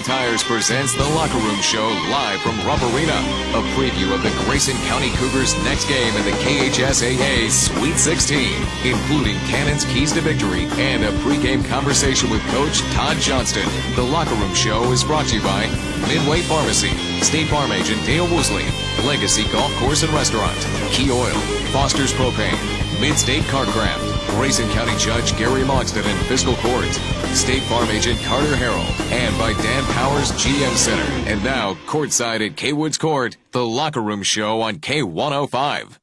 Tires presents the Locker Room Show live from Rupp Arena. A preview of the Grayson County Cougars' next game in the KHSAA Sweet 16, including Cannon's keys to victory and a pregame conversation with Coach Todd Johnston. The Locker Room Show is brought to you by Midway Pharmacy, State Farm Agent Dale Woosley, Legacy Golf Course and Restaurant, Key Oil, Foster's Propane, Mid-State Cartcraft, Grayson County Judge Gary Logston in Fiscal Court, State Farm Agent Carter Harrell, and by Dan Powers GM Center. And now, courtside at K-Woods Court, the Locker Room Show on K105.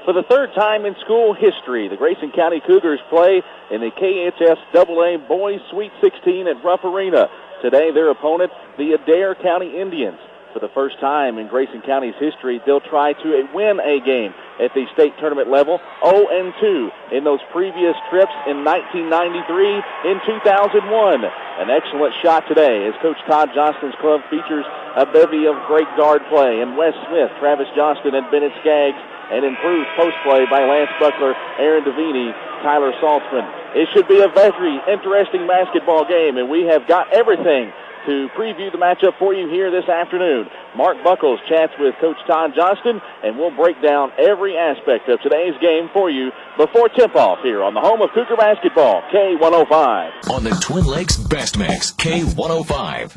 For the third time in school history, the Grayson County Cougars play in the KHSAA Boys Sweet 16 at Rupp Arena. Today, their opponent, the Adair County Indians. For the first time in Grayson County's history, they'll try to win a game at the state tournament level, 0-2 in those previous trips in 1993 and 2001. An excellent shot today as Coach Todd Johnston's club features a bevy of great guard play in Wes Smith, Travis Johnston, and Bennett Skaggs, and improved post play by Lance Buckler, Aaron Devini, Tyler Saltzman. It should be a very interesting basketball game, and we have got everything to preview the matchup for you here this afternoon. Mark Buckles chats with Coach Todd Johnston, and we'll break down every aspect of today's game for you before tip-off here on the home of Cougar basketball, K105. On the Twin Lakes Best Mix, K105.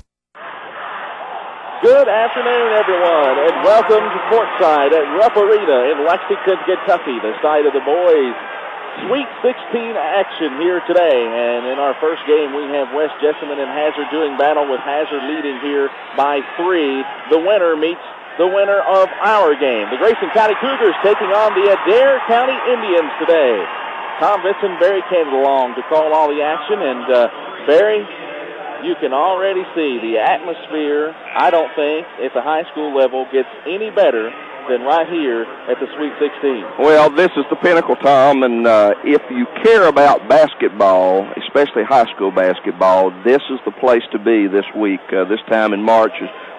Good afternoon, everyone, and welcome to courtside at Rupp Arena in Lexington, Kentucky, the site of the boys' Sweet 16 action here today. And in our first game, we have West Jessamine and Hazard doing battle, with Hazard leading here by 3. The winner meets the winner of our game. The Grayson County Cougars taking on the Adair County Indians today. Tom Vinson, Barry came along to call all the action, and Barry, you can already see the atmosphere, I don't think, at the high school level gets any better than right here at the Sweet 16. Well, this is the pinnacle, Tom, and if you care about basketball, especially high school basketball, this is the place to be this week, this time in March.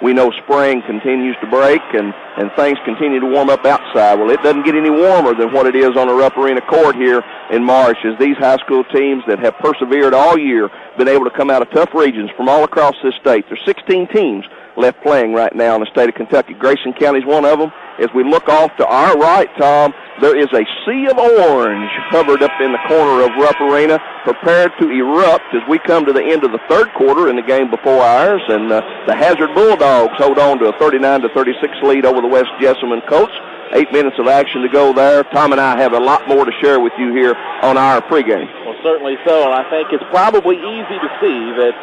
We know spring continues to break and things continue to warm up outside. Well, it doesn't get any warmer than what it is on the Rupp Arena court here in March, as these high school teams that have persevered all year been able to come out of tough regions from all across this state. There's 16 teams left playing right now in the state of Kentucky. Grayson County is one of them. As we look off to our right, Tom, there is a sea of orange covered up in the corner of Rupp Arena, prepared to erupt as we come to the end of the third quarter in the game before ours, and the Hazard Bulldogs hold on to a 39-36 lead over the West Jessamine Colts. 8 minutes of action to go there. Tom and I have a lot more to share with you here on our pregame. Well, certainly so, and I think it's probably easy to see that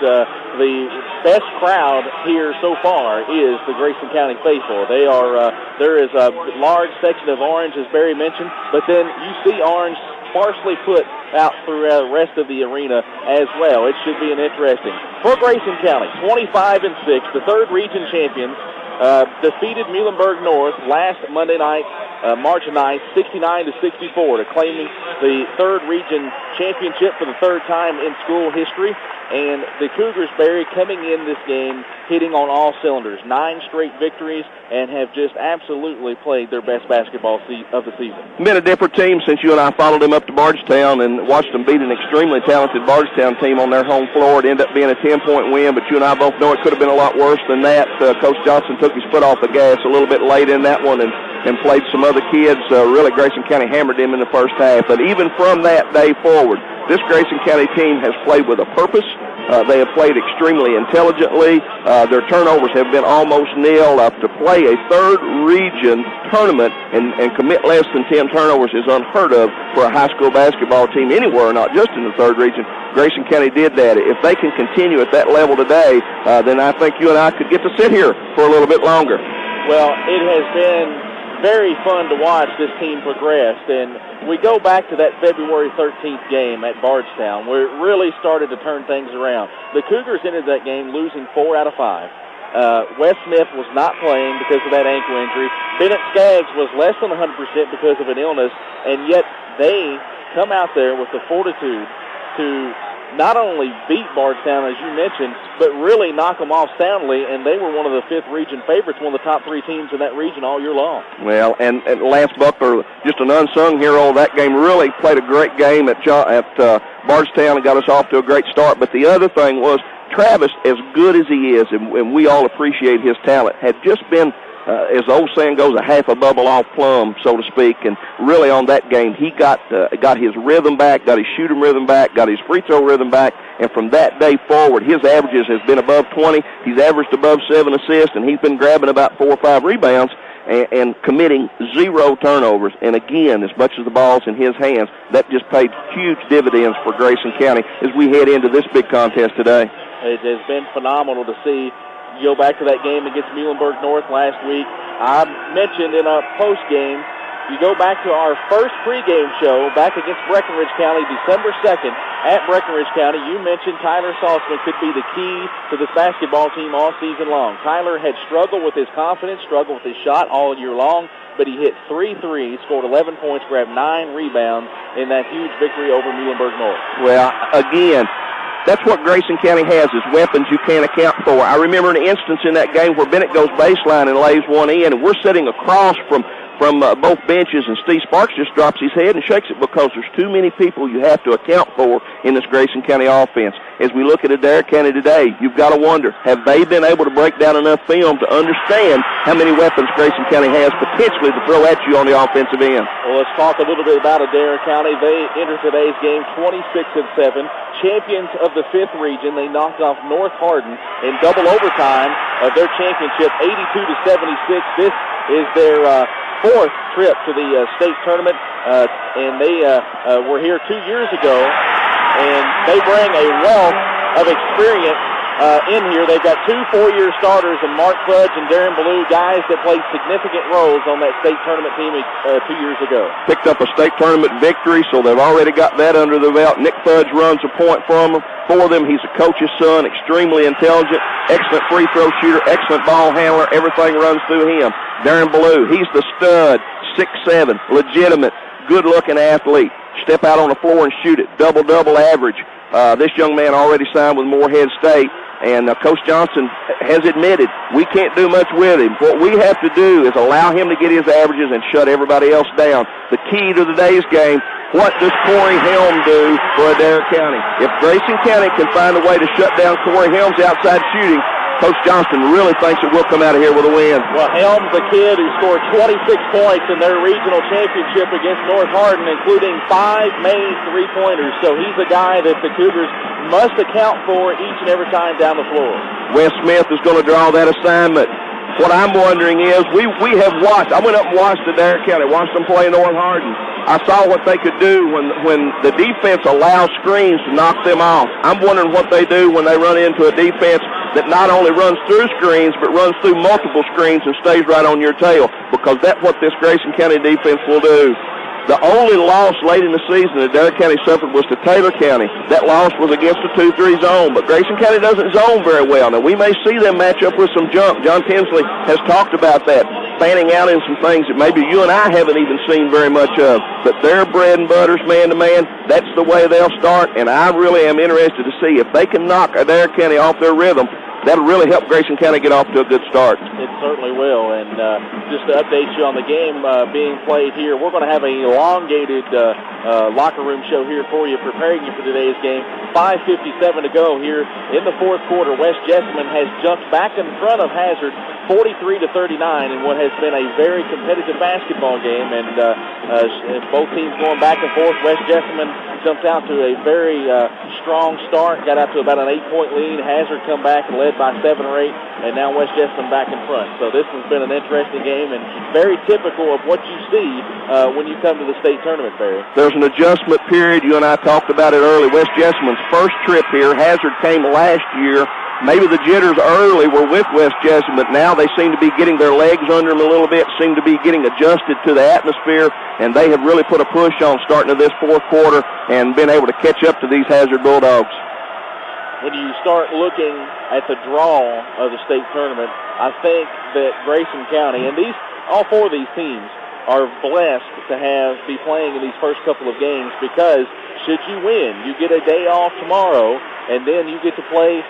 the best crowd here so far is the Grayson County faithful. They are there is a large section of orange, as Barry mentioned, but then you see orange sparsely put out through the rest of the arena as well. It should be an interesting. For Grayson County, 25-6, the third region champions, defeated Muhlenberg North last Monday night, March 9th, 69-64, to claiming the third region championship for the third time in school history. And the Cougars, Barry, coming in this game hitting on all cylinders, 9 straight victories, and have just absolutely played their best basketball of the season. Been a different team since you and I followed them up to Bardstown and watched them beat an extremely talented Bardstown team on their home floor. It ended up being a 10-point win, but you and I both know it could have been a lot worse than that. Coach Johnson took his foot off the gas a little bit late in that one and played some other kids. Really, Grayson County hammered them in the first half. But even from that day forward, this Grayson County team has played with a purpose. They have played extremely intelligently. Their turnovers have been almost nil. To play a third region tournament and commit less than 10 turnovers is unheard of for a high school basketball team anywhere, not just in the third region. Grayson County did that. If they can continue at that level today, then I think you and I could get to sit here for a little bit longer. Well, it has been very fun to watch this team progress, and we go back to that February 13th game at Bardstown where it really started to turn things around. The Cougars ended that game losing 4 out of 5. Wes Smith was not playing because of that ankle injury. Bennett Skaggs was less than 100% because of an illness, and yet they come out there with the fortitude to not only beat Bardstown, as you mentioned, but really knock them off soundly, and they were one of the 5th region favorites, one of the top 3 teams in that region all year long. Well, and Lance Buckler, just an unsung hero of that game, really played a great game at Bardstown and got us off to a great start. But the other thing was Travis, as good as he is, and we all appreciate his talent, had just been, as the old saying goes, a half a bubble off plumb, so to speak. And really on that game, he got his rhythm back, got his shooting rhythm back, got his free throw rhythm back. And from that day forward, his averages has been above 20. He's averaged above 7 assists, and he's been grabbing about 4 or 5 rebounds and committing 0 turnovers. And again, as much as the ball's in his hands, that just paid huge dividends for Grayson County as we head into this big contest today. It has been phenomenal to see. You go back to that game against Muhlenberg North last week. I mentioned in our postgame, you go back to our first pregame show back against Breckinridge County, December 2nd at Breckinridge County. You mentioned Tyler Saltzman could be the key to this basketball team all season long. Tyler had struggled with his confidence, struggled with his shot all year long, but he hit 3 threes, scored 11 points, grabbed 9 rebounds in that huge victory over Muhlenberg North. Well, again, that's what Grayson County has, is weapons you can't account for. I remember an instance in that game where Bennett goes baseline and lays one in, and we're sitting across from both benches, and Steve Sparks just drops his head and shakes it because there's too many people you have to account for in this Grayson County offense. As we look at Adair County today, you've got to wonder, have they been able to break down enough film to understand how many weapons Grayson County has potentially to throw at you on the offensive end? Well, let's talk a little bit about Adair County. They entered today's game 26-7, champions of the 5th region. They knocked off North Hardin in double overtime of their championship, 82-76. This is their 4th trip to the state tournament, and they were here 2 years ago, and they bring a wealth of experience in here. They've got 2 four-year starters, and Mark Fudge and Darren Ballou, guys that played significant roles on that state tournament team 2 years ago. Picked up a state tournament victory, so they've already got that under their belt. Nick Fudge runs a point for them. He's a coach's son, extremely intelligent, excellent free throw shooter, excellent ball handler. Everything runs through him. Darren Ballou, he's the stud, 6'7", legitimate, good-looking athlete. Step out on the floor and shoot it. Double-double average. This young man already signed with Morehead State, and Coach Johnston has admitted we can't do much with him. What we have to do is allow him to get his averages and shut everybody else down. The key to today's game, what does Corey Helm do for Adair County? If Grayson County can find a way to shut down Corey Helm's outside shooting, Coach Johnston really thinks that we'll come out of here with a win. Well, Helm's a kid who scored 26 points in their regional championship against North Hardin, including 5 made three-pointers. So he's a guy that the Cougars must account for each and every time down the floor. Wes Smith is going to draw that assignment. What I'm wondering is, we have watched. I went up and watched Adair County, watched them play North Hardin. I saw what they could do when the defense allows screens to knock them off. I'm wondering what they do when they run into a defense that not only runs through screens, but runs through multiple screens and stays right on your tail, because that's what this Grayson County defense will do. The only loss late in the season that Adair County suffered was to Taylor County. That loss was against a 2-3 zone, but Grayson County doesn't zone very well. Now, we may see them match up with some jump. John Tinsley has talked about that, fanning out in some things that maybe you and I haven't even seen very much of. But their bread and butter's man-to-man. That's the way they'll start, and I really am interested to see if they can knock Adair County off their rhythm. That'll really help Grayson County get off to a good start. It certainly will. And just to update you on the game being played here, we're going to have an elongated locker room show here for you, preparing you for today's game. 5:57 to go here in the 4th quarter. West Jessamine has jumped back in front of Hazard 43-39 in what has been a very competitive basketball game. And both teams going back and forth. West Jessamine jumped out to a very strong start, got out to about an 8-point lead. Hazard come back and led by 7 or 8, and now West Jessamine back in front. So this has been an interesting game and very typical of what you see when you come to the state tournament, Barry. There's an adjustment period. You and I talked about it early. West Jessamine's first trip here. Hazard came last year. Maybe the jitters early were with West Jessamine, but now they seem to be getting their legs under them a little bit, seem to be getting adjusted to the atmosphere, and they have really put a push on starting to this 4th quarter and been able to catch up to these Hazard Bulldogs. When you start looking at the draw of the state tournament, I think that Grayson County, and all 4 of these teams are blessed to be playing in these first couple of games, because should you win, you get a day off tomorrow, and then you get to play,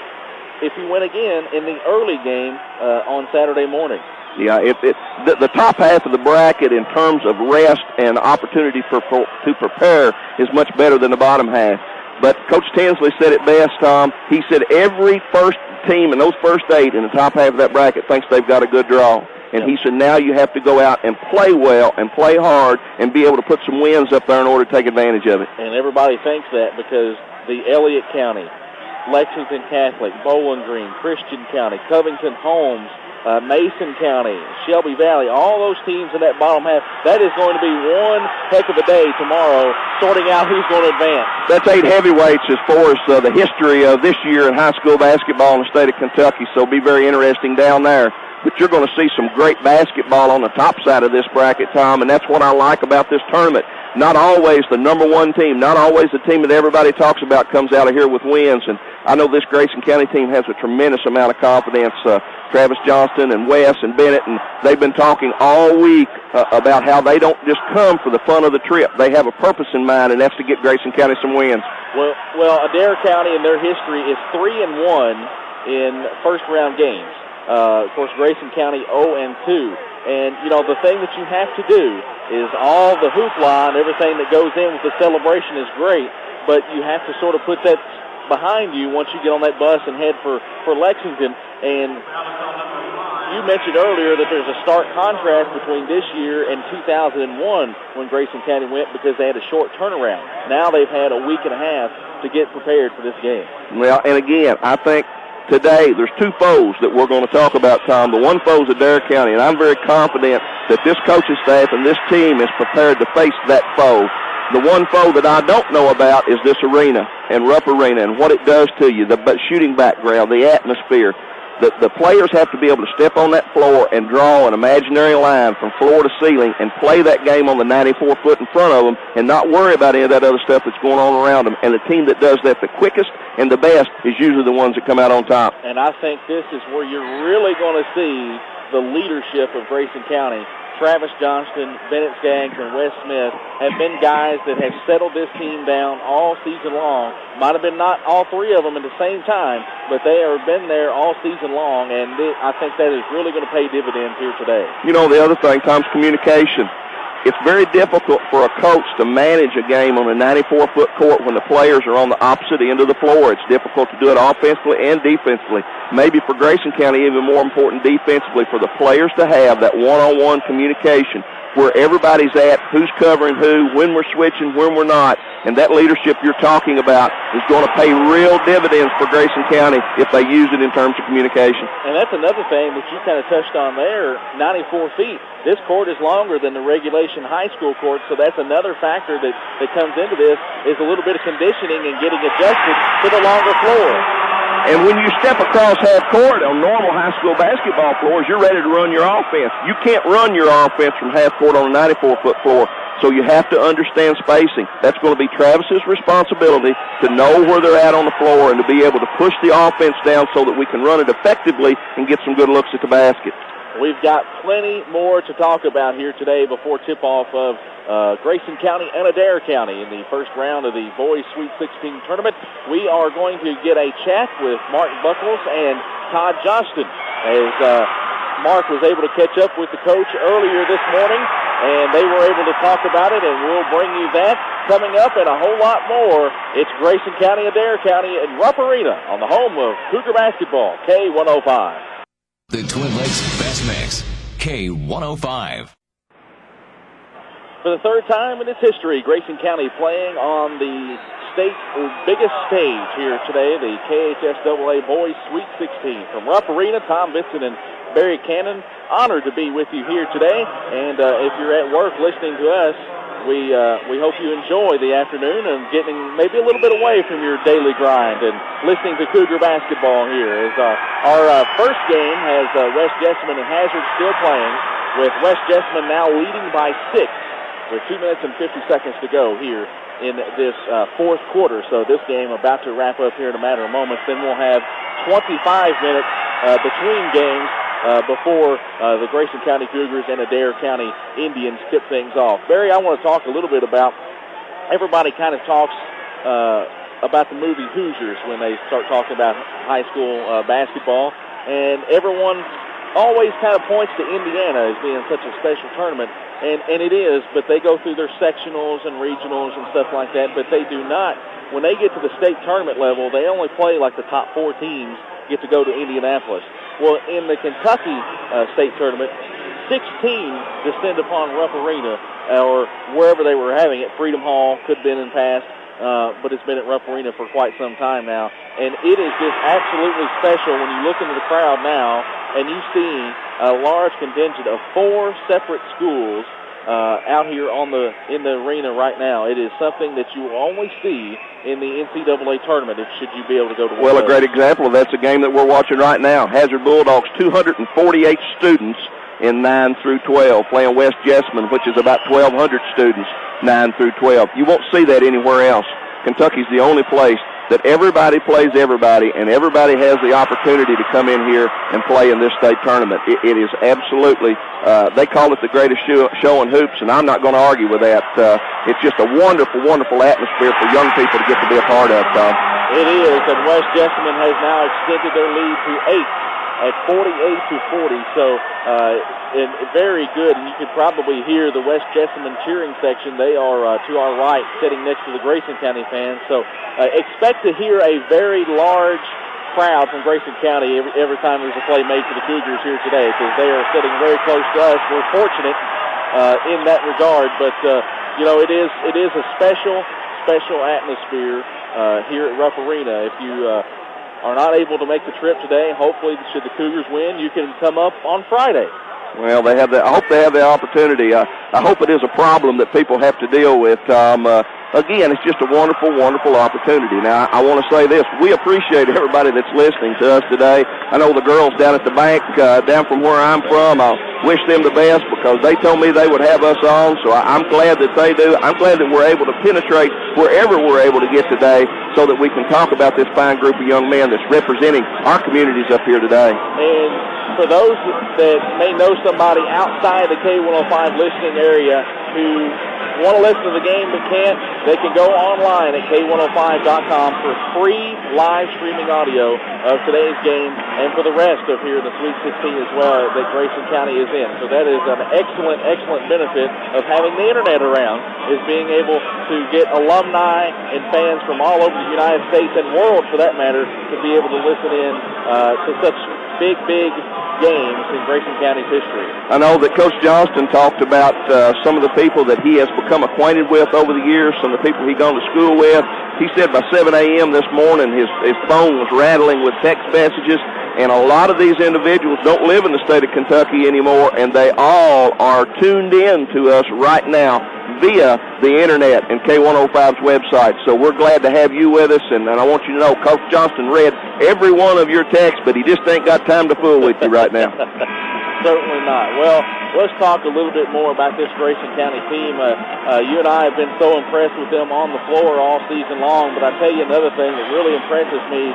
if you win again, in the early game on Saturday morning. Yeah, the top half of the bracket in terms of rest and opportunity to prepare is much better than the bottom half. But Coach Tinsley said it best, Tom. He said every first team in those first 8 in the top half of that bracket thinks they've got a good draw. And he said now you have to go out and play well and play hard and be able to put some wins up there in order to take advantage of it. And everybody thinks that because the Elliott County, Lexington Catholic, Bowling Green, Christian County, Covington Holmes, Mason County, Shelby Valley, all those teams in that bottom half, that is going to be one heck of a day tomorrow sorting out who's going to advance. That's 8 heavyweights as far as the history of this year in high school basketball in the state of Kentucky, so it'll be very interesting down there. But you're going to see some great basketball on the top side of this bracket, Tom, and that's what I like about this tournament. Not always the number one team, not always the team that everybody talks about comes out of here with wins. And I know this Grayson County team has a tremendous amount of confidence. Travis Johnston and Wes and Bennett, and they've been talking all week about how they don't just come for the fun of the trip. They have a purpose in mind, and that's to get Grayson County some wins. Well, Adair County in their history is 3-1 in first-round games. Of course, Grayson County 0-2. And, you know, the thing that you have to do is all the hoopla and everything that goes in with the celebration is great, but you have to sort of put that behind you once you get on that bus and head for Lexington. And you mentioned earlier that there's a stark contrast between this year and 2001 when Grayson County went because they had a short turnaround. Now they've had a week and a half to get prepared for this game. Well, and again, I think today there's 2 foes that we're going to talk about, Tom. The one foe is Adair County, and I'm very confident that this coaching staff and this team is prepared to face that foe. The one foe that I don't know about is this arena and Rupp Arena and what it does to you, the shooting background, the atmosphere. The players have to be able to step on that floor and draw an imaginary line from floor to ceiling and play that game on the 94 foot in front of them and not worry about any of that other stuff that's going on around them. And the team that does that the quickest and the best is usually the ones that come out on top. And I think this is where you're really going to see the leadership of Grayson County. Travis Johnston, Bennett Skaggs, and Wes Smith have been guys that have settled this team down all season long. Might have been not all 3 of them at the same time, but they have been there all season long, and I think that is really going to pay dividends here today. You know, the other thing, Tom's communication. It's very difficult for a coach to manage a game on a 94-foot court when the players are on the opposite end of the floor. It's difficult to do it offensively and defensively. Maybe for Grayson County, even more important defensively, for the players to have that one-on-one communication where everybody's at, who's covering who, when we're switching, when we're not. And that leadership you're talking about is going to pay real dividends for Grayson County if they use it in terms of communication. And that's another thing that you kind of touched on there, 94 feet. This court is longer than the regulation high school court, so that's another factor that comes into this is a little bit of conditioning and getting adjusted to the longer floor. And when you step across half court on normal high school basketball floors, you're ready to run your offense. You can't run your offense from half court on a 94-foot floor, so you have to understand spacing. That's going to be Travis's responsibility to know where they're at on the floor and to be able to push the offense down so that we can run it effectively and get some good looks at the basket. We've got plenty more to talk about here today before tip-off of Grayson County and Adair County in the first round of the Boys Sweet 16 tournament. We are going to get a chat with Mark Buckles and Todd Johnston as Mark was able to catch up with the coach earlier this morning, and they were able to talk about it, and we'll bring you that coming up and a whole lot more. It's Grayson County, Adair County, and Rupp Arena on the home of Cougar basketball, K105. The Twin Lakes Best Mix, K105. For the 3rd time in its history, Grayson County playing on the state's biggest stage here today, the KHSAA Boys Sweet 16. From Rupp Arena, Tom Vinson and Barry Cannon, honored to be with you here today. And if you're at work listening to us, we hope you enjoy the afternoon and getting maybe a little bit away from your daily grind and listening to Cougar basketball here. As our first game has West Jessamine and Hazard still playing, with West Jessamine now leading by 6 with 2 minutes and 50 seconds to go here in this 4th quarter. So this game about to wrap up here in a matter of moments. Then we'll have 25 minutes between games before the Grayson County Cougars and Adair County Indians tip things off. Barry, I want to talk a little bit about, everybody kind of talks about the movie Hoosiers when they start talking about high school basketball, and everyone always kind of points to Indiana as being such a special tournament, and it is, but they go through their sectionals and regionals and stuff like that, but they do not, when they get to the state tournament level, they only play like the top 4 teams get to go to Indianapolis. Well, in the Kentucky state tournament, 6 teams descend upon Rupp Arena, or wherever they were having it. Freedom Hall could have been in past, but it's been at Rupp Arena for quite some time now. And it is just absolutely special when you look into the crowd now and you see a large contingent of 4 separate schools out here in the arena right now. It is something that you will only see in the NCAA tournament should you be able to go to one. Well, a great example of that's a game that we're watching right now. Hazard Bulldogs, 248 students in 9 through 12, playing West Jessamine, which is about 1,200 students, 9 through 12. You won't see that anywhere else. Kentucky's the only place that everybody plays everybody, and everybody has the opportunity to come in here and play in this state tournament. It is absolutely, they call it the greatest show in hoops, and I'm not going to argue with that. It's just a wonderful, wonderful atmosphere for young people to get to be a part of, Tom. It is, and West Jessamine has now extended their lead to 8 at 48-40, so and very good, and you could probably hear the West Jessamine cheering section. They are to our right, sitting next to the Grayson County fans, so expect to hear a very large crowd from Grayson County every time there's a play made for the Cougars here today, because they are sitting very close to us. We're fortunate in that regard, but it is a special atmosphere here at Rupp Arena. If you are not able to make the trip today, hopefully, should the Cougars win, you can come up on Friday. Well, they have that. I hope they have the opportunity. I hope it is a problem that people have to deal with. Again, it's just a wonderful, wonderful opportunity. Now, I want to say this. We appreciate everybody that's listening to us today. I know the girls down at the bank, down from where I'm from, I wish them the best because they told me they would have us on, so I'm glad that they do. I'm glad that we're able to penetrate wherever we're able to get today so that we can talk about this fine group of young men that's representing our communities up here today. And for those that may know somebody outside the K105 listening area who want to listen to the game but can't, they can go online at K105.com for free live streaming audio of today's game and for the rest of here in the Sweet 16 as well that Grayson County is in. So that is an excellent, excellent benefit of having the internet around, is being able to get alumni and fans from all over the United States and world, for that matter, to be able to listen in to such big games in Grayson County's history. I know that Coach Johnston talked about some of the people that he has become acquainted with over the years, some of the people he's gone to school with. He said by 7 a.m. this morning his phone was rattling with text messages, and a lot of these individuals don't live in the state of Kentucky anymore, and they all are tuned in to us right now via the internet and K105's website. So we're glad to have you with us, and I want you to know Coach Johnston read every one of your texts, but he just ain't got time to fool with you right now. Certainly not. Well, let's talk a little bit more about this Grayson County team. You and I have been so impressed with them on the floor all season long, but I tell you another thing that really impresses me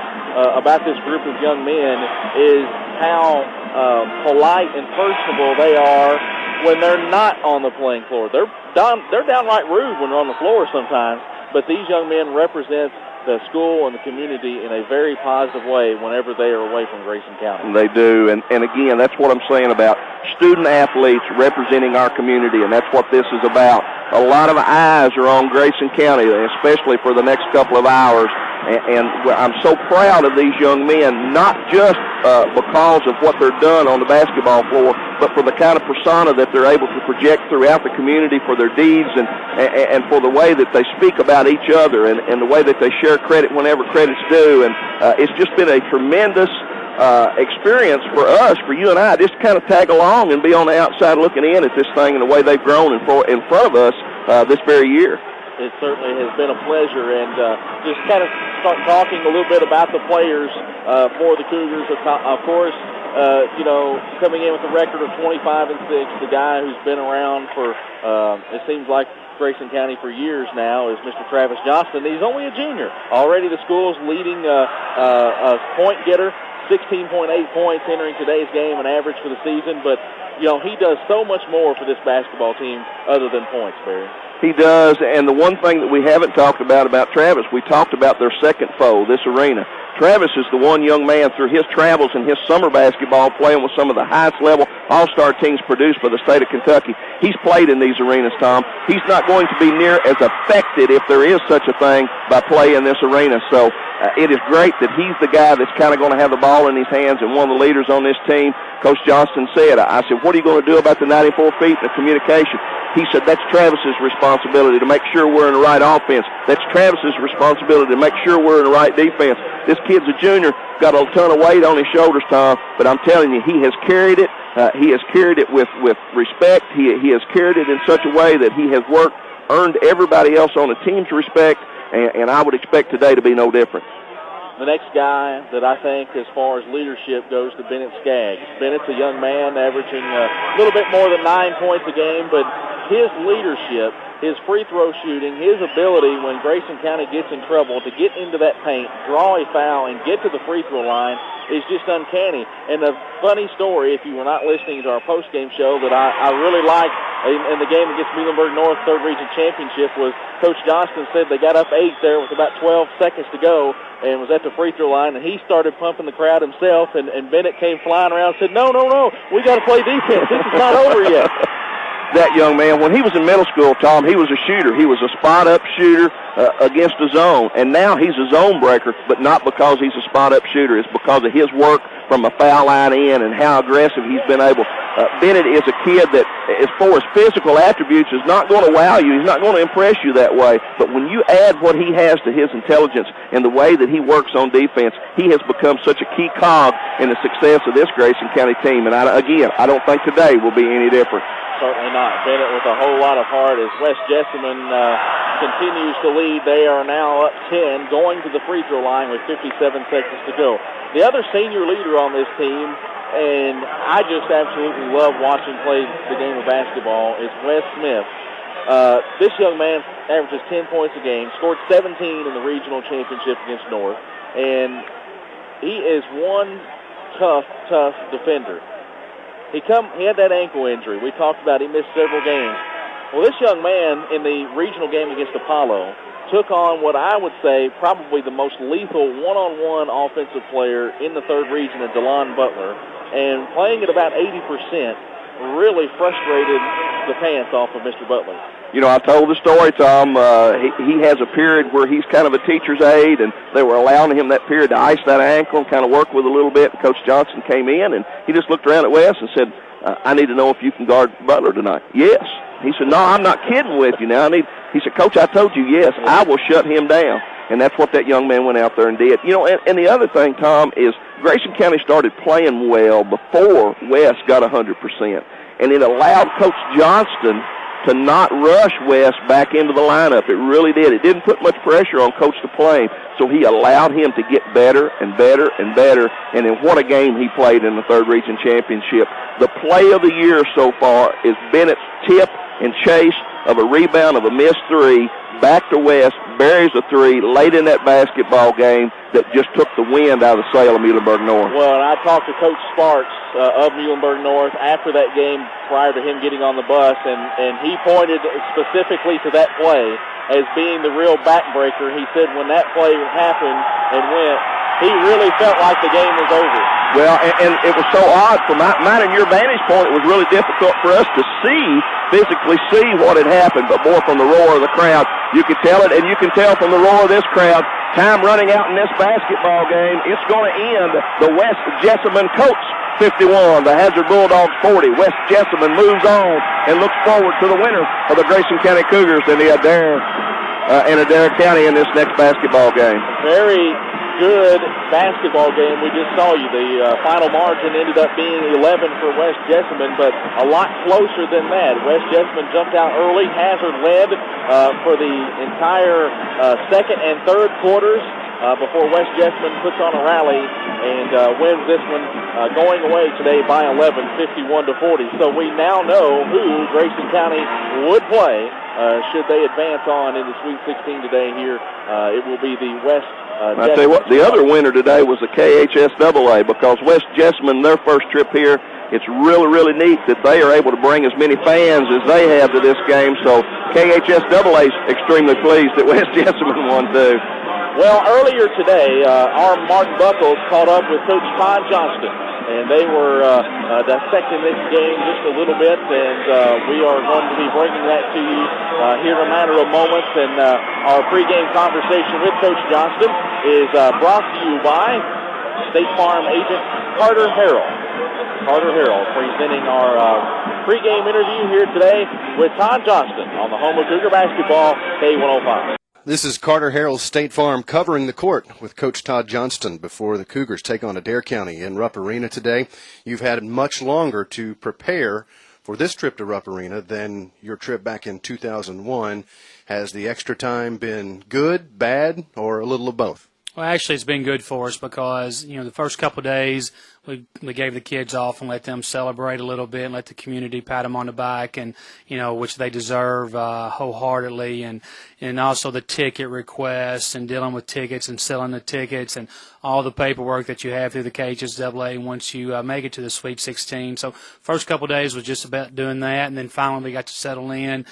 about this group of young men is how polite and personable they are when they're not on the playing floor. They're downright rude when they're on the floor sometimes, but these young men represent the school and the community in a very positive way whenever they are away from Grayson County. They do, and again, that's what I'm saying about student-athletes representing our community, and that's what this is about. A lot of eyes are on Grayson County, especially for the next couple of hours, and I'm so proud of these young men, not just because of what they're done on the basketball floor, but for the kind of persona that they're able to project throughout the community, for their deeds and for the way that they speak about each other and the way that they share credit whenever credit's due. And it's just been a tremendous experience for us, for you and I, just to kind of tag along and be on the outside looking in at this thing and the way they've grown in front of us this very year. It certainly has been a pleasure, and just kind of start talking a little bit about the players for the Cougars. Of course, coming in with a record of 25-6, the guy who's been around for, it seems like Grayson County for years now, is Mr. Travis Johnston. He's only a junior. Already the school's leading point getter, 16.8 points entering today's game, an average for the season, but he does so much more for this basketball team other than points, Barry. He does, and the one thing that we haven't talked about Travis, we talked about their second foe, this arena. Travis is the one young man through his travels and his summer basketball playing with some of the highest level all-star teams produced by the state of Kentucky. He's played in these arenas, Tom. He's not going to be near as affected, if there is such a thing, by play in this arena. So it is great that he's the guy that's kind of going to have the ball in his hands and one of the leaders on this team. Coach Johnston said, I said, what are you going to do about the 94 feet and the communication? He said, that's Travis's responsibility to make sure we're in the right offense. That's Travis's responsibility to make sure we're in the right defense. This kid's a junior, got a ton of weight on his shoulders, Tom, but I'm telling you, he has carried it. He has carried it with respect. He has carried it in such a way that he has earned everybody else on the team's respect, and I would expect today to be no different. The next guy that I think as far as leadership goes to Bennett Skaggs. Bennett's a young man averaging a little bit more than 9 points a game, but his leadership, his free throw shooting, his ability when Grayson County gets in trouble to get into that paint, draw a foul, and get to the free throw line is just uncanny. And a funny story, if you were not listening to our postgame show, that I really liked in the game against Muhlenberg North 3rd Region Championship was Coach Johnston said they got up 8 there with about 12 seconds to go and was at the free throw line, and he started pumping the crowd himself, and Bennett came flying around and said, no, we got to play defense. This is not over yet. That young man, when he was in middle school, Tom, he was a shooter. He was a spot-up shooter against a zone, and now he's a zone breaker, but not because he's a spot-up shooter. It's because of his work from a foul line in and how aggressive he's been able. Bennett is a kid that, as far as physical attributes, is not going to wow you. He's not going to impress you that way. But when you add what he has to his intelligence and the way that he works on defense, he has become such a key cog in the success of this Grayson County team. And, I don't think today will be any different. Certainly not. Bennett with a whole lot of heart as West Jessamine continues to lead. They are now up 10, going to the free throw line with 57 seconds to go. The other senior leader on this team, and I just absolutely love watching play the game of basketball, is Wes Smith. This young man averages 10 points a game, scored 17 in the regional championship against North, and he is one tough defender. He had that ankle injury. We talked about he missed several games. Well, this young man in the regional game against Apollo took on what I would say probably the most lethal one-on-one offensive player in the 3rd region, in DeLon Butler, and playing at about 80% really frustrated the pants off of Mr. Butler. You know, I told the story, Tom. He has a period where he's kind of a teacher's aide, and they were allowing him that period to ice that ankle and kind of work with a little bit. And Coach Johnson came in, and he just looked around at Wes and said, I need to know if you can guard Butler tonight. Yes. He said, no, I'm not kidding with you now. He said, Coach, I told you yes, I will shut him down. And that's what that young man went out there and did. You know, and the other thing, Tom, is Grayson County started playing well before Wes got 100%. And it allowed Coach Johnston to not rush Wes back into the lineup. It really did. It didn't put much pressure on Coach to play, so he allowed him to get better and better and better, and then what a game he played in the 3rd Region Championship. The play of the year so far is Bennett's tip and chase of a rebound of a missed 3, back to West, buries a 3 late in that basketball game that just took the wind out of the sail of Muhlenberg North. Well, and I talked to Coach Sparks of Muhlenberg North after that game prior to him getting on the bus, and he pointed specifically to that play as being the real backbreaker. He said when that play happened and went, he really felt like the game was over. Well, and it was so odd from mine and your vantage point. It was really difficult for us to physically see what had happened, but more from the roar of the crowd, you could tell it, and you can tell from the roar of this crowd, time running out in this basketball game, it's going to end the West Jessamine Colts 51, the Hazard Bulldogs 40. West Jessamine moves on and looks forward to the winner of the Grayson County Cougars in the Adair County in this next basketball game. Very good basketball game we just saw you. The final margin ended up being 11 for West Jessamine, but a lot closer than that. West Jessamine jumped out early. Hazard led for the entire second and third quarters before West Jessamine puts on a rally and wins this one going away today by 11, 51-40. So we now know who Grayson County would play should they advance on in the Sweet 16 today here. It will be the West I tell you what, the other winner today was the KHSAA, because West Jessamine, their first trip here, it's really, really neat that they are able to bring as many fans as they have to this game. So KHSAA is extremely pleased that West Jessamine won too. Well, earlier today, our Mark Buckles caught up with Coach Todd Johnston, and they were dissecting this game just a little bit, and we are going to be bringing that to you here in a matter of moments. And our pregame conversation with Coach Johnston is brought to you by State Farm agent Carter Harrell. Carter Harrell presenting our pregame interview here today with Todd Johnston on the home of Cougar basketball, K105. This is Carter Harrell, State Farm, covering the court with Coach Todd Johnston before the Cougars take on Adair County in Rupp Arena today. You've had much longer to prepare for this trip to Rupp Arena than your trip back in 2001. Has the extra time been good, bad, or a little of both? Well, actually, it's been good for us because, the first couple of days we gave the kids off and let them celebrate a little bit and let the community pat them on the back, and, which they deserve wholeheartedly, and also the ticket requests and dealing with tickets and selling the tickets and all the paperwork that you have through the KHSAA once you make it to the Sweet 16. So first couple of days was just about doing that, and then finally we got to settle in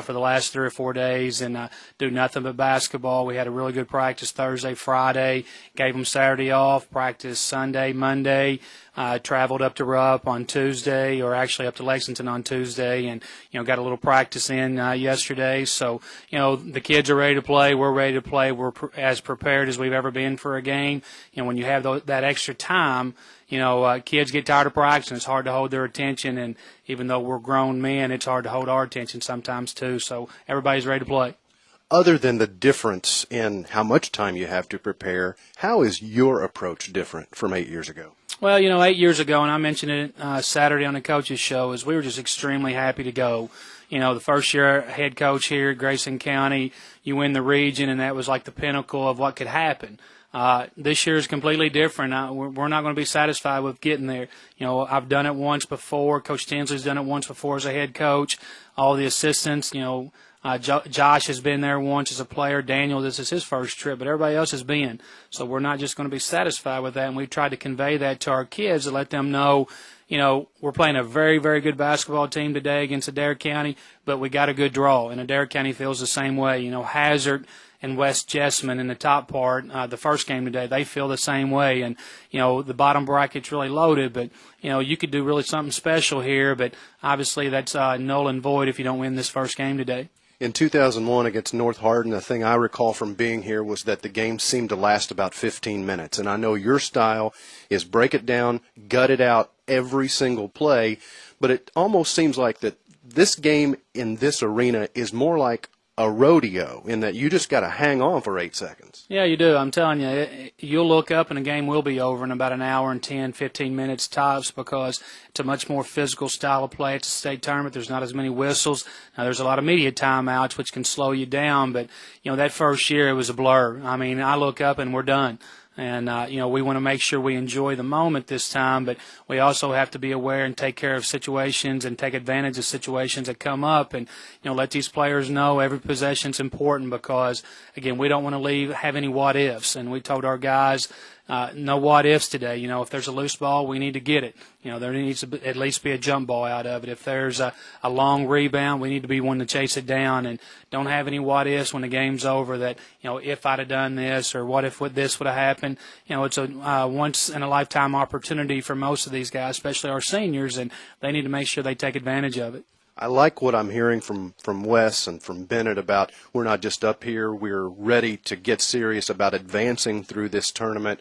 for the last 3 or 4 days and do nothing but basketball. We had a really good practice Thursday, Friday, gave them Saturday off, practice Sunday, Monday, traveled up to Rupp on Tuesday, or actually up to Lexington on Tuesday, and got a little practice in yesterday. So the kids are ready to play. We're ready to play. We're as prepared as we've ever been for a game. When you have that extra time, kids get tired of practice, and it's hard to hold their attention. And even though we're grown men, it's hard to hold our attention sometimes too. So everybody's ready to play. Other than the difference in how much time you have to prepare, how is your approach different from 8 years ago? Well, 8 years ago, and I mentioned it Saturday on the coaches show, is we were just extremely happy to go. The first year head coach here at Grayson County, you win the region, and that was like the pinnacle of what could happen. This year is completely different. We're not going to be satisfied with getting there. I've done it once before. Coach Tinsley's done it once before as a head coach. All the assistants, Josh has been there once as a player. Daniel, this is his first trip, but everybody else has been. So we're not just going to be satisfied with that, and we've tried to convey that to our kids to let them know, we're playing a very, very good basketball team today against Adair County, but we got a good draw, and Adair County feels the same way. Hazard and West Jessamine in the top part, the first game today, they feel the same way. And, the bottom bracket's really loaded, but, you could do really something special here, but obviously that's null and void if you don't win this first game today. In 2001 against North Hardin, the thing I recall from being here was that the game seemed to last about 15 minutes. And I know your style is break it down, gut it out every single play, but it almost seems like that this game in this arena is more like a rodeo in that you just got to hang on for 8 seconds. Yeah, you do. I'm telling you, you'll look up and the game will be over in about an hour and 10, 15 minutes tops because it's a much more physical style of play. It's a state tournament. There's not as many whistles. Now, there's a lot of media timeouts, which can slow you down. But, that first year, it was a blur. I mean, I look up and we're done. And, we want to make sure we enjoy the moment this time, but we also have to be aware and take care of situations and take advantage of situations that come up and, let these players know every possession's important because, again, we don't want to have any what-ifs. And we told our guys, no what-ifs today. If there's a loose ball, we need to get it. There needs to at least be a jump ball out of it. If there's a long rebound, we need to be one to chase it down and don't have any what-ifs when the game's over that, if I'd have done this or what if this would have happened. It's a once-in-a-lifetime opportunity for most of these guys, especially our seniors, and they need to make sure they take advantage of it. I like what I'm hearing from Wes and from Bennett about we're not just up here, we're ready to get serious about advancing through this tournament.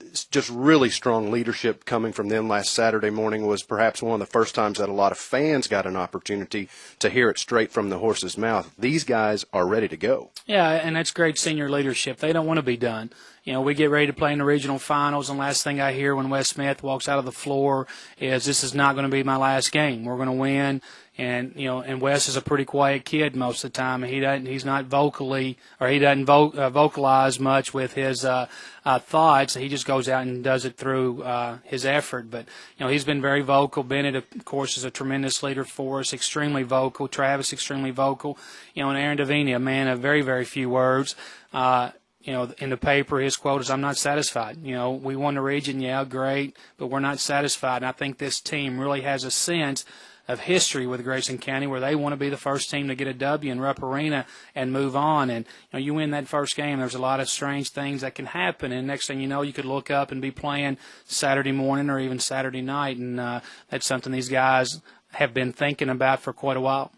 It's just really strong leadership coming from them. Last Saturday morning was perhaps one of the first times that a lot of fans got an opportunity to hear it straight from the horse's mouth. These guys are ready to go. Yeah, and that's great senior leadership. They don't want to be done. We get ready to play in the regional finals, and last thing I hear when Wes Smith walks out of the floor is this is not going to be my last game. We're going to win. And Wes is a pretty quiet kid most of the time. He's not he doesn't vocalize much with his thoughts. He just goes out and does it through his effort. But he's been very vocal. Bennett, of course, is a tremendous leader for us, extremely vocal. Travis, extremely vocal. And Aaron Davini, a man of very, very few words. in the paper, his quote is, "I'm not satisfied." We won the region, yeah, great, but we're not satisfied. And I think this team really has a sense of history with Grayson County where they want to be the first team to get a W in Rupp Arena and move on. And you win that first game, there's a lot of strange things that can happen. And next thing you know, you could look up and be playing Saturday morning or even Saturday night. And that's something these guys have been thinking about for quite a while.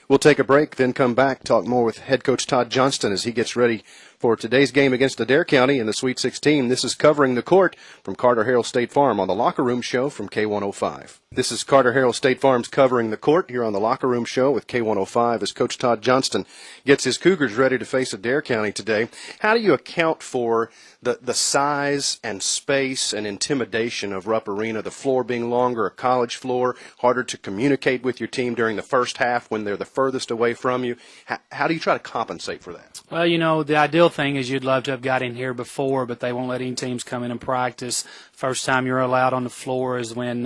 We'll take a break, then come back, talk more with head coach Todd Johnston as he gets ready for today's game against Adair County in the Sweet 16. This is Covering the Court from Carter Harrell State Farm on the Locker Room Show from K105. This is Carter Harrell State Farm's Covering the Court here on the Locker Room Show with K105 as Coach Todd Johnston gets his Cougars ready to face Adair County today. How do you account for the size and space and intimidation of Rupp Arena, the floor being longer, a college floor, harder to communicate with your team during the first half when they're the furthest away from you? How do you try to compensate for that? Well, the ideal thing is you'd love to have got in here before, but they won't let any teams come in and practice. First time you're allowed on the floor is when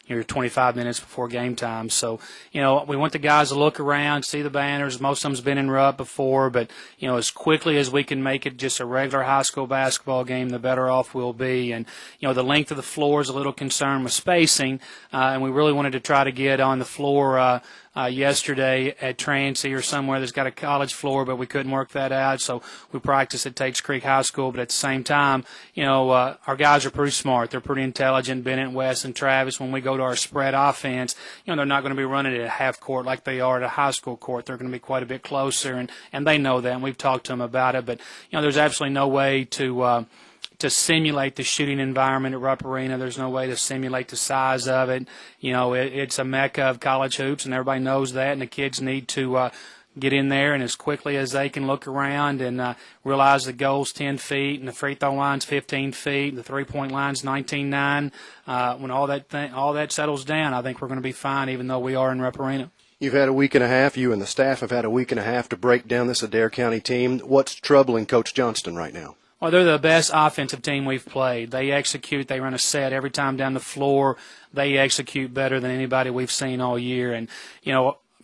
you're 25 minutes before game time. So, we want the guys to look around, see the banners. Most of them's been in Rupp before, but, as quickly as we can make it just a regular high school basketball game, the better off we'll be. And, the length of the floor is a little concerned with spacing, and we really wanted to try to get on the floor yesterday at Transy or somewhere that's got a college floor, but we couldn't work that out, so we practiced at Tates Creek High School. But at the same time, our guys are pretty smart. They're pretty intelligent. Bennett, West, and Travis, when we go to our spread offense, they're not going to be running it at half court like they are at a high school court. They're going to be quite a bit closer, and they know that, and we've talked to them about it. But, there's absolutely no way to simulate the shooting environment at Rupp Arena. There's no way to simulate the size of it. It's a mecca of college hoops, and everybody knows that, and the kids need to get in there and as quickly as they can look around and realize the goal's 10 feet and the free throw line's 15 feet, the three-point line's 19-9. When all that settles down, I think we're going to be fine, even though we are in Rupp Arena. You've had a week and a half. You and the staff have had a week and a half to break down this Adair County team. What's troubling Coach Johnston right now? Well, they're the best offensive team we've played. They execute. They run a set every time down the floor. They execute better than anybody we've seen all year. And,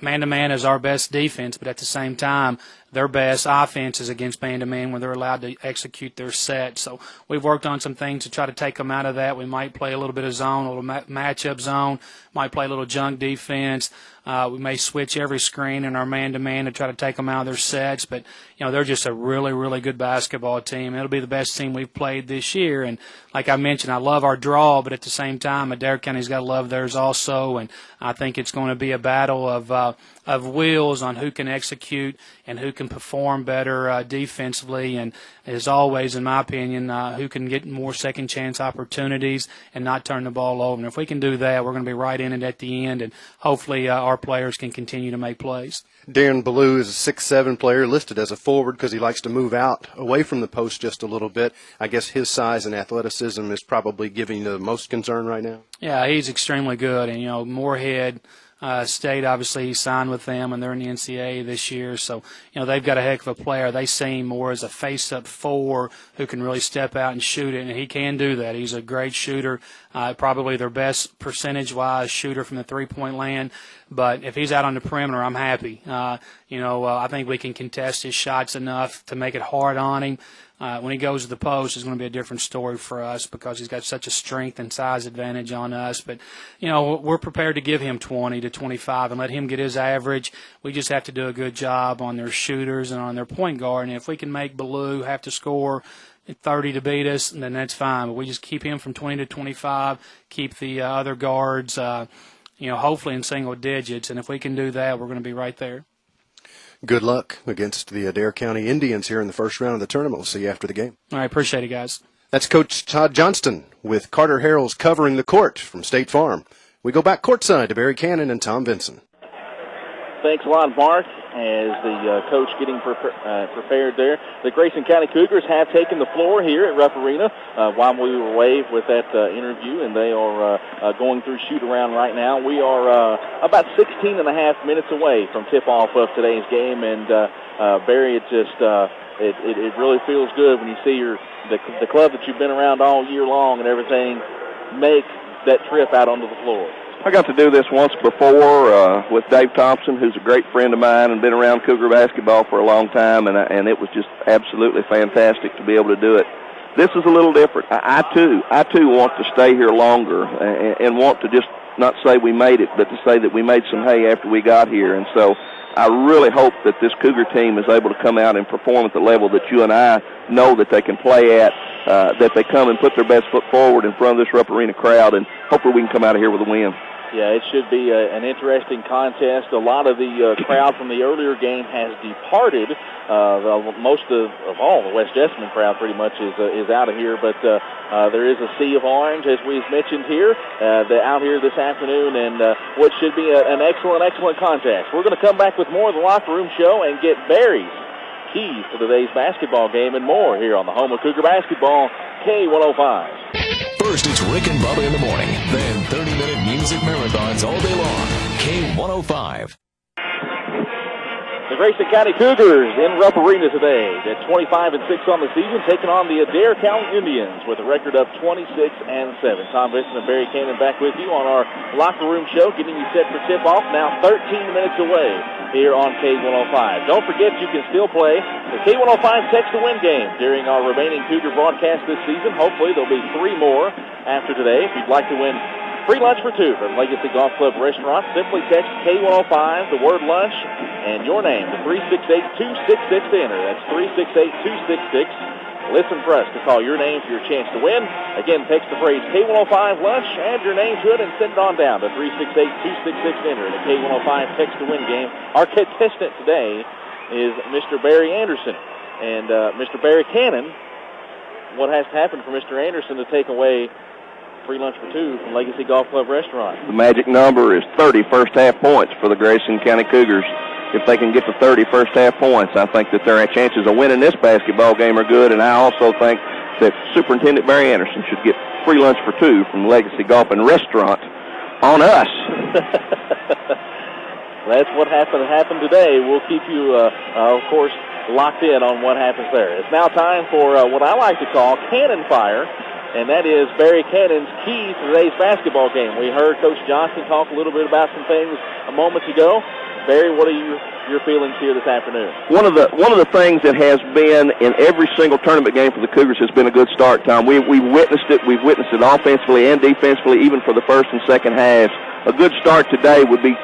man-to-man is our best defense, but at the same time, their best offense is against man-to-man when they're allowed to execute their set. So we've worked on some things to try to take them out of that. We might play a little bit of zone, a little matchup zone, might play a little junk defense. We may switch every screen in our man-to-man to try to take them out of their sets. But, they're just a really, really good basketball team. It'll be the best team we've played this year. And like I mentioned, I love our draw, but at the same time, Adair County's got to love theirs also. And I think it's going to be a battle of wills on who can execute and who can perform better defensively. And as always, in my opinion, who can get more second chance opportunities and not turn the ball over. And if we can do that, we're going to be right in it at the end. And hopefully our players can continue to make plays. Darren Ballou is a 6'7" player listed as a forward because he likes to move out away from the post just a little bit. I guess his size and athleticism is probably giving you the most concern right now. Yeah, he's extremely good. And, Moorhead State, obviously, he signed with them, and they're in the NCAA this year. So, they've got a heck of a player. They see him more as a face-up four who can really step out and shoot it, and he can do that. He's a great shooter, probably their best percentage-wise shooter from the three-point land. But if he's out on the perimeter, I'm happy. I think we can contest his shots enough to make it hard on him. When he goes to the post, it's going to be a different story for us because he's got such a strength and size advantage on us. But, we're prepared to give him 20 to 25 and let him get his average. We just have to do a good job on their shooters and on their point guard. And if we can make Ballou have to score 30 to beat us, then that's fine. But we just keep him from 20 to 25, keep the other guards, hopefully in single digits. And if we can do that, we're going to be right there. Good luck against the Adair County Indians here in the first round of the tournament. We'll see you after the game. All right, appreciate it, guys. That's Coach Todd Johnston with Carter Harrell's Covering the Court from State Farm. We go back courtside to Barry Cannon and Tom Vinson. Thanks a lot, Mark, as the coach getting prepared there. The Grayson County Cougars have taken the floor here at Rupp Arena while we were away with that interview, and they are going through shoot-around right now. We are about 16 and a half minutes away from tip-off of today's game, and Barry, it really feels good when you see the club that you've been around all year long and everything make that trip out onto the floor. I got to do this once before with Dave Thompson, who's a great friend of mine and been around Cougar basketball for a long time, and it was just absolutely fantastic to be able to do it. This is a little different. I too want to stay here longer and want to just not say we made it, but to say that we made some hay after we got here. And so I really hope that this Cougar team is able to come out and perform at the level that you and I know that they can play at, that they come and put their best foot forward in front of this Rupp Arena crowd, and hopefully we can come out of here with a win. Yeah, it should be an interesting contest. A lot of the crowd from the earlier game has departed. Most of all the West Jessamine crowd pretty much is out of here, but there is a sea of orange, as we've mentioned here, out here this afternoon, and what should be an excellent contest. We're going to come back with more of the Locker Room Show and get Barry's keys to today's basketball game and more here on the home of Cougar basketball, K105. First, it's Rick and Bubba in the morning. Then 30-minute music marathons all day long. K105. The Grayson County Cougars in Rupp Arena today at 25-6 on the season, taking on the Adair County Indians with a record of 26-7. Tom Vincent and Barry Cannon back with you on our Locker Room Show, getting you set for tip-off now 13 minutes away here on K105. Don't forget you can still play the K105 Text to Win game during our remaining Cougar broadcast this season. Hopefully there'll be 3 more after today. If you'd like to win free lunch for 2 from Legacy Golf Club Restaurant, simply text K105, the word lunch, and your name to 368-266 to enter. That's 368-266. Listen for us to call your name for your chance to win. Again, text the phrase K105 lunch, add your name to it, and send it on down to 368-266 to enter in the K105 Text to Win game. Our contestant today is Mr. Barry Anderson. And Mr. Barry Cannon, what has to happen for Mr. Anderson to take away free lunch for 2 from Legacy Golf Club Restaurant? The magic number is 30 first-half points for the Grayson County Cougars. If they can get to 30 first-half points, I think that their chances of winning this basketball game are good, and I also think that Superintendent Barry Anderson should get free lunch for 2 from Legacy Golf and Restaurant on us. That's what happened today. We'll keep you, of course, locked in on what happens there. It's now time for what I like to call cannon fire, and that is Barry Cannon's key to today's basketball game. We heard Coach Johnston talk a little bit about some things a moment ago. Barry, what are your feelings here this afternoon? One of the things that has been in every single tournament game for the Cougars has been a good start, Tom. We witnessed it. We've witnessed it offensively and defensively, even for the first and second halves. A good start today would be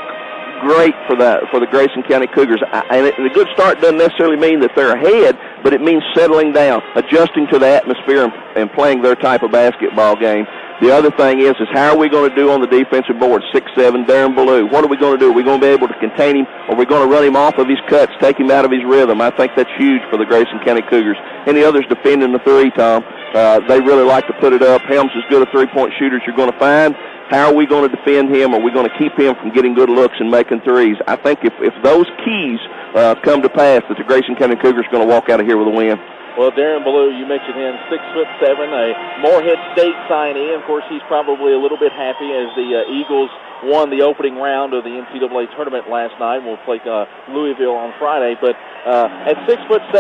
great for the Grayson County Cougars. And a good start doesn't necessarily mean that they're ahead, but it means settling down, adjusting to the atmosphere, and playing their type of basketball game. The other thing is how are we going to do on the defensive board? 6'7", Darren Ballou. What are we going to do? Are we going to be able to contain him, or are we going to run him off of his cuts, take him out of his rhythm? I think that's huge for the Grayson County Cougars. And the others defending the 3, Tom. They really like to put it up. Helms is good a three-point shooter as you're going to find. How are we going to defend him? Are we going to keep him from getting good looks and making threes? I think if those keys come to pass, that the Grayson County Cougars are going to walk out of here with a win. Well, Darren Ballou, you mentioned him, 6'7", a Moorhead State signee. Of course, he's probably a little bit happy as the Eagles won the opening round of the NCAA tournament last night. We'll play Louisville on Friday. But at 6'7",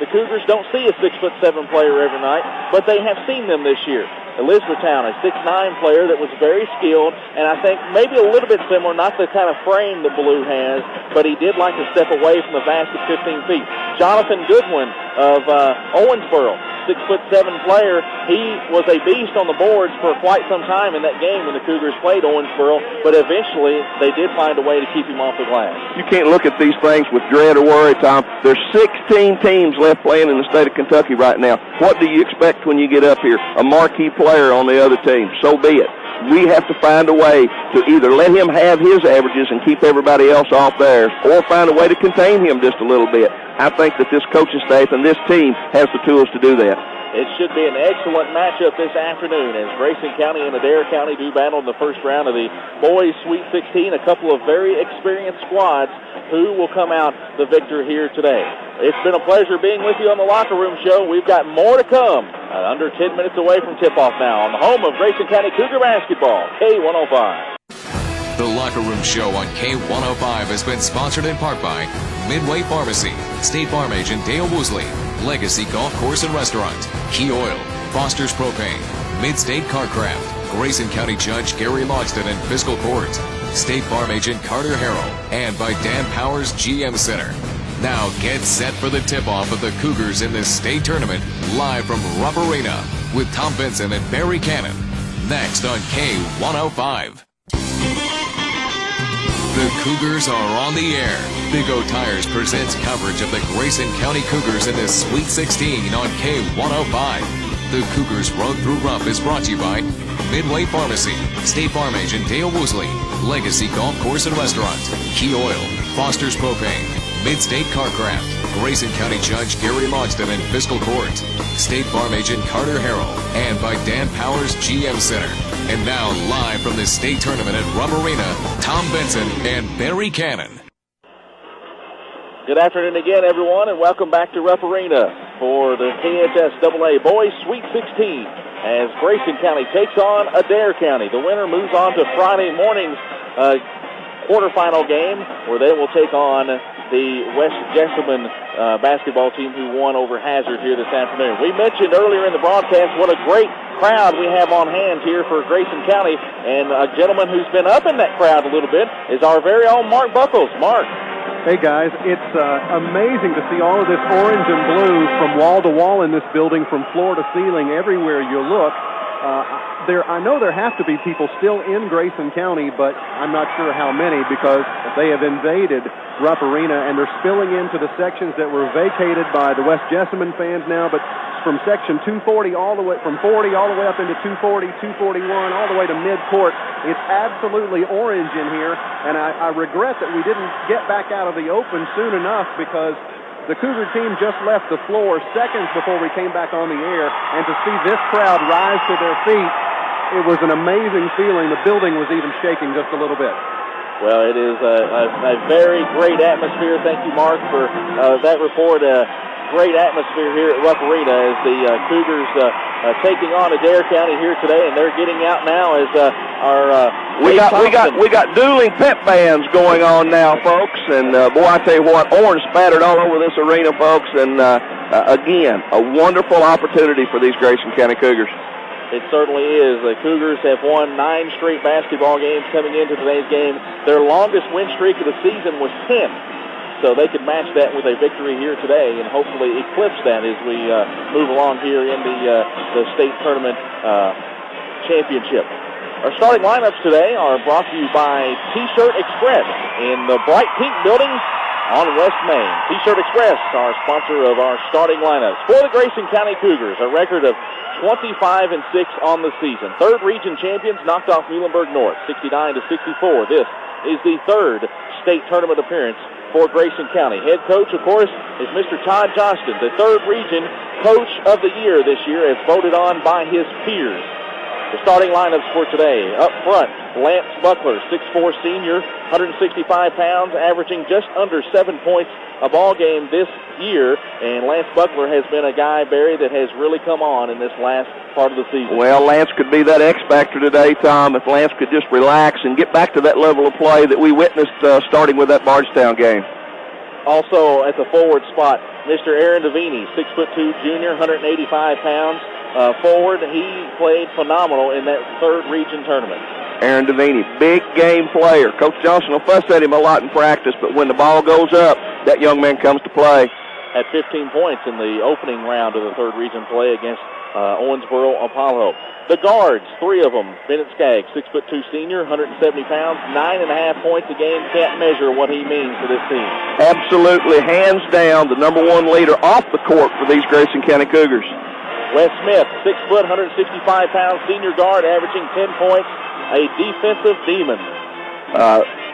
the Cougars don't see a 6'7" player every night, but they have seen them this year. Elizabethtown, a 6'9" player that was very skilled, and I think maybe a little bit similar, not the kind of frame that Ballou has, but he did like to step away from the basket 15 feet. Jonathan Goodwin of Owensboro, 6'7" player. He was a beast on the boards for quite some time in that game when the Cougars played Owensboro, but eventually they did find a way to keep him off the glass. You can't look at these things with dread or worry, Tom. There's 16 teams left playing in the state of Kentucky right now. What do you expect when you get up here? A marquee player on the other team. So be it. We have to find a way to either let him have his averages and keep everybody else off theirs, or find a way to contain him just a little bit. I think that this coaching staff and this team has the tools to do that. It should be an excellent matchup this afternoon as Grayson County and Adair County do battle in the first round of the boys Sweet 16. A couple of very experienced squads. Who will come out the victor here today? It's been a pleasure being with you on the Locker Room Show. We've got more to come. Under 10 minutes away from tip-off now on the home of Grayson County Cougar basketball, K105. The Locker Room Show on K105 has been sponsored in part by Midway Pharmacy, State Farm Agent Dale Woosley, Legacy Golf Course and Restaurant, Key Oil, Foster's Propane, Mid-State Carcraft, Grayson County Judge Gary Logston and Fiscal Court, State Farm Agent Carter Harrell, and by Dan Powers GM Center. Now get set for the tip-off of the Cougars in this state tournament, live from Rupp Arena with Tom Benson and Barry Cannon. Next on K105. The Cougars are on the air. Big O Tires presents coverage of the Grayson County Cougars in this Sweet 16 on K105. The Cougars Road Through Rupp is brought to you by Midway Pharmacy, State Farm Agent Dale Woosley, Legacy Golf Course and Restaurant, Key Oil, Foster's Propane, Mid-State Carcraft, Grayson County Judge Gary Logston and Fiscal Court, State Farm Agent Carter Harrell, and by Dan Powers GM Center. And now, live from the state tournament at Rupp Arena, Tom Benson and Barry Cannon. Good afternoon again, everyone, and welcome back to Rupp Arena for the KHSAA Boys Sweet 16 as Grayson County takes on Adair County. The winner moves on to Friday morning's quarterfinal game where they will take on the West Jessamine basketball team who won over Hazard here this afternoon. We mentioned earlier in the broadcast what a great crowd we have on hand here for Grayson County, and a gentleman who's been up in that crowd a little bit is our very own Mark Buckles. Mark. Hey, guys, it's amazing to see all of this orange and blue from wall to wall in this building, from floor to ceiling, everywhere you look. I know there have to be people still in Grayson County, but I'm not sure how many because they have invaded Rupp Arena, and they're spilling into the sections that were vacated by the West Jessamine fans now, but from section 240 all the way, from 40 all the way up into 240, 241, all the way to mid-court. It's absolutely orange in here, and I regret that we didn't get back out of the open soon enough because the Cougar team just left the floor seconds before we came back on the air, and to see this crowd rise to their feet, it was an amazing feeling. The building was even shaking just a little bit. Well, it is a very great atmosphere. Thank you, Mark, for that report. Great atmosphere here at Rupp Arena as the Cougars taking on Adair County here today, and they're getting out now as we got dueling pep bands going on now, folks, and boy, I tell you what, orange spattered all over this arena, folks, and again, a wonderful opportunity for these Grayson County Cougars. It certainly is. The Cougars have won 9 straight basketball games coming into today's game. Their longest win streak of the season was 10. So they could match that with a victory here today and hopefully eclipse that as we move along here in the state tournament championship. Our starting lineups today are brought to you by T-Shirt Express in the Bright Pink Building on West Main. T-Shirt Express, our sponsor of our starting lineups. For the Grayson County Cougars, a record of 25-6 on the season. Third region champions knocked off Muhlenberg North, 69-64. This is the third state tournament appearance for Grayson County. Head coach, of course, is Mr. Todd Johnston, the third region coach of the year this year, as voted on by his peers. The starting lineups for today. Up front, Lance Buckler, 6'4 senior, 165 pounds, averaging just under 7 points a ball game this year. And Lance Buckler has been a guy, Barry, that has really come on in this last part of the season. Well, Lance could be that X factor today, Tom, if Lance could just relax and get back to that level of play that we witnessed starting with that Bardstown game. Also at the forward spot, Mr. Aaron Devini, 6'2 junior, 185 pounds. Forward, he played phenomenal in that third region tournament. Aaron Devini, big game player. Coach Johnson will fuss at him a lot in practice, but when the ball goes up, that young man comes to play. Had 15 points in the opening round of the third region play against Owensboro Apollo. The guards, 3 of them. Bennett Skaggs, 6'2 senior, 170 pounds, 9.5 points a game. Can't measure what he means to this team. Absolutely, hands down, the number 1 leader off the court for these Grayson County Cougars. Wes Smith, 6 foot, 165 pounds, senior guard, averaging 10 points, a defensive demon.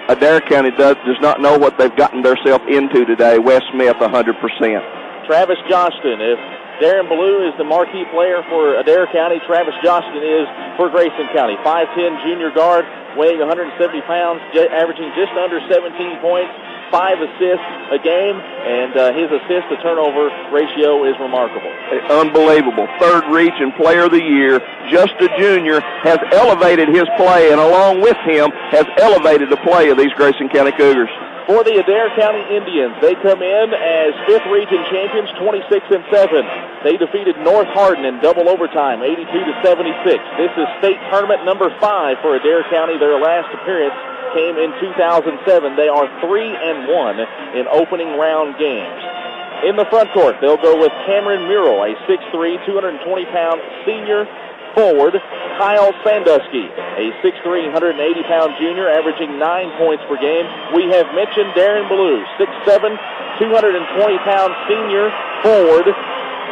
Adair County does not know what they've gotten themselves into today. Wes Smith, 100%. Travis Johnston, if Darren Ballou is the marquee player for Adair County, Travis Johnston is for Grayson County. 5'10 junior guard, weighing 170 pounds, averaging just under 17 points. 5 assists a game, and his assist-to-turnover ratio is remarkable. Unbelievable. Third region player of the year, just a junior, has elevated his play, and along with him has elevated the play of these Grayson County Cougars. For the Adair County Indians, they come in as 5th region champions, 26-7. They defeated North Hardin in double overtime, 82-76. This is state tournament number 5 for Adair County. Their last appearance came in 2007. They are 3-1 in opening round games. In the front court, they'll go with Cameron Murrell, a 6'3", 220-pound senior forward. Kyle Sandusky, a 6'3", 180-pound junior, averaging 9 points per game. We have mentioned Darren Ballou, 6'7", 220-pound senior forward.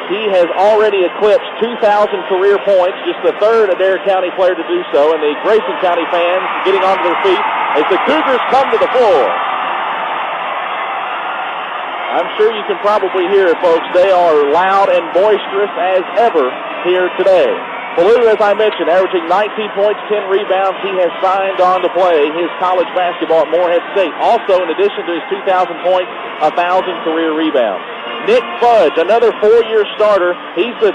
He has already eclipsed 2,000 career points, just the 3rd Adair County player to do so, and the Grayson County fans getting onto their feet as the Cougars come to the floor. I'm sure you can probably hear it, folks. They are loud and boisterous as ever here today. Ballou, as I mentioned, averaging 19 points, 10 rebounds. He has signed on to play his college basketball at Morehead State. Also, in addition to his 2,000 points, 1,000 career rebounds. Nick Fudge, another 4-year starter. He's the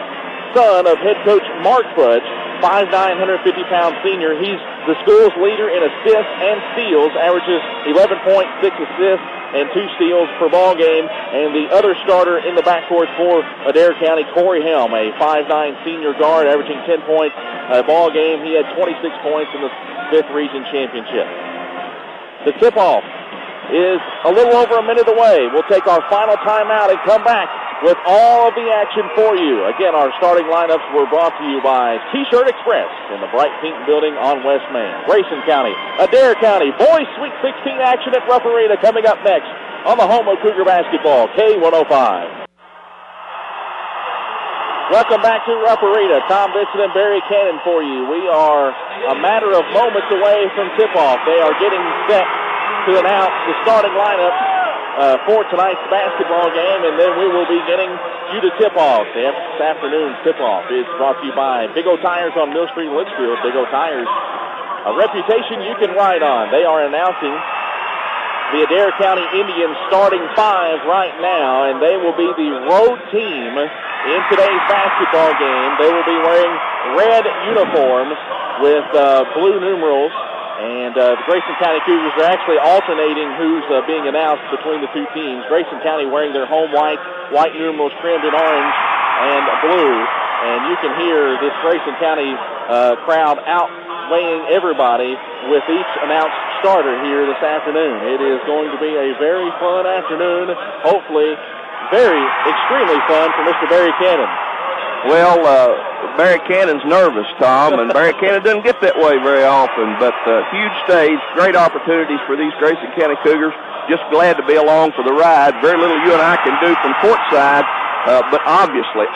son of head coach Mark Fudge, 5'9", 150-pound senior. He's the school's leader in assists and steals, averages 11.6 assists and 2 steals per ball game. And the other starter in the backcourt for Adair County, Corey Helm, a 5'9" senior guard, averaging 10 points a ball game. He had 26 points in the 5th region championship. The tip-off is a little over a minute away. We'll take our final timeout and come back with all of the action for you. Again, our starting lineups were brought to you by T-Shirt Express in the Bright Pink Building on West Main. Grayson County, Adair County, boys Sweet 16 action at Rupp Arena coming up next on the home of Cougar basketball, K105. Welcome back to Rupp Arena. Tom Vincent and Barry Cannon for you. We are a matter of moments away from tip-off. They are getting set to announce the starting lineup for tonight's basketball game, and then we will be getting you to tip-off. This afternoon's tip-off is brought to you by Big O Tires on Mill Street, Litchfield. Big O Tires, a reputation you can ride on. They are announcing the Adair County Indians starting 5 right now, and they will be the road team in today's basketball game. They will be wearing red uniforms with blue numerals. And the Grayson County Cougars are actually alternating who's being announced between the two teams. Grayson County wearing their home white numerals trimmed in orange and blue. And you can hear this Grayson County crowd outweighing everybody with each announced starter here this afternoon. It is going to be a very fun afternoon. Hopefully, extremely fun for Mr. Barry Cannon. Well, Barry Cannon's nervous, Tom, and Barry Cannon doesn't get that way very often, but huge stage, great opportunities for these Grayson County Cougars. Just glad to be along for the ride. Very little you and I can do from courtside, but obviously,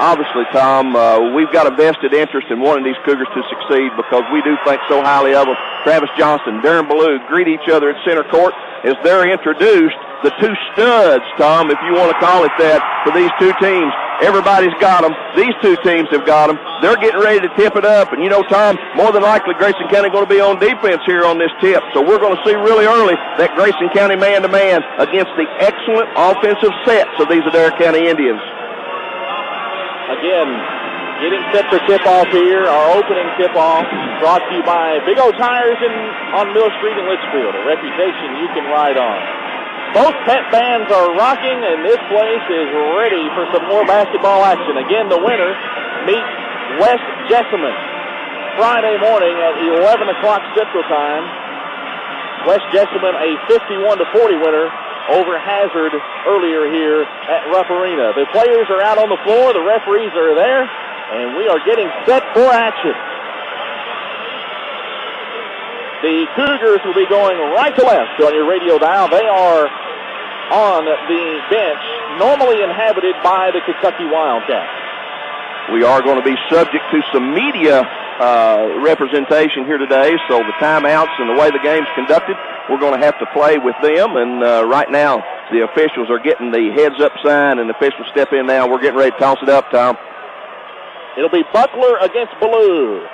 Tom, we've got a vested interest in wanting these Cougars to succeed because we do think so highly of them. Travis Johnston, Darren Ballou greet each other at center court as they're introduced. The two studs, Tom, if you want to call it that, for these two teams. Everybody's got them. These two teams have got them. They're getting ready to tip it up. And, you know, Tom, more than likely Grayson County going to be on defense here on this tip. So we're going to see really early that Grayson County man-to-man against the excellent offensive sets of these Adair County Indians. Again, getting set for tip-off here, our opening tip-off brought to you by Big O Tires on Mill Street in Litchfield, a reputation you can ride on. Both pet bands are rocking, and this place is ready for some more basketball action. Again, the winner meets West Jessamine Friday morning at 11 o'clock Central Time. West Jessamine a 51-40 winner over Hazard earlier here at Rupp Arena. The players are out on the floor, the referees are there, and we are getting set for action. The Cougars will be going right to left on your radio dial. They are on the bench, normally inhabited by the Kentucky Wildcats. We are going to be subject to some media representation here today, so the timeouts and the way the game's conducted, we're going to have to play with them. And right now, the officials are getting the heads-up sign, and the officials step in now. We're getting ready to toss it up, Tom. It'll be Buckler against Ballou.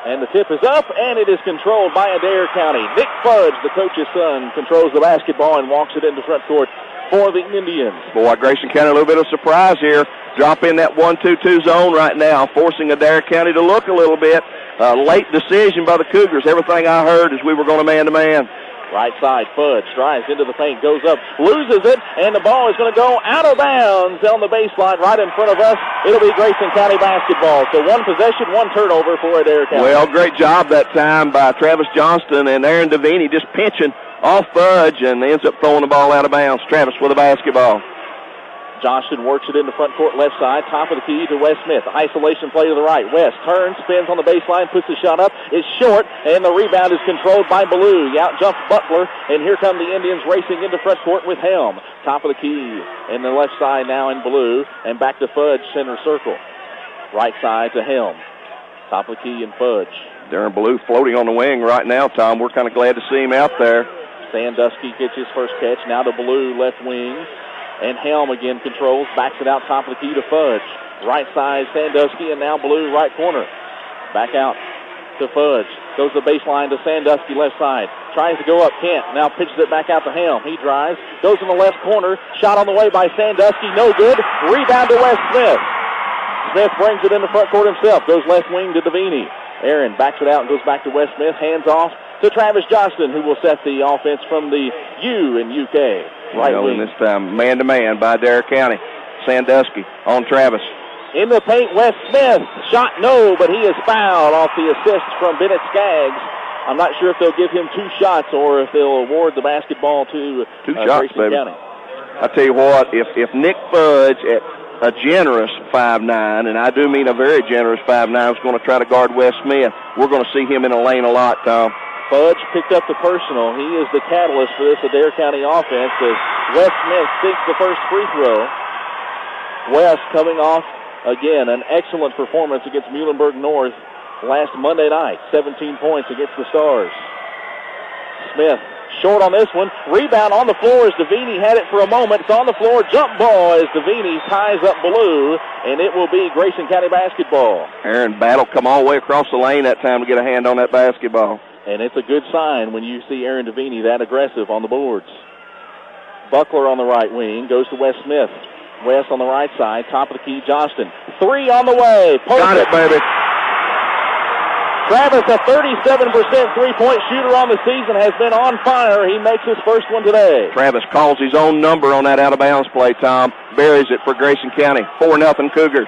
And the tip is up, and it is controlled by Adair County. Nick Fudge, the coach's son, controls the basketball and walks it into front court for the Indians. Boy, Grayson County, a little bit of surprise here. Drop in that 1-2-2 zone right now, forcing Adair County to look a little bit. Late decision by the Cougars. Everything I heard is we were going to man-to-man. Right side, Fudge drives into the paint, goes up, loses it, and the ball is going to go out of bounds on the baseline right in front of us. It'll be Grayson County basketball. So one possession, one turnover for Adair County. Well, great job that time by Travis Johnston and Aaron Davini just pinching off Fudge and ends up throwing the ball out of bounds. Travis with the basketball. Johnston works it in the front court left side, top of the key to Wes Smith. Isolation play to the right. Wes turns, spins on the baseline, puts the shot up. It's short, and the rebound is controlled by Ballou. Out jumps Butler, and here come the Indians racing into front court with Helm. Top of the key in the left side now in Ballou, and back to Fudge, center circle. Right side to Helm. Top of the key in Fudge. Darren Ballou floating on the wing right now, Tom. We're kind of glad to see him out there. Sandusky gets his first catch. Now to Ballou, left wing. And Helm again controls, backs it out top of the key to Fudge. Right side, Sandusky, and now Ballou, right corner. Back out to Fudge. Goes the baseline to Sandusky, left side. Tries to go up, can't. Now pitches it back out to Helm. He drives, goes in the left corner. Shot on the way by Sandusky, no good. Rebound to Wes Smith. Smith brings it in the front court himself. Goes left wing to Davini. Aaron backs it out and goes back to Wes Smith. Hands off to Travis Johnston, who will set the offense from the U in UK. Right wing. This time, man-to-man by Adair County. Sandusky on Travis. In the paint, Wes Smith. Shot no, but he is fouled off the assist from Bennett Skaggs. I'm not sure if they'll give him 2 shots or if they'll award the basketball to shots, Grayson baby. County. I tell you what, if Nick Fudge at a generous 5'9", and I do mean a very generous 5'9", is going to try to guard Wes Smith, we're going to see him in the lane a lot, Tom. Fudge picked up the personal. He is the catalyst for this Adair County offense as Wes Smith sinks the first free throw. Wes coming off, again, an excellent performance against Muhlenberg North last Monday night. 17 points against the Stars. Smith short on this one. Rebound on the floor as Davini had it for a moment. It's on the floor. Jump ball as Davini ties up Ballou, and it will be Grayson County basketball. Aaron Battle come all the way across the lane that time to get a hand on that basketball. And it's a good sign when you see Aaron Davini that aggressive on the boards. Buckler on the right wing goes to Wes Smith. Wes on the right side, top of the key, Johnston. 3 on the way. Got it, baby. Travis, a 37% three-point shooter on the season, has been on fire. He makes his first one today. Travis calls his own number on that out-of-bounds play, Tom. Buries it for Grayson County. 4-0 Cougars.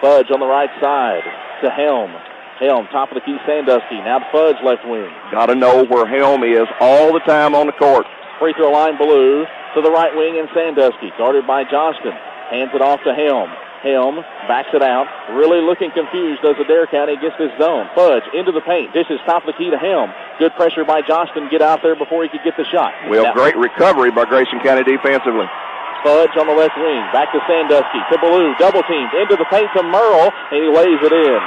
Fudge on the right side to Helm. Helm, top of the key, Sandusky. Now to Fudge, left wing. Got to know where Helm is all the time on the court. Free throw line, Ballou to the right wing, and Sandusky, guarded by Johnston. Hands it off to Helm. Helm backs it out. Really looking confused as Adair County gets this zone. Fudge into the paint. Dishes top of the key to Helm. Good pressure by Johnston. Get out there before he could get the shot. Well, great recovery by Grayson County defensively. Fudge on the left wing. Back to Sandusky. To Ballou. Double teamed. Into the paint to Merle, and he lays it in.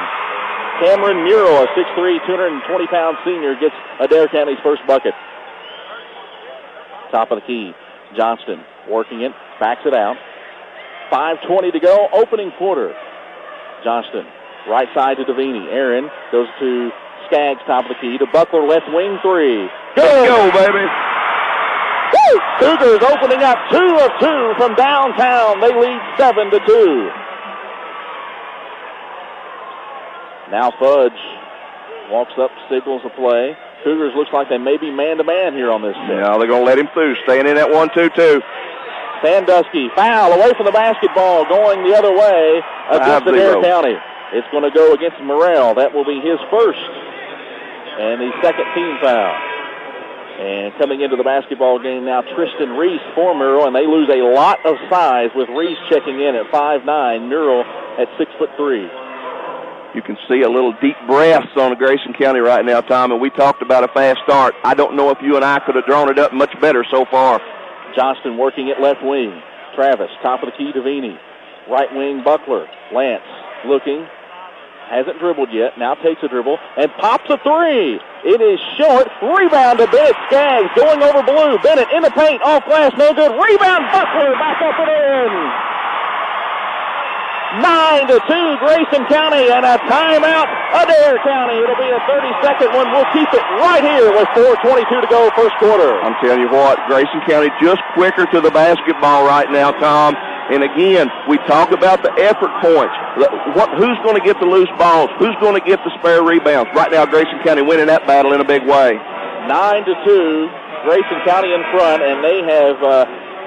Cameron Murrow, a 6'3", 220-pound senior, gets Adair County's first bucket. Top of the key. Johnston working it. Backs it out. 5:20 to go. Opening quarter. Johnston. Right side to Davini. Aaron goes to Skaggs, top of the key. To Buckler, left wing, 3. Good. Let's go, baby. Woo! Cougars opening up 2 of 2 from downtown. They lead 7-2. Now Fudge walks up, signals a play. Cougars looks like they may be man-to-man here on this set. Yeah, they're going to let him through, staying in that 1-2-2. Sandusky, foul, away from the basketball, going the other way against Adair County. It's going to go against Morrell. That will be his first and the second team foul. And coming into the basketball game now, Tristan Reese for Murrell, and they lose a lot of size with Reese checking in at 5'9", Murrell at 6'3". You can see a little deep breaths on Grayson County right now, Tom, and we talked about a fast start. I don't know if you and I could have drawn it up much better so far. Johnston working at left wing. Travis, top of the key, Davini. Right wing, Buckler. Lance looking. Hasn't dribbled yet. Now takes a dribble and pops a 3. It is short. Rebound to Bennett Skaggs going over Ballou. Bennett in the paint. Off glass. No good. Rebound. Buckler back up and in. 9-2 Grayson County and a timeout Adair County. It'll be a 30-second one. We'll keep it right here with 4:22 to go first quarter. I'm telling you what, Grayson County just quicker to the basketball right now, Tom. And again, we talk about the effort points. Who's going to get the loose balls? Who's going to get the spare rebounds? Right now, Grayson County winning that battle in a big way. 9-2, Grayson County in front, and they have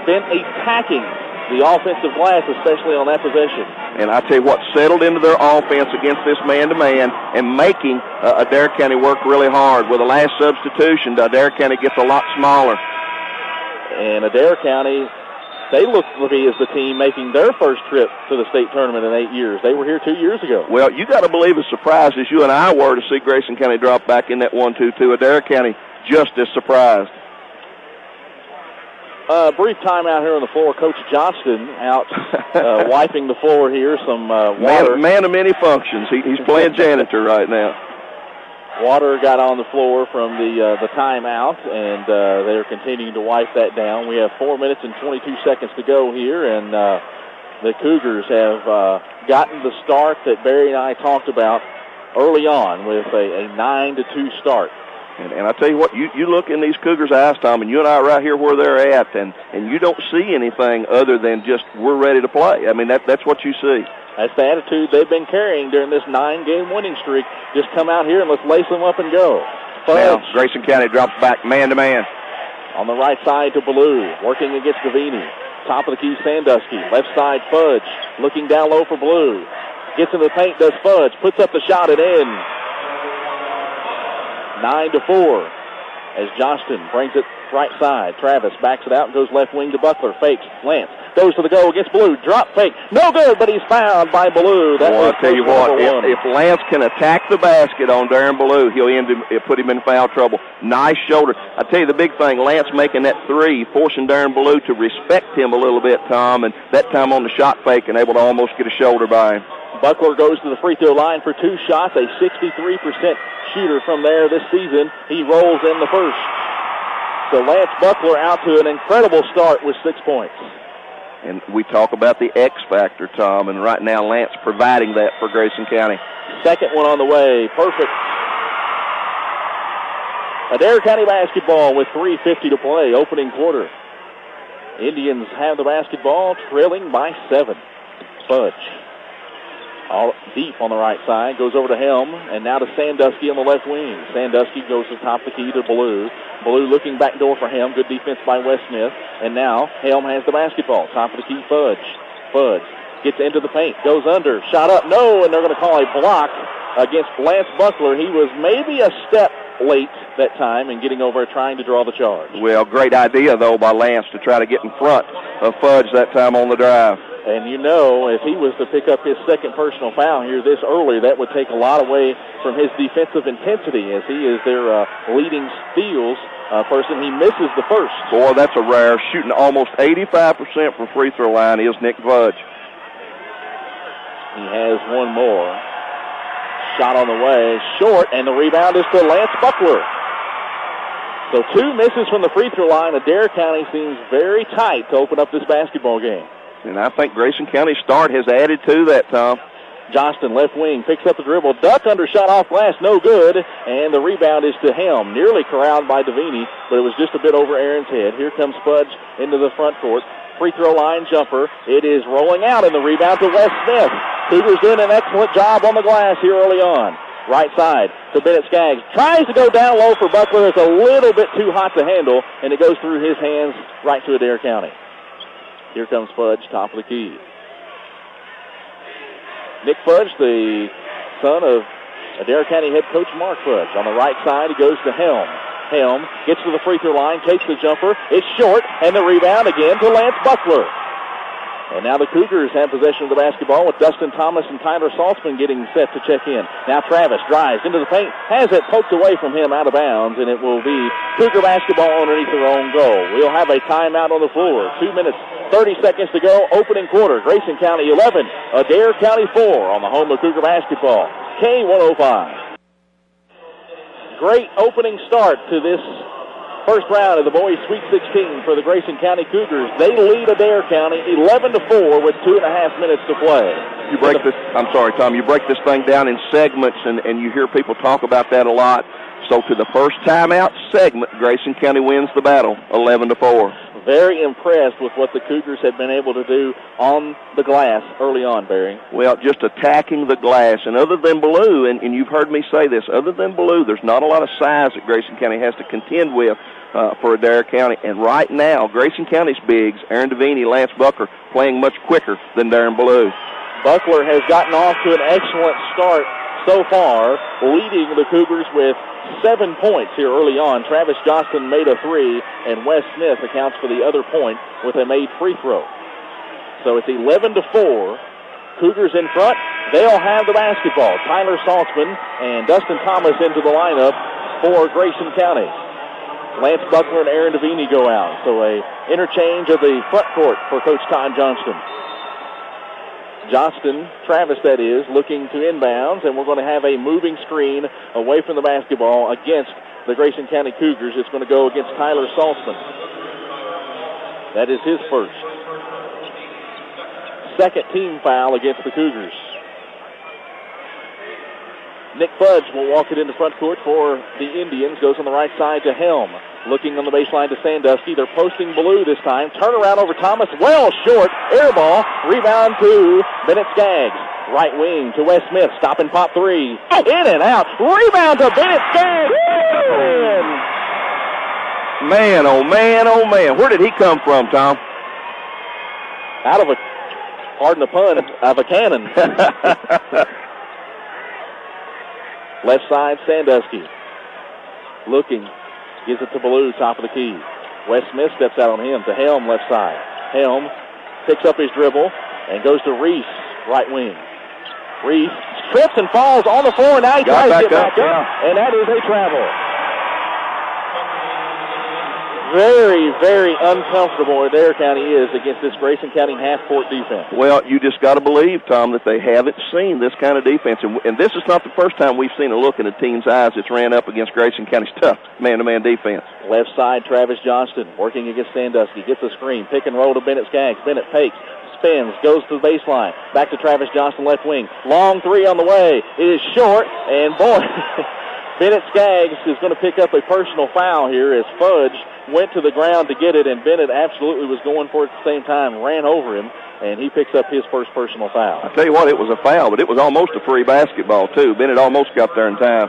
been attacking the offensive glass, especially on that possession. And I tell you what, settled into their offense against this man-to-man and making Adair County work really hard. With the last substitution, Adair County gets a lot smaller. And Adair County, they look to be as the team making their first trip to the state tournament in 8 years. They were here 2 years ago. Well, you got to believe as surprised as you and I were to see Grayson County drop back in that 1-2-2. Adair County just as surprised. Brief timeout here on the floor. Coach Johnston out wiping the floor here. Some water. Man of many functions. He's playing janitor right now. Water got on the floor from the timeout, and they're continuing to wipe that down. We have 4 minutes and 22 seconds to go here, and the Cougars have gotten the start that Barry and I talked about early on with a 9-2 start. And I tell you what, you look in these Cougars' eyes, Tom, and you and I are right here where they're at, and you don't see anything other than just we're ready to play. I mean, that's what you see. That's the attitude they've been carrying during this 9-game winning streak. Just come out here and let's lace them up and go. Now, Grayson County drops back man-to-man. On the right side to Blue, working against Davini. Top of the key, Sandusky. Left side, Fudge, looking down low for Blue. Gets in the paint, does Fudge, puts up the shot and in. 9-4 as Johnston brings it right side. Travis backs it out and goes left wing to Buckler. Fakes. Lance goes to the goal against Blue. Drop fake. No good, but he's fouled by Blue. I'll tell you what, if Lance can attack the basket on Darren Blue, he'll put him in foul trouble. Nice shoulder. I tell you the big thing, Lance making that three, forcing Darren Blue to respect him a little bit, Tom, and that time on the shot fake and able to almost get a shoulder by him. Buckler goes to the free throw line for 2 shots, a 63% shooter from there this season. He rolls in the first. So Lance Buckler out to an incredible start with 6 points. And we talk about the X factor, Tom, and right now Lance providing that for Grayson County. Second one on the way. Perfect. Adair County basketball with 3:50 to play, opening quarter. Indians have the basketball, trailing by 7. Fudge. All deep on the right side, goes over to Helm, and now to Sandusky on the left wing. Sandusky goes to the top of the key to Blue. Blue looking back door for Helm. Good defense by Wes Smith. And now Helm has the basketball. Top of the key, Fudge. Fudge gets into the paint, goes under, shot up, no, and they're going to call a block against Lance Buckler. He was maybe a step late that time in getting over trying to draw the charge. Well, great idea, though, by Lance to try to get in front of Fudge that time on the drive. And you know, if he was to pick up his second personal foul here this early, that would take a lot away from his defensive intensity, as he is their leading steals person. He misses the first. Boy, that's a rare. Shooting almost 85% from free throw line is Nick Fudge. He has one more. Shot on the way, short, and the rebound is to Lance Buckler. So 2 misses from the free throw line. Adair County seems very tight to open up this basketball game. And I think Grayson County's start has added to that, Tom. Johnston, left wing, picks up the dribble, duck under, shot off glass, no good, and the rebound is to Helm. Nearly corralled by Davini, but it was just a bit over Aaron's head. Here comes Fudge into the front court. Free throw line jumper. It is rolling out, and the rebound to Wes Smith. Cougars doing an excellent job on the glass here early on. Right side to Bennett Skaggs. Tries to go down low for Buckler. It's a little bit too hot to handle, and it goes through his hands right to Adair County. Here comes Fudge, top of the key. Nick Fudge, the son of Adair County head coach Mark Fudge. On the right side, he goes to Helm. Helm gets to the free throw line, takes the jumper. It's short, and the rebound again to Lance Buckler. And now the Cougars have possession of the basketball with Dustin Thomas and Tyler Saltzman getting set to check in. Now Travis drives into the paint, has it poked away from him out of bounds, and it will be Cougar basketball underneath their own goal. We'll have a timeout on the floor. 2 minutes, 30 seconds to go, opening quarter. Grayson County 11, Adair County 4 on the home of Cougar basketball. K105. Great opening start to this first round of the boys Sweet 16 for the Grayson County Cougars. They lead Adair County 11-4 with 2.5 minutes to play. You break this, I'm sorry, Tom, you break this thing down in segments, and you hear people talk about that a lot. So to the first timeout segment, Grayson County wins the battle, 11-4. Very impressed with what the Cougars have been able to do on the glass early on, Barry. Well, just attacking the glass. And other than Ballou, and you've heard me say this, other than Ballou, there's not a lot of size that Grayson County has to contend with for Adair County. And right now, Grayson County's bigs, Aaron Devaney, Lance Buckler, playing much quicker than Darren Ballou. Buckler has gotten off to an excellent start so far, leading the Cougars with 7 points here early on. Travis Johnston made a 3, and Wes Smith accounts for the other point with a made free throw. So it's 11-4. Cougars in front. They'll have the basketball. Tyler Saltzman and Dustin Thomas into the lineup for Grayson County. Lance Buckler and Aaron Devaney go out. So a interchange of the front court for Coach Todd Johnston. Johnston, Travis that is, looking to inbounds, and we're going to have a moving screen away from the basketball against the Grayson County Cougars. It's going to go against Tyler Saltzman. That is his first. Second team foul against the Cougars. Nick Fudge will walk it into front court for the Indians. Goes on the right side to Helm. Looking on the baseline to Sandusky. They're posting Ballou this time. Turn around over Thomas. Well short. Air ball. Rebound to Bennett Skaggs. Right wing to Wes Smith. Stop and pop 3. In and out. Rebound to Bennett Skaggs. Man, oh man, oh man. Where did he come from, Tom? Out of a, pardon the pun, of a cannon. Left side, Sandusky. Looking. Gives it to Ballou, top of the key. Wes Smith steps out on him to Helm, left side. Helm picks up his dribble and goes to Reese, right wing. Reese trips and falls on the floor. Now he tries to get back up, and that is a travel. Very, very uncomfortable Adair County is against this Grayson County half-court defense. Well, you just got to believe, Tom, that they haven't seen this kind of defense. And this is not the first time we've seen a look in a team's eyes that's ran up against Grayson County's tough man-to-man defense. Left side, Travis Johnston working against Sandusky. Gets a screen. Pick and roll to Bennett Skaggs. Bennett fakes. Spins. Goes to the baseline. Back to Travis Johnston, left wing. Long 3 on the way. It is short. And, boy, Bennett Skaggs is going to pick up a personal foul here as Fudge went to the ground to get it, and Bennett absolutely was going for it at the same time, ran over him, and he picks up his first personal foul. I tell you what, it was a foul, but it was almost a free basketball, too. Bennett almost got there in time.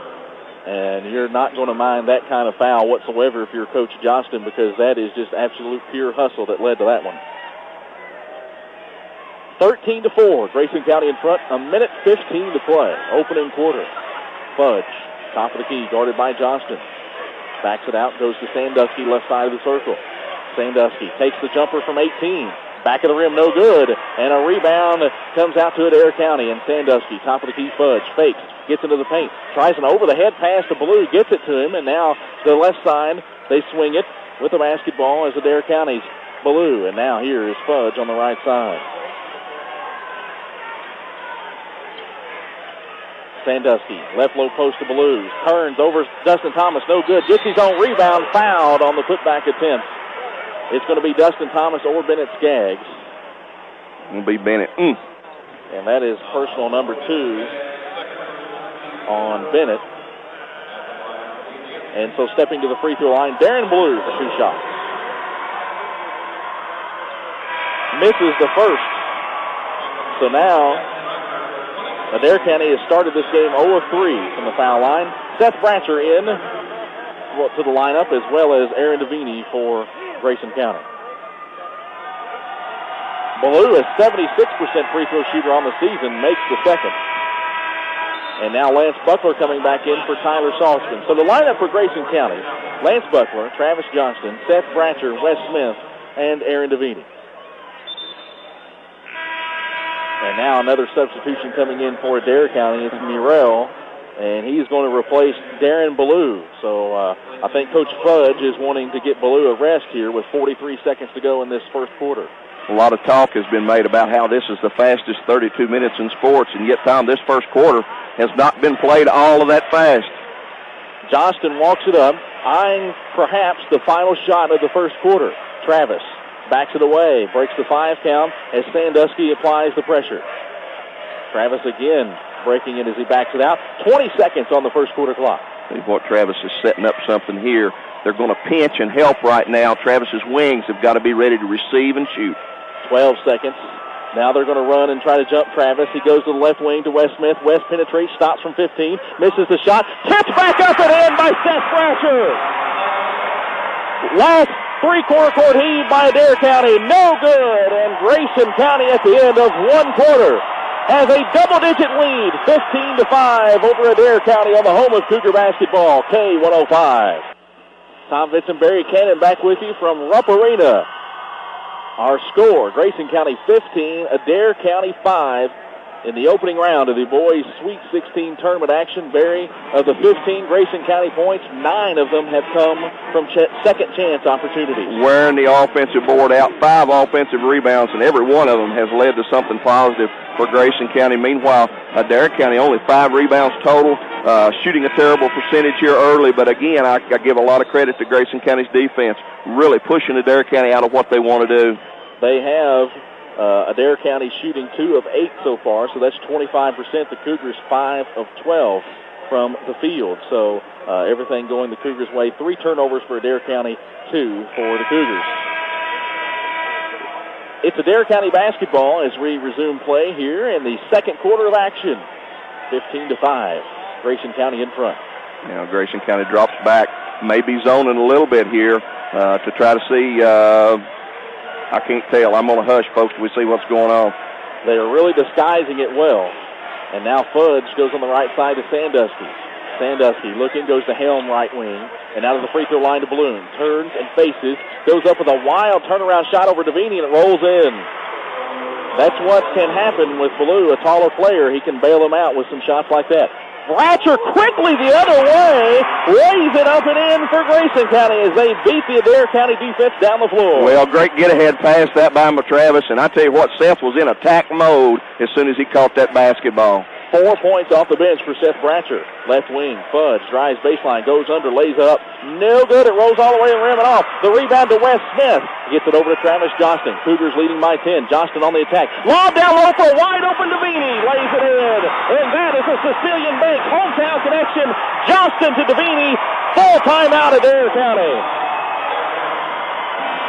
And you're not going to mind that kind of foul whatsoever if you're Coach Johnston, because that is just absolute pure hustle that led to that one. 13-4, Grayson County in front, 1:15 to play, opening quarter. Fudge, top of the key, guarded by Johnston. Backs it out, goes to Sandusky, left side of the circle. Sandusky takes the jumper from 18. Back of the rim, no good. And a rebound comes out to Adair County. And Sandusky, top of the key, Fudge, fakes, gets into the paint. Tries an over-the-head pass to Ballou, gets it to him. And now to the left side, they swing it with the basketball as Adair County's Ballou. And now here is Fudge on the right side. Sandusky, left low post to Ballou. Turns over Dustin Thomas, no good. Gets his own rebound, fouled on the putback attempt. It's going to be Dustin Thomas or Bennett Skaggs. It'll be Bennett. And that is personal number 2 on Bennett. And so stepping to the free throw line, Darren Ballou for 2 shots. Misses the first. So now Adair County has started this game 0 of 3 from the foul line. Seth Bratcher in to the lineup, as well as Aaron Devaney for Grayson County. Ballou, a 76% free throw shooter on the season, makes the second. And now Lance Buckler coming back in for Tyler Saltzman. So the lineup for Grayson County, Lance Buckler, Travis Johnston, Seth Bratcher, Wes Smith, and Aaron Devaney. And now another substitution coming in for Adair County. It's Murrell, and he's going to replace Darren Ballou. So I think Coach Fudge is wanting to get Ballou a rest here with 43 seconds to go in this first quarter. A lot of talk has been made about how this is the fastest 32 minutes in sports, and yet, Tom, this first quarter has not been played all of that fast. Johnston walks it up, eyeing perhaps the final shot of the first quarter. Travis backs it away, breaks the 5 count as Sandusky applies the pressure. Travis again breaking it as he backs it out. 20 seconds on the first quarter clock. What Travis is setting up something here. They're going to pinch and help right now. Travis's wings have got to be ready to receive and shoot. 12 seconds. Now they're going to run and try to jump Travis. He goes to the left wing to Wes Smith. Wes penetrates, stops from 15, misses the shot. Tipped back up and in by Seth Bratcher. Last three-quarter court heave by Adair County. No good. And Grayson County at the end of one quarter has a double-digit lead, 15-5 over Adair County on the home of Cougar basketball, K105. Tom Vincent, Barry Cannon back with you from Rupp Arena. Our score, Grayson County 15, Adair County 5 in the opening round of the boys' Sweet 16 tournament action. Barry, of the 15 Grayson County points, 9 of them have come from second chance opportunities. Wearing the offensive board out, 5 offensive rebounds, and every one of them has led to something positive for Grayson County. Meanwhile, Adair County only 5 rebounds total, shooting a terrible percentage here early, but again, I give a lot of credit to Grayson County's defense, really pushing Adair County out of what they want to do. They have Adair County shooting 2 of 8 so far, so that's 25%. The Cougars 5 of 12 from the field. So everything going the Cougars' way. 3 turnovers for Adair County, 2 for the Cougars. It's Adair County basketball as we resume play here in the second quarter of action. 15-5. Grayson County in front. Now Grayson County drops back, maybe zoning a little bit here to try to see. I can't tell. I'm going to hush, folks, till we see what's going on. They are really disguising it well. And now Fudge goes on the right side to Sandusky. Sandusky looking, goes to Helm right wing, and out of the free throw line to Bloom. Turns and faces, goes up with a wild turnaround shot over Davini, and it rolls in. That's what can happen with Ballou, a taller player. He can bail them out with some shots like that. Bratcher quickly the other way, lays it up and in for Grayson County as they beat the Adair County defense down the floor. Well, great get-ahead pass that by Travis, and I tell you what, Seth was in attack mode as soon as he caught that basketball. 4 points off the bench for Seth Bratcher. Left wing, Fudge, drives baseline, goes under, lays it up. No good, it rolls all the way and rim it off. The rebound to Wes Smith. Gets it over to Travis Johnston. Cougars leading by 10. Johnston on the attack. Lob down low for a wide open Davini. Lays it in. And that is a Sicilian Bank hometown connection. Johnston to Davini. Full timeout at Adair County.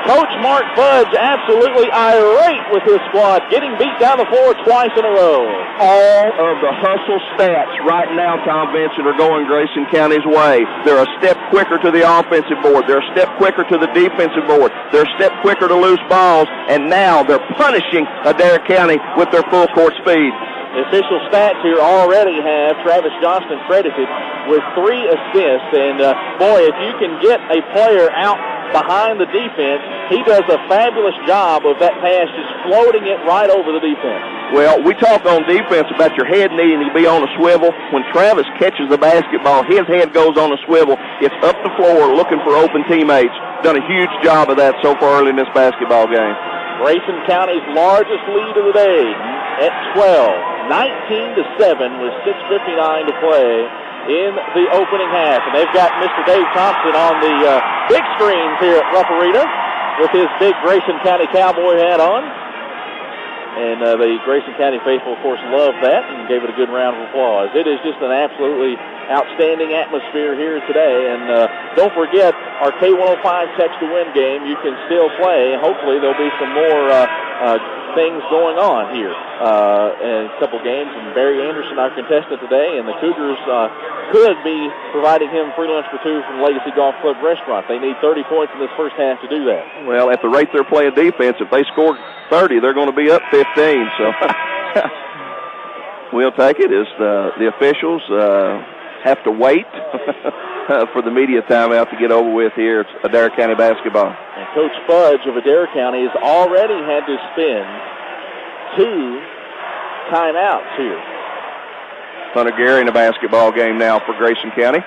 Coach Mark Fudge absolutely irate with his squad, getting beat down the floor twice in a row. All of the hustle stats right now, Tom Vincent, are going Grayson County's way. They're a step quicker to the offensive board. They're a step quicker to the defensive board. They're a step quicker to loose balls. And now they're punishing Adair County with their full court speed. The official stats here already have Travis Johnston credited with 3 assists. And, boy, if you can get a player out behind the defense, he does a fabulous job of that pass, just floating it right over the defense. Well, we talk on defense about your head needing to be on a swivel. When Travis catches the basketball, his head goes on a swivel. It's up the floor looking for open teammates. Done a huge job of that so far early in this basketball game. Grayson County's largest lead of the day at 12, 19-7 with 6:59 to play in the opening half. And they've got Mr. Dave Thompson on the big screens here at Rupp Arena with his big Grayson County Cowboy hat on. And the Grayson County faithful, of course, loved that and gave it a good round of applause. It is just an absolutely outstanding atmosphere here today. And don't forget, our K105 Text to Win game, you can still play. Hopefully there'll be some more things going on here in a couple games. And Barry Anderson, our contestant today, and the Cougars could be providing him free lunch for 2 from Legacy Golf Club Restaurant. They need 30 points in this first half to do that. Well, at the rate they're playing defense, if they score 30, they're going to be up 15. So we'll take it as the officials have to wait for the media timeout to get over with here at Adair County basketball. And Coach Fudge of Adair County has already had to spend 2 timeouts here. Hunter Gary in a basketball game now for Grayson County.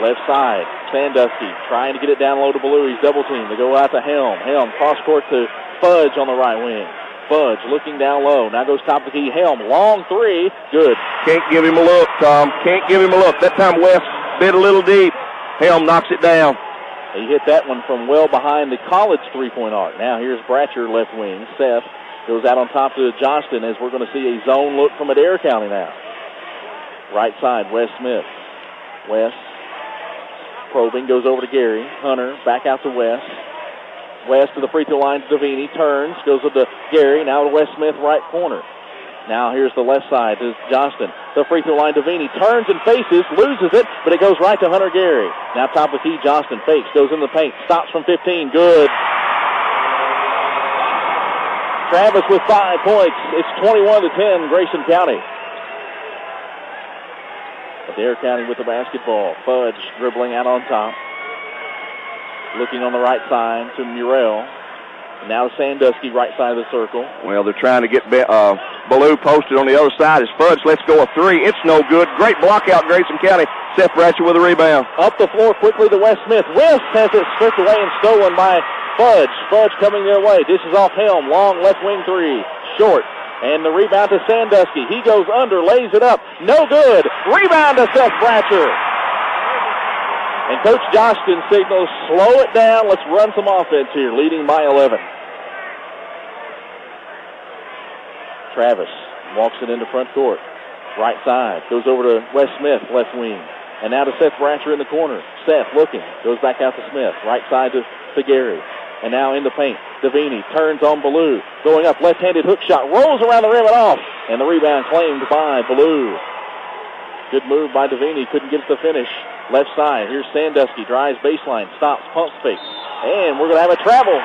Left side, Sandusky trying to get it down low to Ballou. He's double teamed. They go out to Helm. Helm cross court to Fudge on the right wing. Fudge looking down low. Now goes top of the key. Helm, long 3. Good. Can't give him a look, Tom. Can't give him a look. That time West bit a little deep. Helm knocks it down. He hit that one from well behind the college three-point arc. Now here's Bratcher left wing. Seth goes out on top to Johnston as we're going to see a zone look from Adair County now. Right side, Wes Smith. Wes probing, goes over to Gary. Hunter back out to West. West to the free throw line to Davini. Turns, goes up to Gary. Now to Wes Smith, right corner. Now here's the left side to Johnston. The free throw line, Davini turns and faces, loses it, but it goes right to Hunter Gary. Now top of the key, Johnston fakes, goes in the paint, stops from 15, good. Travis with 5 points. It's 21-10, Grayson County. Adair County with the basketball. Fudge dribbling out on top. Looking on the right side to Murrell. Now to Sandusky, right side of the circle. Well, they're trying to get Ballou posted on the other side as Fudge lets go a three. It's no good. Great block out, Grayson County. Seth Bratcher with a rebound. Up the floor quickly to Wes Smith. West has it stripped away and stolen by Fudge. Fudge coming their way. Dishes off Helm. Long left wing three. Short. And the rebound to Sandusky. He goes under, lays it up. No good. Rebound to Seth Bratcher. And Coach Johnston signals, slow it down. Let's run some offense here, leading by 11. Travis walks it into front court. Right side. Goes over to Wes Smith, left wing. And now to Seth Bratcher in the corner. Seth looking. Goes back out to Smith. Right side to Gary. And now in the paint. Davini turns on Ballou. Going up, left-handed hook shot. Rolls around the rim and off. And the rebound claimed by Ballou. Good move by Davini. Couldn't get it to finish. Left side. Here's Sandusky. Drives baseline. Stops. Pump fake. And we're going to have a travel.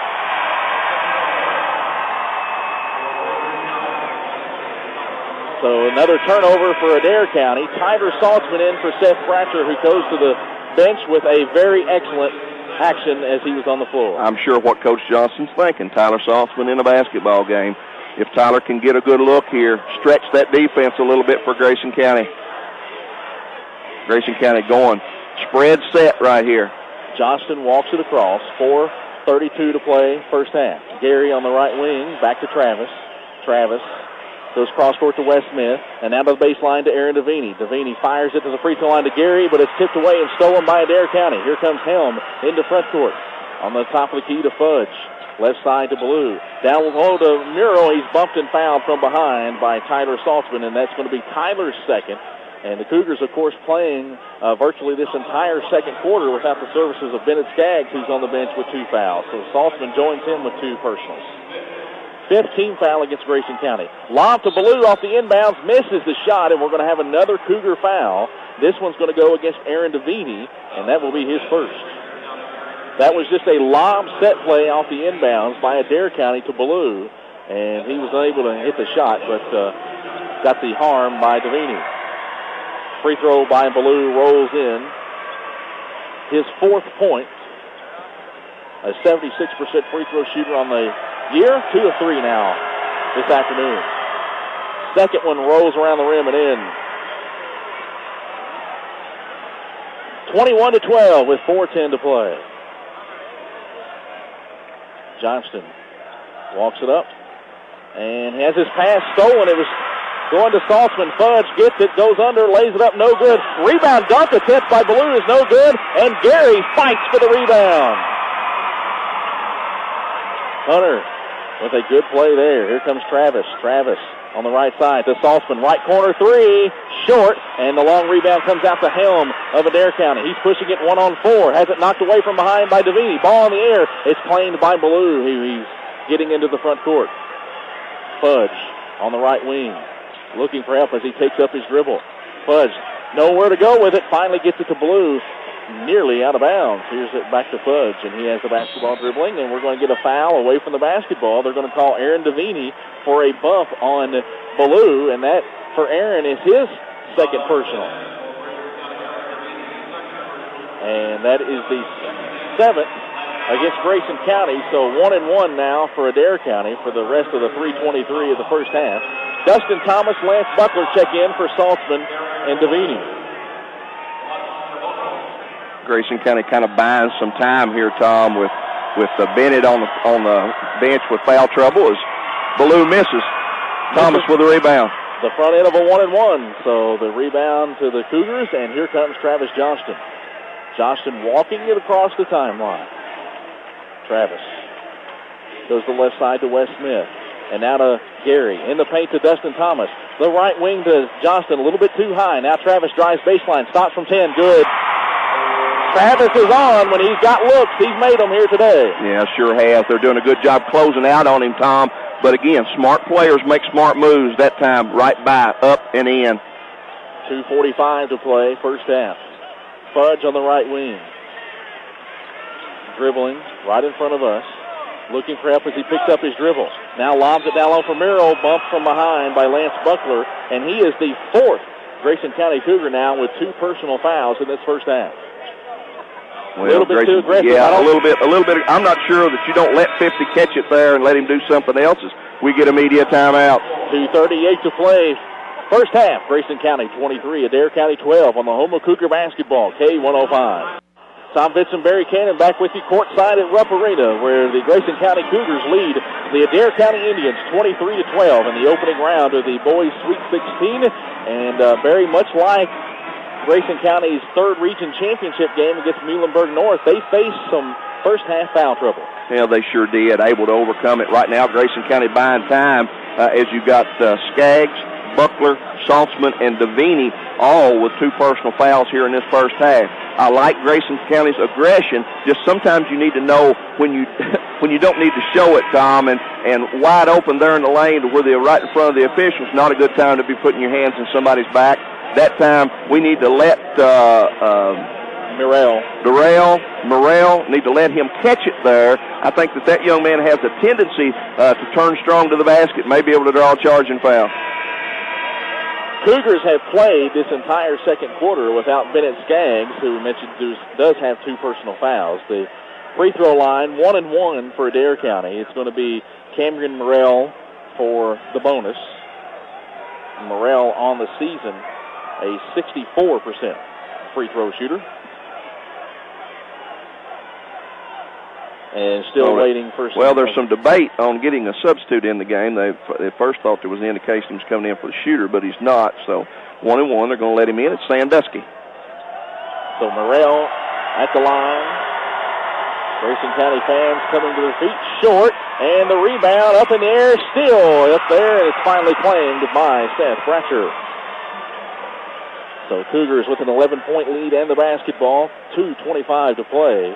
So another turnover for Adair County. Tyler Saltzman in for Seth Bratcher, who goes to the bench with a very excellent action as he was on the floor. I'm sure what Coach Johnston's thinking. Tyler Saltzman in a basketball game. If Tyler can get a good look here, stretch that defense a little bit for Grayson County. Grayson County going. Spread set right here. Johnston walks it across. 4:32 to play, first half. Gary on the right wing, back to Travis. Travis goes cross court to Wes Smith, and now to the baseline to Aaron Davini. Davini fires it to the free throw line to Gary, but it's tipped away and stolen by Adair County. Here comes Helm into front court. On the top of the key to Fudge. Left side to Ballou. Down low to Murrell. He's bumped and fouled from behind by Tyler Saltzman, and that's going to be Tyler's second. And the Cougars, of course, playing virtually this entire second quarter without the services of Bennett Skaggs, who's on the bench with 2 fouls. So Saltzman joins him with 2 personals. 5th team foul against Grayson County. Lob to Ballou off the inbounds, misses the shot, and we're going to have another Cougar foul. This one's going to go against Aaron Davini, and that will be his first. That was just a lob set play off the inbounds by Adair County to Ballou, and he was unable to hit the shot, but got the harm by Davini. Free throw by Ballou rolls in. His 4th point. A 76% free throw shooter on the year. 2 of 3 now this afternoon. Second one rolls around the rim and in. 21-12 with 4:10 to play. Johnston walks it up and has his pass stolen. It was going to Saltzman. Fudge gets it, goes under, lays it up, no good. Rebound dunk attempt by Ballou is no good, and Gary fights for the rebound. Hunter with a good play there. Here comes Travis. Travis on the right side to Saltzman. Right corner 3, short, and the long rebound comes out to Helm of Adair County. He's pushing it 1-on-4. Has it knocked away from behind by Davini. Ball in the air. It's claimed by Ballou. He's getting into the front court. Fudge on the right wing. Looking for help as he takes up his dribble. Fudge, nowhere to go with it. Finally gets it to Ballou. Nearly out of bounds. Here's it back to Fudge, and he has the basketball dribbling, and we're going to get a foul away from the basketball. They're going to call Aaron Davini for a bump on Ballou, and that, for Aaron, is his second personal. And that is the 7th against Grayson County, so 1-1 now for Adair County for the rest of the 3:23 of the first half. Dustin Thomas, Lance Buckler check in for Saltzman and Davini. Grayson County kind of buying some time here, Tom, with Bennett on the bench with foul trouble as Ballou misses. Thomas with a rebound. The front end of a 1-1, so the rebound to the Cougars, and here comes Travis Johnston. Johnston walking it across the timeline. Travis goes to the left side to Wes Smith, and now to Gary. In the paint to Dustin Thomas. The right wing to Johnston, a little bit too high. Now Travis drives baseline, stops from 10, good. Travis is on. When he's got looks, he's made them here today. Yeah, sure has. They're doing a good job closing out on him, Tom. But again, smart players make smart moves that time, right by, up and in. 2:45 to play, first half. Fudge on the right wing. Dribbling right in front of us. Looking for help as he picks up his dribble. Now lobs it down low for Miro. Bumped from behind by Lance Buckler. And he is the fourth Grayson County Cougar now with 2 personal fouls in this first half. Well, a little bit Grayson, too aggressive. Yeah, a little bit. I'm not sure that you don't let 50 catch it there and let him do something else as we get a media timeout. 2:38 to play. First half, Grayson County 23, Adair County 12 on the home of Cougar basketball, K105. Tom Fitz and Barry Cannon back with you courtside at Rupp Arena, where the Grayson County Cougars lead the Adair County Indians 23-12 in the opening round of the boys Sweet 16. And very much like Grayson County's third region championship game against Muhlenberg North, they faced some first half foul trouble. Yeah, they sure did, able to overcome it. Right now, Grayson County buying time as you got Skaggs, Buckler, Saltzman, and Davini all with 2 personal fouls here in this first half. I like Grayson County's aggression. Just sometimes you need to know when you when you don't need to show it, Tom, and wide open there in the lane to where they're right in front of the officials, not a good time to be putting your hands in somebody's back. That time we need to let Morrell need to let him catch it there. I think that young man has a tendency to turn strong to the basket, may be able to draw a charging foul. Cougars have played this entire second quarter without Bennett Skaggs, who mentioned does have 2 personal fouls. The free throw line, 1-1 for Adair County. It's going to be Cameron Morrell for the bonus. Morrell on the season, a 64% free throw shooter. And still waiting for some... Well, there's some debate on getting a substitute in the game. They first thought there was an indication he was coming in for the shooter, but he's not. So 1-1, they're going to let him in. It's Sandusky. So Morrell at the line. Grayson County fans coming to their feet. Short, and the rebound up in the air, still up there, and it's finally claimed by Seth Bratcher. So Cougars with an 11-point lead and the basketball. 2:25 to play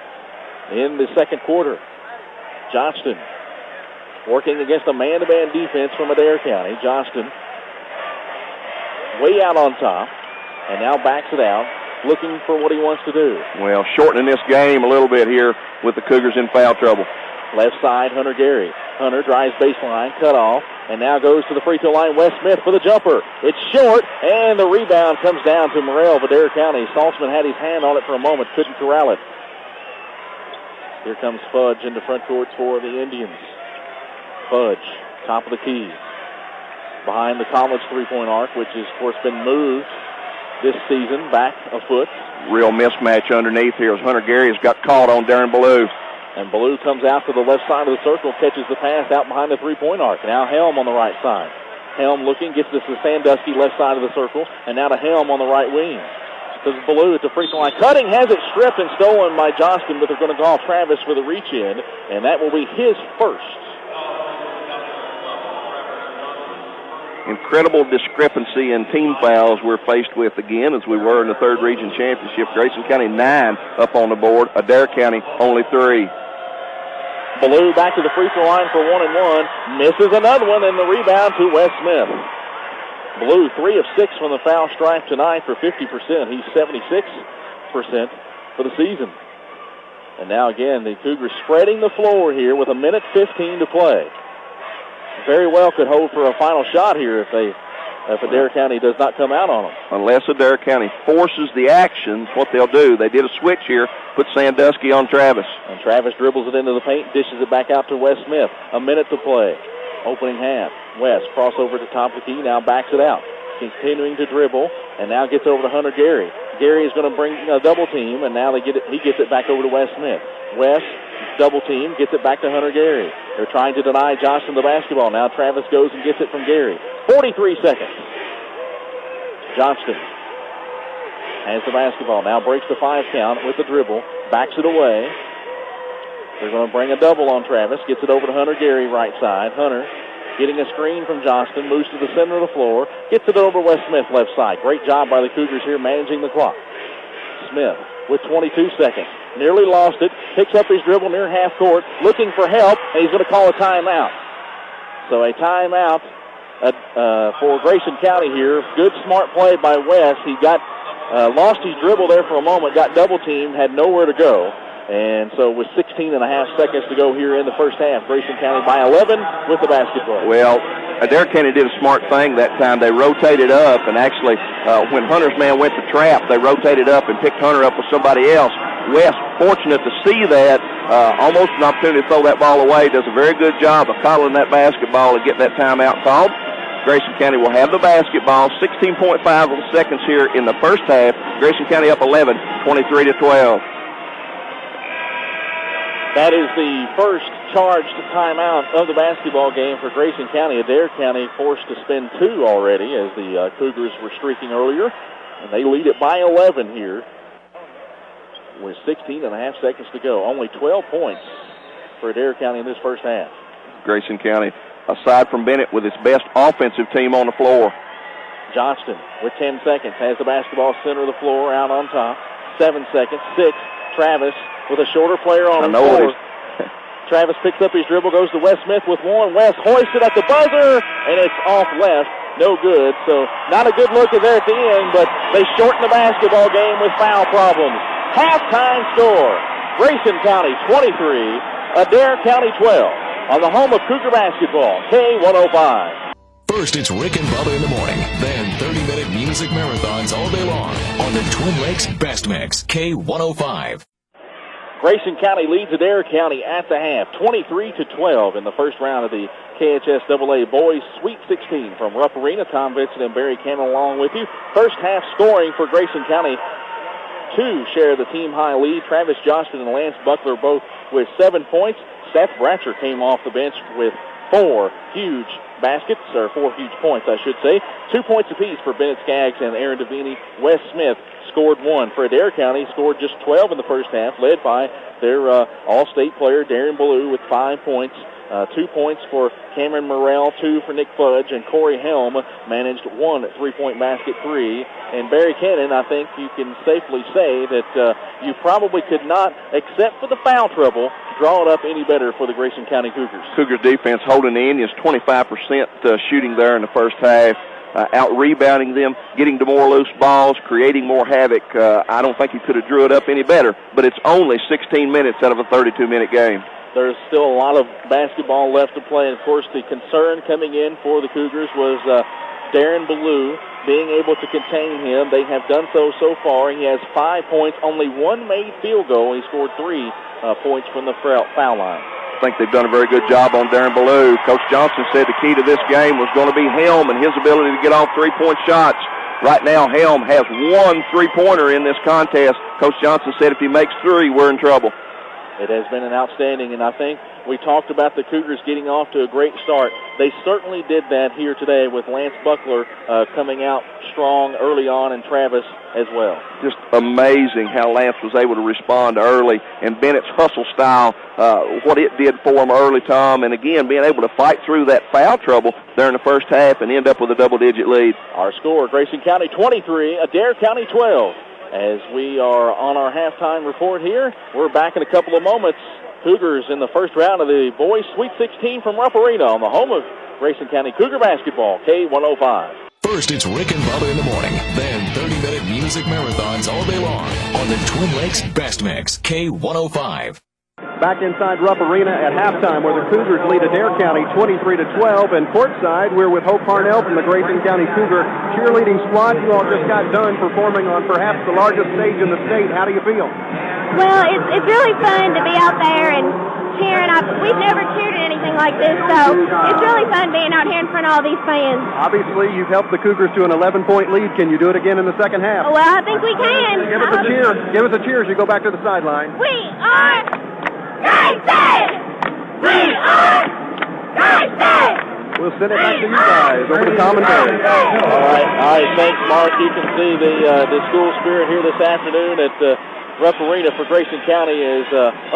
in the second quarter. Johnston working against a man-to-man defense from Adair County. Johnston way out on top, and now backs it out, looking for what he wants to do. Well, shortening this game a little bit here with the Cougars in foul trouble. Left side, Hunter Gary. Hunter drives baseline, cut off, and now goes to the free throw line. Wes Smith for the jumper. It's short, and the rebound comes down to Morrell of Adair County. Saltzman had his hand on it for a moment, couldn't corral it. Here comes Fudge into front court for the Indians. Fudge, top of the key. Behind the college three-point arc, which has, of course, been moved this season back a foot. Real mismatch underneath here as Hunter Gary has got caught on Darren Ballou. And Ballou comes out to the left side of the circle, catches the pass out behind the three-point arc. Now Helm on the right side. Helm looking, gets this to Sandusky, left side of the circle, and now to Helm on the right wing. Because Ballou at the free throw line. Cutting has it stripped and stolen by Johnston, but they're going to call Travis for the reach-in, and that will be his first. Incredible discrepancy in team fouls we're faced with again as we were in the third region championship. Grayson County 9 up on the board. Adair County only 3. Ballou back to the free throw line for 1-1. Misses another one, and the rebound to Wes Smith. Ballou 3 of 6 from the foul stripe tonight for 50%. He's 76% for the season. And now again, the Cougars spreading the floor here with 1:15 to play. Very well could hold for a final shot here if Adair County does not come out on them. Unless Adair County forces the action, what they'll do, they did a switch here, put Sandusky on Travis. And Travis dribbles it into the paint, dishes it back out to Wes Smith. 1 minute to play. Opening half. Wes crossover to top of the key, now backs it out. Continuing to dribble, and now gets over to Hunter Gary. Gary is going to bring a double team, and now he gets it back over to Wes Smith. Wes, double team, gets it back to Hunter Gary. They're trying to deny Johnston the basketball. Now Travis goes and gets it from Gary. 43 seconds. Johnston has the basketball. Now breaks the 5 count with the dribble. Backs it away. They're going to bring a double on Travis. Gets it over to Hunter Gary, right side. Hunter getting a screen from Johnston. Moves to the center of the floor. Gets it over Wes Smith, left side. Great job by the Cougars here managing the clock. Smith with 22 seconds. Nearly lost it. Picks up his dribble near half court, looking for help, and he's going to call a timeout. So a timeout for Grayson County here. Good, smart play by Wes. He got lost his dribble there for a moment, got double-teamed, had nowhere to go. And so with 16 and a half seconds to go here in the first half, Grayson County by 11 with the basketball. Well, Adair County did a smart thing that time. They rotated up, and actually when Hunter's man went to trap, they rotated up and picked Hunter up with somebody else. Wes, fortunate to see that, almost an opportunity to throw that ball away, does a very good job of coddling that basketball and getting that timeout called. Grayson County will have the basketball. 16.5 seconds here in the first half. Grayson County up 11, 23-12. That is the first charged timeout of the basketball game for Grayson County. Adair County forced to spend 2 already as the Cougars were streaking earlier. And they lead it by 11 here with 16 and a half seconds to go. Only 12 points for Adair County in this first half. Grayson County, aside from Bennett, with its best offensive team on the floor. Johnston with 10 seconds has the basketball center of the floor out on top. 7 seconds, 6. Travis with a shorter player on him. 4. Travis picks up his dribble, goes to Wes Smith with one. Wes hoists it at the buzzer, and it's off left. No good. So not a good look there at the end, but they shorten the basketball game with foul problems. Halftime score, Grayson County 23, Adair County 12. On the home of Cougar basketball, K105. First, it's Rick and Bubba in the morning. Then 30-minute music marathons all day long on the Twin Lakes Best Mix, K105. Grayson County leads Adair County at the half, 23-12 in the first round of the KHSAA Boys Sweet 16 from Rupp Arena. Tom Vincent and Barry Cannon along with you. First half scoring for Grayson County. 2 share the team high lead. Travis Johnston and Lance Buckler both with 7 points. Seth Bratcher came off the bench with 4 huge baskets, or 4 huge points, I should say. 2 points apiece for Bennett Skaggs and Aaron Davini. Wes Smith scored 1. For Adair County, scored just 12 in the first half, led by their all-state player, Darren Ballou, with 5 points. 2 points for Cameron Morrell, 2 for Nick Fudge, and Corey Helm managed 1 3-point basket, 3. And Barry Cannon, I think you can safely say that you probably could not, except for the foul trouble, draw it up any better for the Grayson County Cougars. Cougars defense holding the Indians 25% shooting there in the first half. Out-rebounding them, getting to more loose balls, creating more havoc. I don't think he could have drew it up any better, but it's only 16 minutes out of a 32-minute game. There's still a lot of basketball left to play. And, of course, the concern coming in for the Cougars was Darren Ballou being able to contain him. They have done so far. He has 5 points, only 1 made field goal. He scored 3 points from the foul line. I think they've done a very good job on Darren Ballou. Coach Johnson said the key to this game was going to be Helm and his ability to get off 3-point shots. Right now, Helm has 1 3-pointer in this contest. Coach Johnson said if he makes 3, we're in trouble. It has been an outstanding, and I think we talked about the Cougars getting off to a great start. They certainly did that here today with Lance Buckler coming out strong early on, and Travis as well. Just amazing how Lance was able to respond early, and Bennett's hustle style, what it did for him early, Tom, and again, being able to fight through that foul trouble there in the first half and end up with a double-digit lead. Our score, Grayson County 23, Adair County 12. As we are on our halftime report here, we're back in a couple of moments. Cougars in the first round of the Boys Sweet 16 from Rupp Arena on the home of Grayson County Cougar basketball, K105. First, it's Rick and Bubba in the morning. Then 30-minute music marathons all day long on the Twin Lakes Best Mix, K105. Back inside Rupp Arena at halftime, where the Cougars lead Adair County 23-12. And courtside, we're with Hope Parnell from the Grayson County Cougar cheerleading squad. You all just got done performing on perhaps the largest stage in the state. How do you feel? Well, it's really fun to be out there and cheering. We've never cheered at anything like this, so it's really fun being out here in front of all these fans. Obviously, you've helped the Cougars to an 11-point lead. Can you do it again in the second half? Well, I think we can. Give us a cheer. Give us a cheer as you go back to the sideline. We are Grayson! We are Grayson! We'll send it back to you guys. Over to Tom and Barry. All right. Thanks, Mark. You can see the school spirit here this afternoon at Rupp Arena for Grayson County is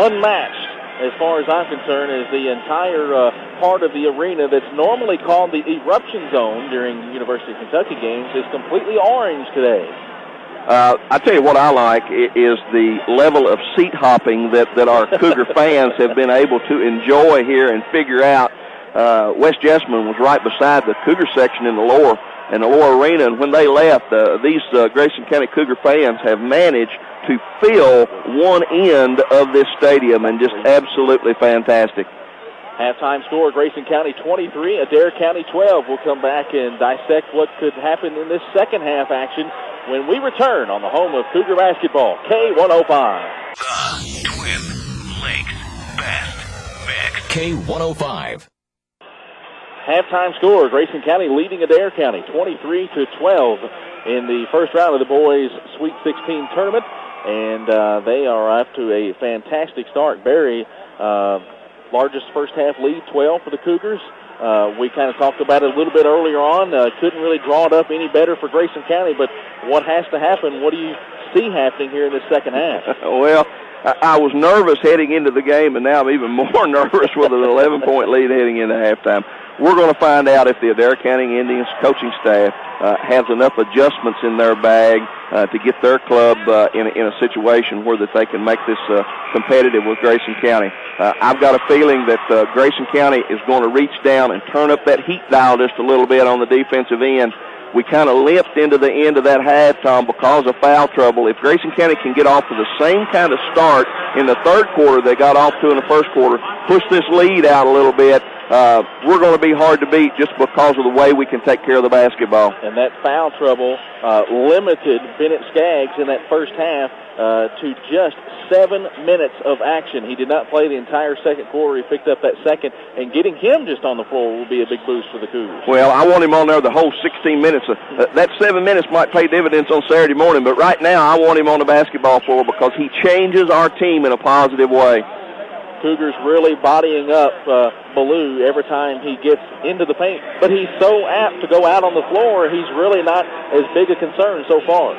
unmatched, as far as I'm concerned, is the entire part of the arena that's normally called the eruption zone during University of Kentucky games is completely orange today. I tell you what I like is the level of seat hopping that our Cougar fans have been able to enjoy here and figure out. West Jessamine was right beside the Cougar section in the lower arena, and when they left, these Grayson County Cougar fans have managed to fill one end of this stadium, and just absolutely fantastic. Halftime score, Grayson County 23, Adair County 12. We'll come back and dissect what could happen in this second half action when we return on the home of Cougar basketball, K105. The Twin Lakes Best Mix. K105. Halftime score, Grayson County leading Adair County 23-12 in the first round of the boys' Sweet 16 tournament, and they are off to a fantastic start. Barry, largest first half lead, 12 for the Cougars. We kind of talked about it a little bit earlier on. Couldn't really draw it up any better for Grayson County, but what has to happen? What do you see happening here in this second half? Well, I was nervous heading into the game, and now I'm even more nervous with an 11-point lead heading into halftime. We're going to find out if the Adair County Indians coaching staff has enough adjustments in their bag to get their club in a situation where that they can make this competitive with Grayson County. I've got a feeling that Grayson County is going to reach down and turn up that heat dial just a little bit on the defensive end. We kind of limped into the end of that half, Tom, because of foul trouble. If Grayson County can get off to the same kind of start in the third quarter they got off to in the first quarter, push this lead out a little bit, we're going to be hard to beat just because of the way we can take care of the basketball. And that foul trouble limited Bennett Skaggs in that first half to just 7 minutes of action. He did not play the entire second quarter. He picked up that second, and getting him just on the floor will be a big boost for the Cougars. Well, I want him on there the whole 16 minutes. That 7 minutes might pay dividends on Saturday morning, but right now I want him on the basketball floor because he changes our team in a positive way. Cougars really bodying up Ballou every time he gets into the paint, but he's so apt to go out on the floor, he's really not as big a concern so far.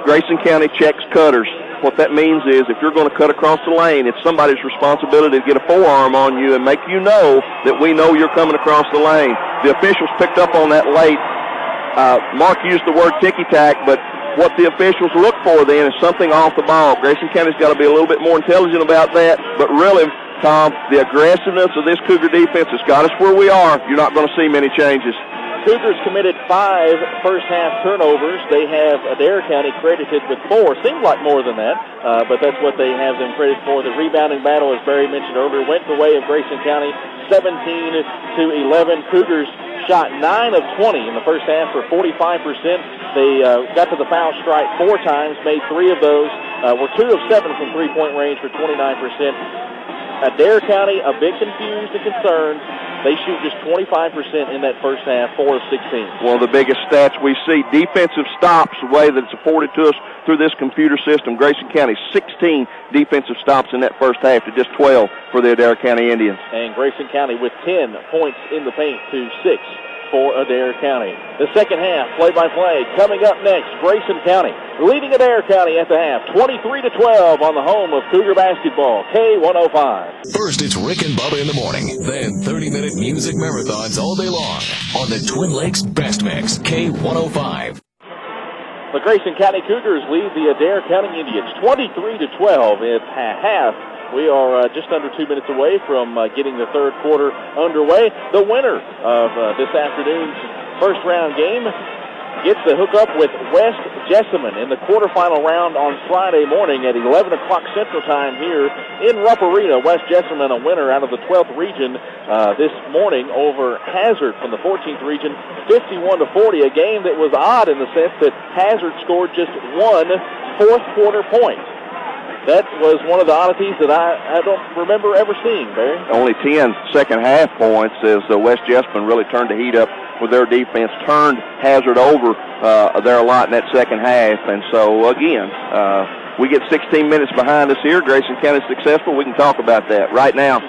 Grayson County checks cutters. What that means is if you're going to cut across the lane, it's somebody's responsibility to get a forearm on you and make you know that we know you're coming across the lane. The officials picked up on that late. Mark used the word ticky-tack, but what the officials look for then is something off the ball. Grayson County's got to be a little bit more intelligent about that, but really, Tom, the aggressiveness of this Cougar defense has got us where we are. You're not going to see many changes. Cougars committed 5 first-half turnovers. They have Adair County credited with 4. Seems like more than that, but that's what they have them credited for. The rebounding battle, as Barry mentioned earlier, went the way of Grayson County, 17-11. Cougars shot 9 of 20 in the first half for 45%. They got to the foul stripe 4 times, made 3 of those, were 2 of 7 from three-point range for 29%. Adair County, a bit confused and concerned. They shoot just 25% in that first half, 4 of 16. One of the biggest stats we see, defensive stops, the way that it's afforded to us through this computer system. Grayson County, 16 defensive stops in that first half to just 12 for the Adair County Indians. And Grayson County with 10 points in the paint to 6 for Adair County. The second half, play-by-play, coming up next. Grayson County leading Adair County at the half, 23-12 on the home of Cougar basketball, K105. First, it's Rick and Bubba in the morning. Then 30-minute music marathons all day long on the Twin Lakes Best Mix, K105. The Grayson County Cougars lead the Adair County Indians 23-12 at half. We are just under 2 minutes away from getting the third quarter underway. The winner of this afternoon's first round game gets the hookup with West Jessamine in the quarterfinal round on Friday morning at 11 o'clock Central Time here in Rupp Arena. West Jessamine, a winner out of the 12th region this morning over Hazard from the 14th region, 51-40, a game that was odd in the sense that Hazard scored just 1 fourth-quarter point. That was one of the oddities that I don't remember ever seeing, Barry. Only 10 second-half points as West Jessamine really turned the heat up with their defense, turned Hazard over there a lot in that second half. And so, again, we get 16 minutes behind us here. Grayson County successful. We can talk about that. Right now,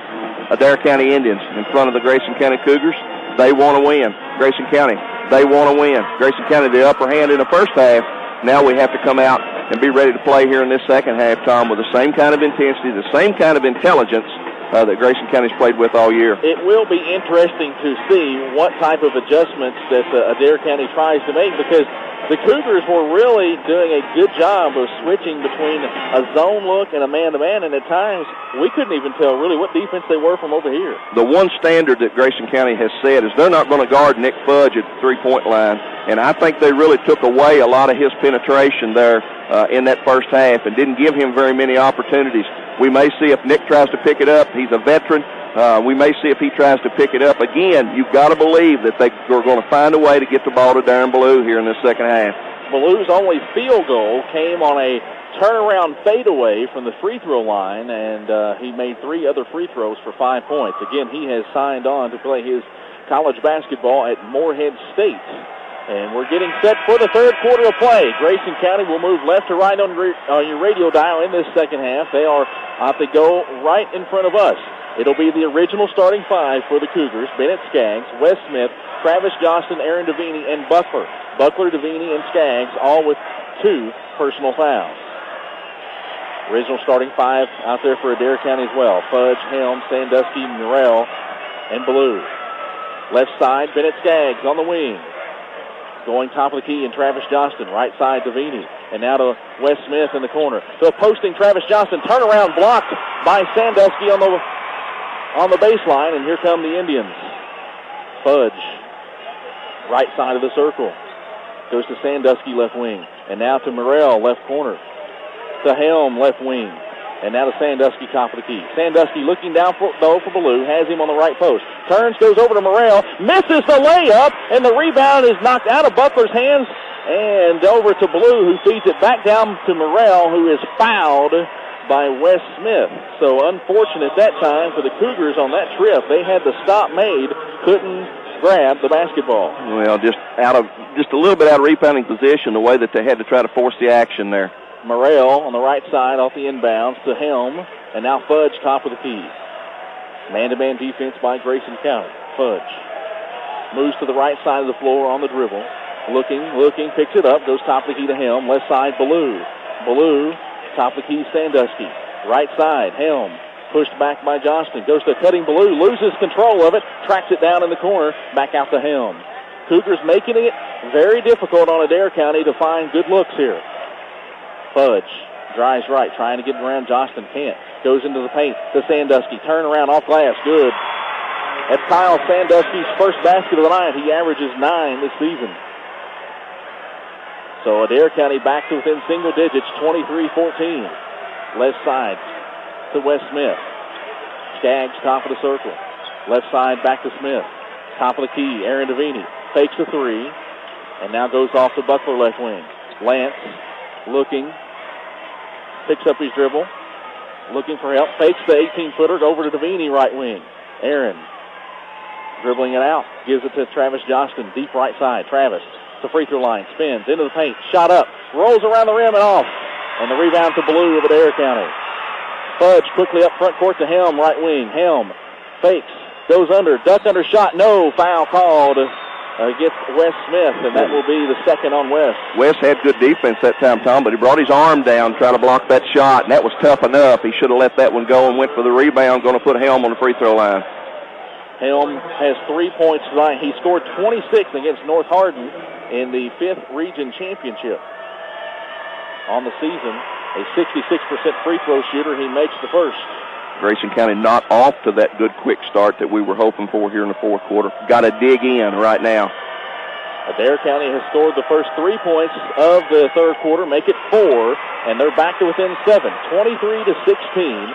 Adair County Indians in front of the Grayson County Cougars. They want to win. Grayson County, they want to win. Grayson County, the upper hand in the first half. Now we have to come out and be ready to play here in this second half, Tom, with the same kind of intensity, the same kind of intelligence that Grayson County's played with all year. It will be interesting to see what type of adjustments that Adair County tries to make, because the Cougars were really doing a good job of switching between a zone look and a man-to-man, and at times we couldn't even tell really what defense they were from over here. The one standard that Grayson County has said is they're not going to guard Nick Fudge at the three-point line, and I think they really took away a lot of his penetration there in that first half and didn't give him very many opportunities. We may see if Nick tries to pick it up. He's a veteran. We may see if he tries to pick it up. Again, you've got to believe that they're going to find a way to get the ball to Darren Ballou here in the second half. Ballou's only field goal came on a turnaround fadeaway from the free throw line, and he made 3 other free throws for 5 points. Again, he has signed on to play his college basketball at Morehead State. And we're getting set for the third quarter of play. Grayson County will move left to right on your radio dial in this second half. They are out to go right in front of us. It'll be the original starting 5 for the Cougars: Bennett Skaggs, Wes Smith, Travis Johnston, Aaron Devaney, and Buckler. Buckler, Devaney, and Skaggs, all with 2 personal fouls. Original starting 5 out there for Adair County as well: Fudge, Helm, Sandusky, Murrell, and Ballou. Left side, Bennett Skaggs on the wing. Going top of the key, and Travis Johnston. Right side, Devaney. And now to Wes Smith in the corner. So posting Travis Johnston. Turnaround blocked by Sandusky on the baseline, and here come the Indians. Fudge, right side of the circle. Goes to Sandusky, left wing. And now to Murrell, left corner. To Helm, left wing. And now to Sandusky, top of the key. Sandusky looking down for Ballou, has him on the right post. Turns, goes over to Murrell, misses the layup, and the rebound is knocked out of Buckler's hands and over to Ballou, who feeds it back down to Murrell, who is fouled by Wes Smith. So unfortunate that time for the Cougars on that trip. They had the stop made, couldn't grab the basketball. Well, just a little bit out of rebounding position, the way that they had to try to force the action there. Murrell on the right side off the inbounds to Helm, and now Fudge top of the key. Man-to-man defense by Grayson County. Fudge moves to the right side of the floor on the dribble. Looking, picks it up, goes top of the key to Helm. Left side, Ballou. Ballou, top of the key, Sandusky. Right side, Helm. Pushed back by Johnston. Goes to cutting Ballou, loses control of it, tracks it down in the corner, back out to Helm. Cougars making it very difficult on Adair County to find good looks here. Fudge drives right, trying to get around Johnston, can't. Goes into the paint to Sandusky. Turn around off glass, good. That's Kyle Sandusky's first basket of the night. He averages 9 this season. So Adair County back to within single digits, 23-14. Left side to Wes Smith. Skaggs, top of the circle. Left side back to Smith. Top of the key, Aaron Devaney. Fakes the 3, and now goes off the Buckler left wing. Lance looking, picks up his dribble, looking for help, fakes the 18-footer over to Devaney right wing. Aaron dribbling it out, gives it to Travis Johnston, deep right side. Travis to free throw line, spins into the paint, shot up, rolls around the rim and off, and the rebound to Ballou of Adair County. Fudge quickly up front court to Helm, right wing. Helm fakes, goes under, duck under shot, no, foul called against Wes Smith, and that will be the second on Wes. Wes had good defense that time, Tom, but he brought his arm down trying to block that shot, and that was tough enough. He should have let that one go and went for the rebound, going to put Helm on the free throw line. Helm has 3 points tonight. He scored 26 against North Hardin in the 5th region championship. On the season, a 66% free throw shooter. He makes the first. Grayson County not off to that good quick start that we were hoping for here in the fourth quarter. Got to dig in right now. Adair County has scored the first 3 points of the third quarter, make it 4, and they're back to within 7, 23-16.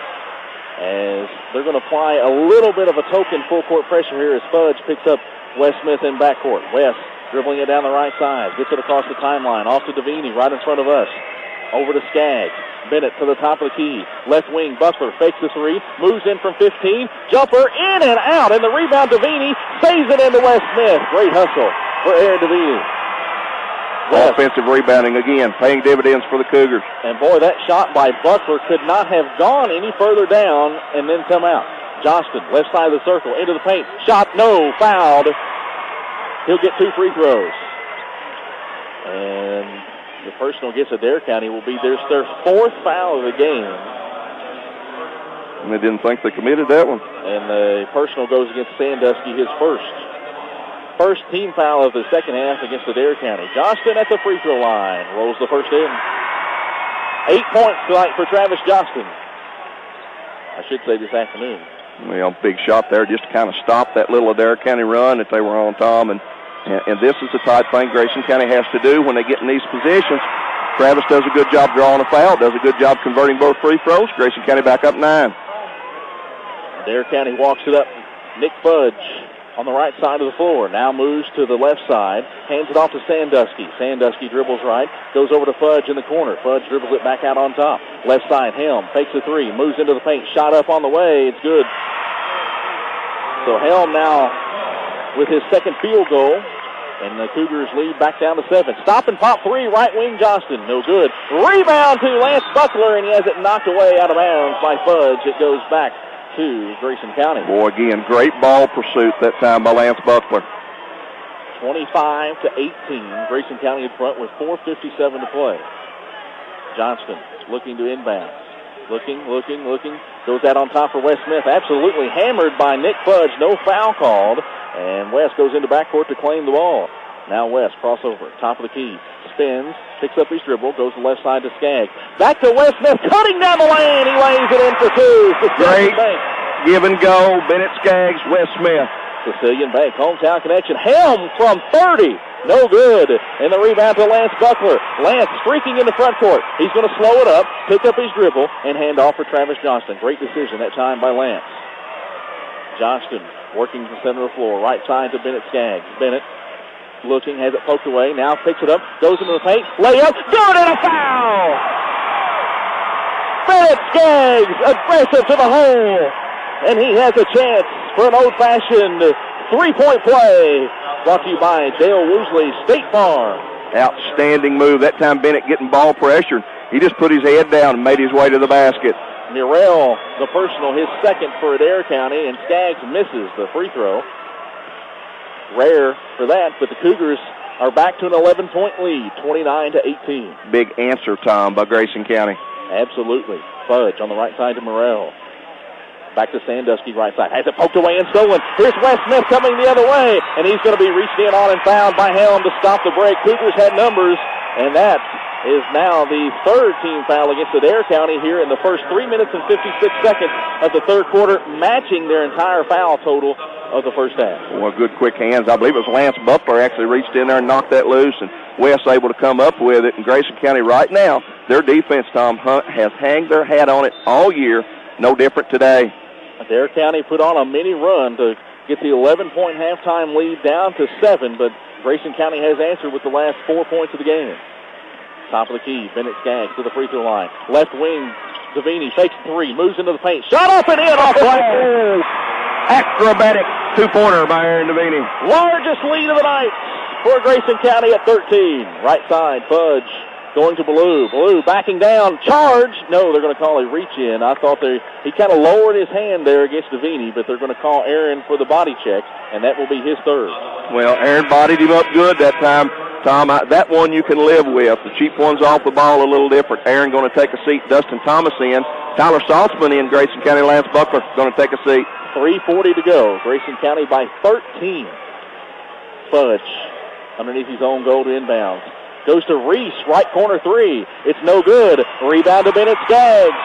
As they're going to apply a little bit of a token full court pressure here as Fudge picks up Wes Smith in backcourt. Wes dribbling it down the right side, gets it across the timeline, off to Devaney, right in front of us. Over to Skaggs. Bennett to the top of the key. Left wing, Buckler fakes the 3, moves in from 15, jumper in and out, and the rebound Devaney saves it into Wes Smith. Great hustle for Aaron Devaney. Offensive rebounding again, paying dividends for the Cougars. And boy, that shot by Buckler could not have gone any further down and then come out. Johnston, left side of the circle, into the paint. Shot, no, fouled. He'll get 2 free throws. And the personal against Adair County will be their 4th foul of the game. And they didn't think they committed that one. And the personal goes against Sandusky, his first. First team foul of the second half against Adair County. Johnston at the free throw line. Rolls the first in. 8 points tonight for Travis Johnston. I should say this afternoon. Well, big shot there just to kind of stop that little Adair County run that they were on, Tom. And this is the type thing Grayson County has to do when they get in these positions. Travis does a good job drawing a foul, does a good job converting both free throws. Grayson County back up 9. Adair County walks it up. Nick Fudge on the right side of the floor. Now moves to the left side. Hands it off to Sandusky. Sandusky dribbles right. Goes over to Fudge in the corner. Fudge dribbles it back out on top. Left side, Helm fakes a three. Moves into the paint. Shot up on the way. It's good. So Helm now with his second field goal. And the Cougars lead back down to 7. Stop and pop three, right wing Johnston. No good. Rebound to Lance Buckler, and he has it knocked away out of bounds by Fudge. It goes back to Grayson County. Boy, again, great ball pursuit that time by Lance Buckler. 25-18. Grayson County in front with 4:57 to play. Johnston looking to inbound. Looking. Goes out on top for Wes Smith. Absolutely hammered by Nick Fudge. No foul called. And West goes into backcourt to claim the ball. Now West, crossover, top of the key. Spins, picks up his dribble, goes to the left side to Skaggs. Back to Wes Smith, cutting down the lane. He lays it in for two. Great give and go. Bennett Skaggs, Wes Smith. Sicilian Bank, hometown connection. Helm from 30. No good. And the rebound to Lance Buckler. Lance streaking in the front court. He's going to slow it up, pick up his dribble, and hand off for Travis Johnston. Great decision that time by Lance. Johnston working the center of the floor. Right side to Bennett Skaggs. Bennett looking, has it poked away. Now picks it up, goes into the paint. Layup, good, and a foul! Bennett Skaggs aggressive to the hole. And he has a chance for an old-fashioned three-point play. Brought to you by Dale Woosley State Farm. Outstanding move. That time Bennett getting ball pressure. He just put his head down and made his way to the basket. Murrell, the personal, his second for Adair County, and Skaggs misses the free throw. Rare for that, but the Cougars are back to an 11-point lead, 29-18. Big answer, Tom, by Grayson County. Absolutely. Fudge on the right side to Murrell. Back to Sandusky, right side. Has it poked away and stolen. Here's Wes Smith coming the other way, and he's going to be reached in on and fouled by Helm to stop the break. Cougars had numbers, and that is now the third team foul against Adair County here in the first 3 minutes and 56 seconds of the third quarter, matching their entire foul total of the first half. Well, good quick hands. I believe it was Lance Buckler actually reached in there and knocked that loose, and Wes able to come up with it. And Grayson County right now, their defense, Tom, has hanged their hat on it all year. No different today. Adair County put on a mini run to get the 11-point halftime lead down to 7, but Grayson County has answered with the last 4 points of the game. Top of the key, Bennett Skaggs to the free throw line. Left wing, Davini fakes three, moves into the paint. Shot up and in off right. Acrobatic two-pointer by Aaron Davini. Largest lead of the night for Grayson County at 13. Right side, Fudge going to Ballou. Ballou backing down. Charge. No, they're going to call a reach in. I thought he kind of lowered his hand there against Davini, but they're going to call Aaron for the body check, and that will be his third. Well, Aaron bodied him up good that time. Tom, that one you can live with. The cheap one's off the ball a little different. Aaron going to take a seat. Dustin Thomas in. Tyler Saltzman in. Grayson County. Lance Buckler going to take a seat. 3:40 to go. Grayson County by 13. Fudge underneath his own goal to inbounds. Goes to Reese, right corner three. It's no good. Rebound to Bennett Skaggs.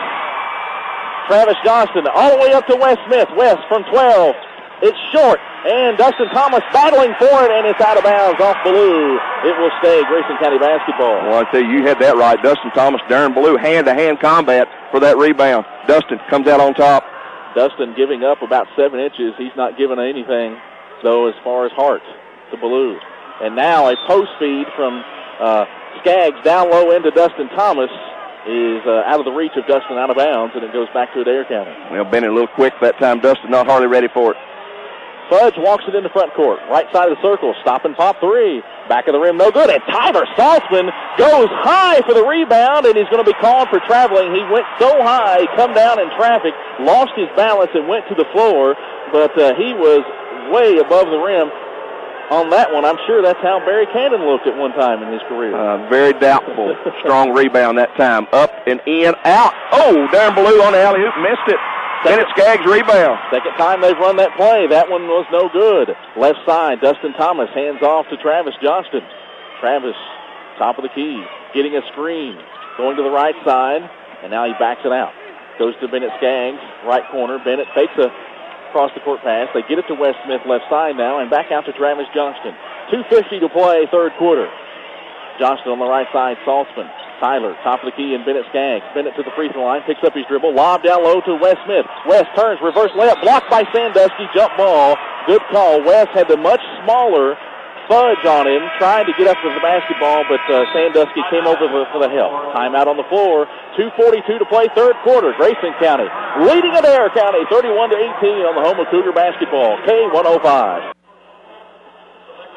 Travis Johnston all the way up to Wes Smith. West from 12. It's short, and Dustin Thomas battling for it, and it's out of bounds off Ballou. It will stay Grayson County basketball. Well, I tell you had that right. Dustin Thomas, Darren Ballou, hand-to-hand combat for that rebound. Dustin comes out on top. Dustin giving up about 7 inches. He's not giving anything, though, as far as heart to Ballou. And now a post feed from Skaggs down low into Dustin Thomas is out of the reach of Dustin, out of bounds, and it goes back to Adair County. Well, Bennett a little quick that time. Dustin not hardly ready for it. Fudge walks it in the front court. Right side of the circle. Stop and pop three. Back of the rim, no good. And Tyler Saltzman goes high for the rebound, and he's going to be called for traveling. He went so high, come down in traffic, lost his balance, and went to the floor. But he was way above the rim on that one. I'm sure that's how Barry Cannon looked at one time in his career. Very doubtful. Strong rebound that time. Up and in, out. Oh, Darren Ballou on the alley-oop, missed it. Bennett Skaggs rebound. Second time they've run that play. That one was no good. Left side, Dustin Thomas hands off to Travis Johnston. Travis, top of the key, getting a screen, going to the right side, and now he backs it out. Goes to Bennett Skaggs, right corner. Bennett fakes a across-the-court pass. They get it to Wes Smith, left side now, and back out to Travis Johnston. 2:50 to play, third quarter. Johnston on the right side, Saltzman. Tyler, top of the key, and Bennett Skaggs. Bennett to the free throw line, picks up his dribble, lob down low to Wes Smith. Wes turns, reverse layup, blocked by Sandusky, jump ball. Good call. Wes had the much smaller Fudge on him, trying to get up to the basketball, but Sandusky came over for the help. Timeout on the floor. 2:42 to play, third quarter. Grayson County leading Adair County 31-18 on the home of Cougar basketball. K105.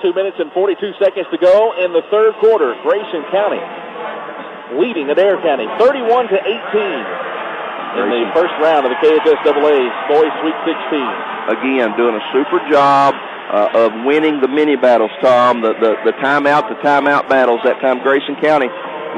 2 minutes and 42 seconds to go in the third quarter. Grayson County leading Adair County 31-18 in the first round of the KHSAA Boys Sweet 16. Again, doing a super job of winning the mini battles, Tom. The timeout battles. That time Grayson County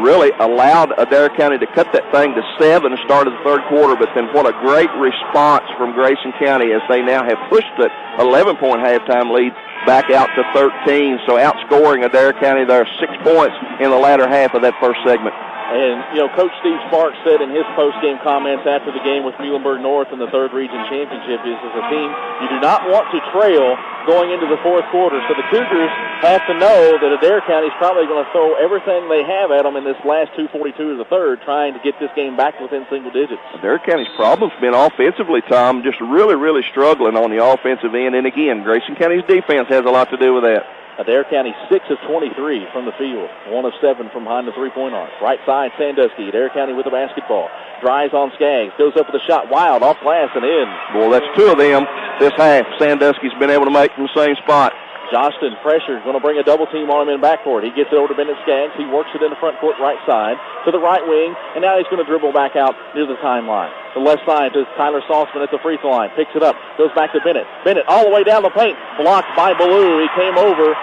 really allowed Adair County to cut that thing to 7 at the start of the third quarter, but then what a great response from Grayson County as they now have pushed that 11-point halftime lead back out to 13. So outscoring Adair County there 6 points in the latter half of that first segment. And, Coach Steve Sparks said in his post-game comments after the game with Muhlenberg North in the third region championship is, as a team, you do not want to trail going into the fourth quarter. So the Cougars have to know that Adair County is probably going to throw everything they have at them in this last 2:42 of the third, trying to get this game back within single digits. Adair County's problem's been offensively, Tom, just really, really struggling on the offensive end. And again, Grayson County's defense has a lot to do with that. Adair County 6 of 23 from the field, 1 of 7 from behind the three-point arc. Right side, Sandusky. Adair County with the basketball. Drives on Skaggs, goes up with a shot, wild, off glass and in. Boy, that's 2 of them this half. Sandusky's been able to make from the same spot. Johnston, pressure, going to bring a double team on him in backcourt. He gets it over to Bennett Skaggs. He works it in the front court right side to the right wing, and now he's going to dribble back out near the timeline. The left side to Tyler Saltzman at the free throw line. Picks it up, goes back to Bennett. Bennett all the way down the paint, blocked by Ballou. He came over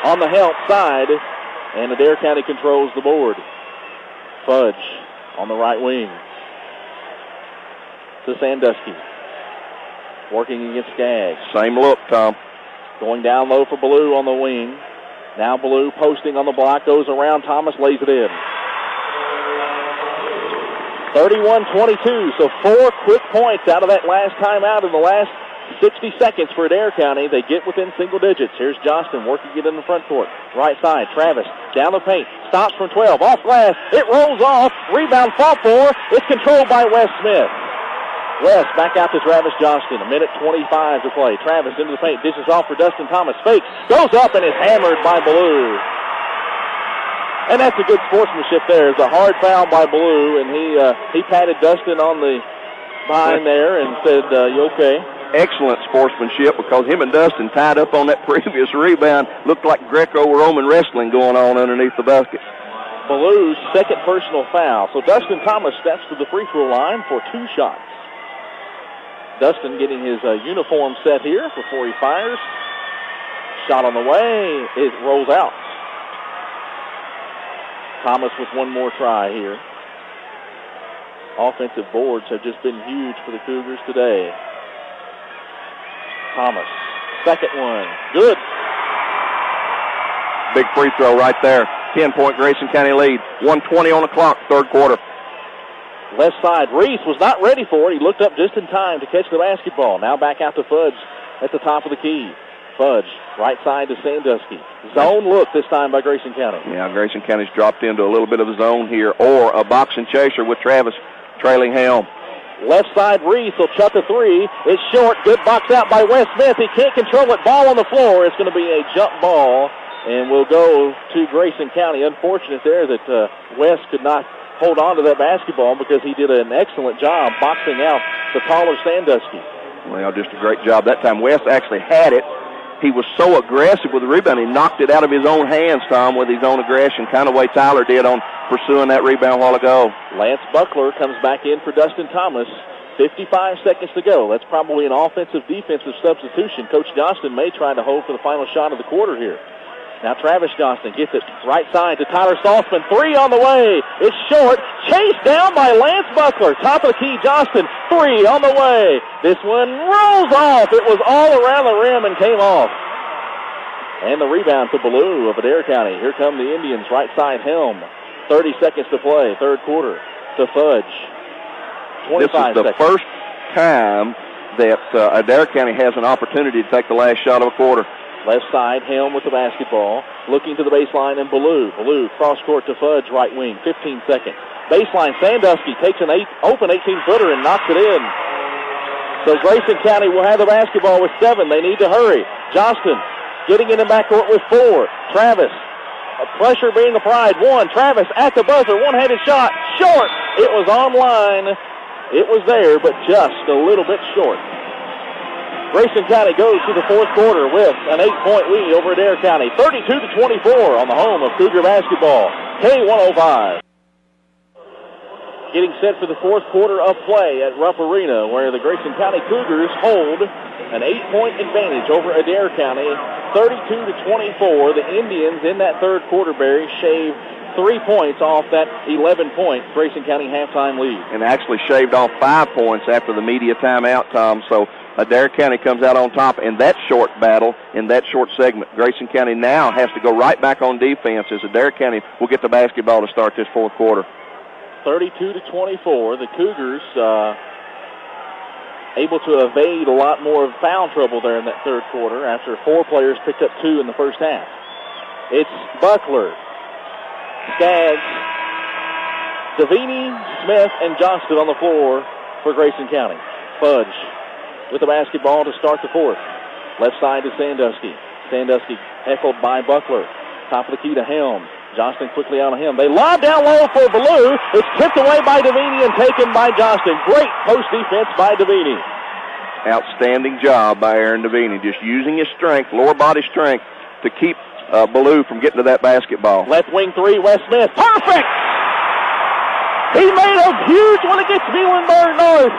on the help side, and Adair County controls the board. Fudge on the right wing to Sandusky. Working against Skaggs. Same look, Tom. Going down low for Ballou on the wing. Now Ballou posting on the block, goes around Thomas, lays it in. 31-22, so 4 quick points out of that last timeout in the last 60 seconds for Adair County. They get within single digits. Here's Johnston working it in the front court. Right side, Travis down the paint. Stops from 12. Off glass. It rolls off. Rebound fought for. It's controlled by Wes Smith. Wes back out to Travis Johnston. 1:25 to play. Travis into the paint. Dishes off for Dustin Thomas. Fakes. Goes up and is hammered by Ballou. And that's a good sportsmanship there. It's a hard foul by Ballou, and he patted Dustin on the behind there and said, you okay? Excellent sportsmanship, because him and Dustin tied up on that previous rebound. Looked like Greco-Roman wrestling going on underneath the basket. Ballou's second personal foul. So Dustin Thomas steps to the free throw line for 2 shots. Dustin getting his uniform set here before he fires. Shot on the way. It rolls out. Thomas with one more try here. Offensive boards have just been huge for the Cougars today. Thomas, second one, good. Big free throw right there. 10-point Grayson County lead. 1:20 on the clock, third quarter. Left side, Reese was not ready for it. He looked up just in time to catch the basketball. Now back out to Fudge at the top of the key. Fudge, right side to Sandusky. Zone look this time by Grayson County. Yeah, Grayson County's dropped into a little bit of a zone here, or a box and chaser with Travis trailing helm. Left side, Reese will chuck a 3. It's short. Good box out by Wes Smith. He can't control it. Ball on the floor. It's going to be a jump ball, and will go to Grayson County. Unfortunate there that Wes could not hold on to that basketball, because he did an excellent job boxing out the taller Sandusky. Well, just a great job that time. Wes actually had it. He was so aggressive with the rebound, he knocked it out of his own hands, Tom, with his own aggression, kind of way Tyler did on pursuing that rebound a while ago. Lance Buckler comes back in for Dustin Thomas. 55 seconds to go. That's probably an offensive-defensive substitution. Coach Johnston may try to hold for the final shot of the quarter here. Now Travis Johnston gets it right side to Tyler Saltzman. 3 on the way. It's short. Chased down by Lance Buckler. Top of the key, Johnston. 3 on the way. This one rolls off. It was all around the rim and came off. And the rebound to Ballou of Adair County. Here come the Indians. Right side, Helm. 30 seconds to play. Third quarter to Fudge. 25 This is the seconds. first time that Adair County has an opportunity to take the last shot of a quarter. Left side, Helm with the basketball. Looking to the baseline and Ballou. Ballou cross court to Fudge, right wing. 15 seconds. Baseline, Sandusky takes an open 18-footer and knocks it in. So Grayson County will have the basketball with 7. They need to hurry. Johnston getting in the backcourt with 4. Travis, pressure being applied. 1. Travis at the buzzer. One-handed shot. Short. It was online. It was there, but just a little bit short. Grayson County goes to the fourth quarter with an 8-point lead over Adair County. 32-24 on the home of Cougar basketball. K105. Getting set for the fourth quarter of play at Rupp Arena, where the Grayson County Cougars hold an 8-point advantage over Adair County. 32-24. The Indians in that third quarter, Barry, shaved 3 points off that 11-point Grayson County halftime lead. And actually shaved off 5 points after the media timeout, Tom. So Adair County comes out on top in that short battle, in that short segment. Grayson County now has to go right back on defense as Adair County will get the basketball to start this fourth quarter. 32-24. The Cougars able to evade a lot more of foul trouble there in that third quarter after 4 players picked up 2 in the first half. It's Buckler, Skaggs, Davini, Smith, and Johnston on the floor for Grayson County. Fudge with the basketball to start the fourth. Left side to Sandusky. Sandusky heckled by Buckler. Top of the key to Helm. Johnston quickly out of him. They lob down low for Ballou. It's tipped away by Davini and taken by Johnston. Great post defense by Davini. Outstanding job by Aaron Davini, just using his strength, lower body strength, to keep Ballou from getting to that basketball. Left wing 3, Wes Smith. Perfect! He made a huge one against Muhlenberg North.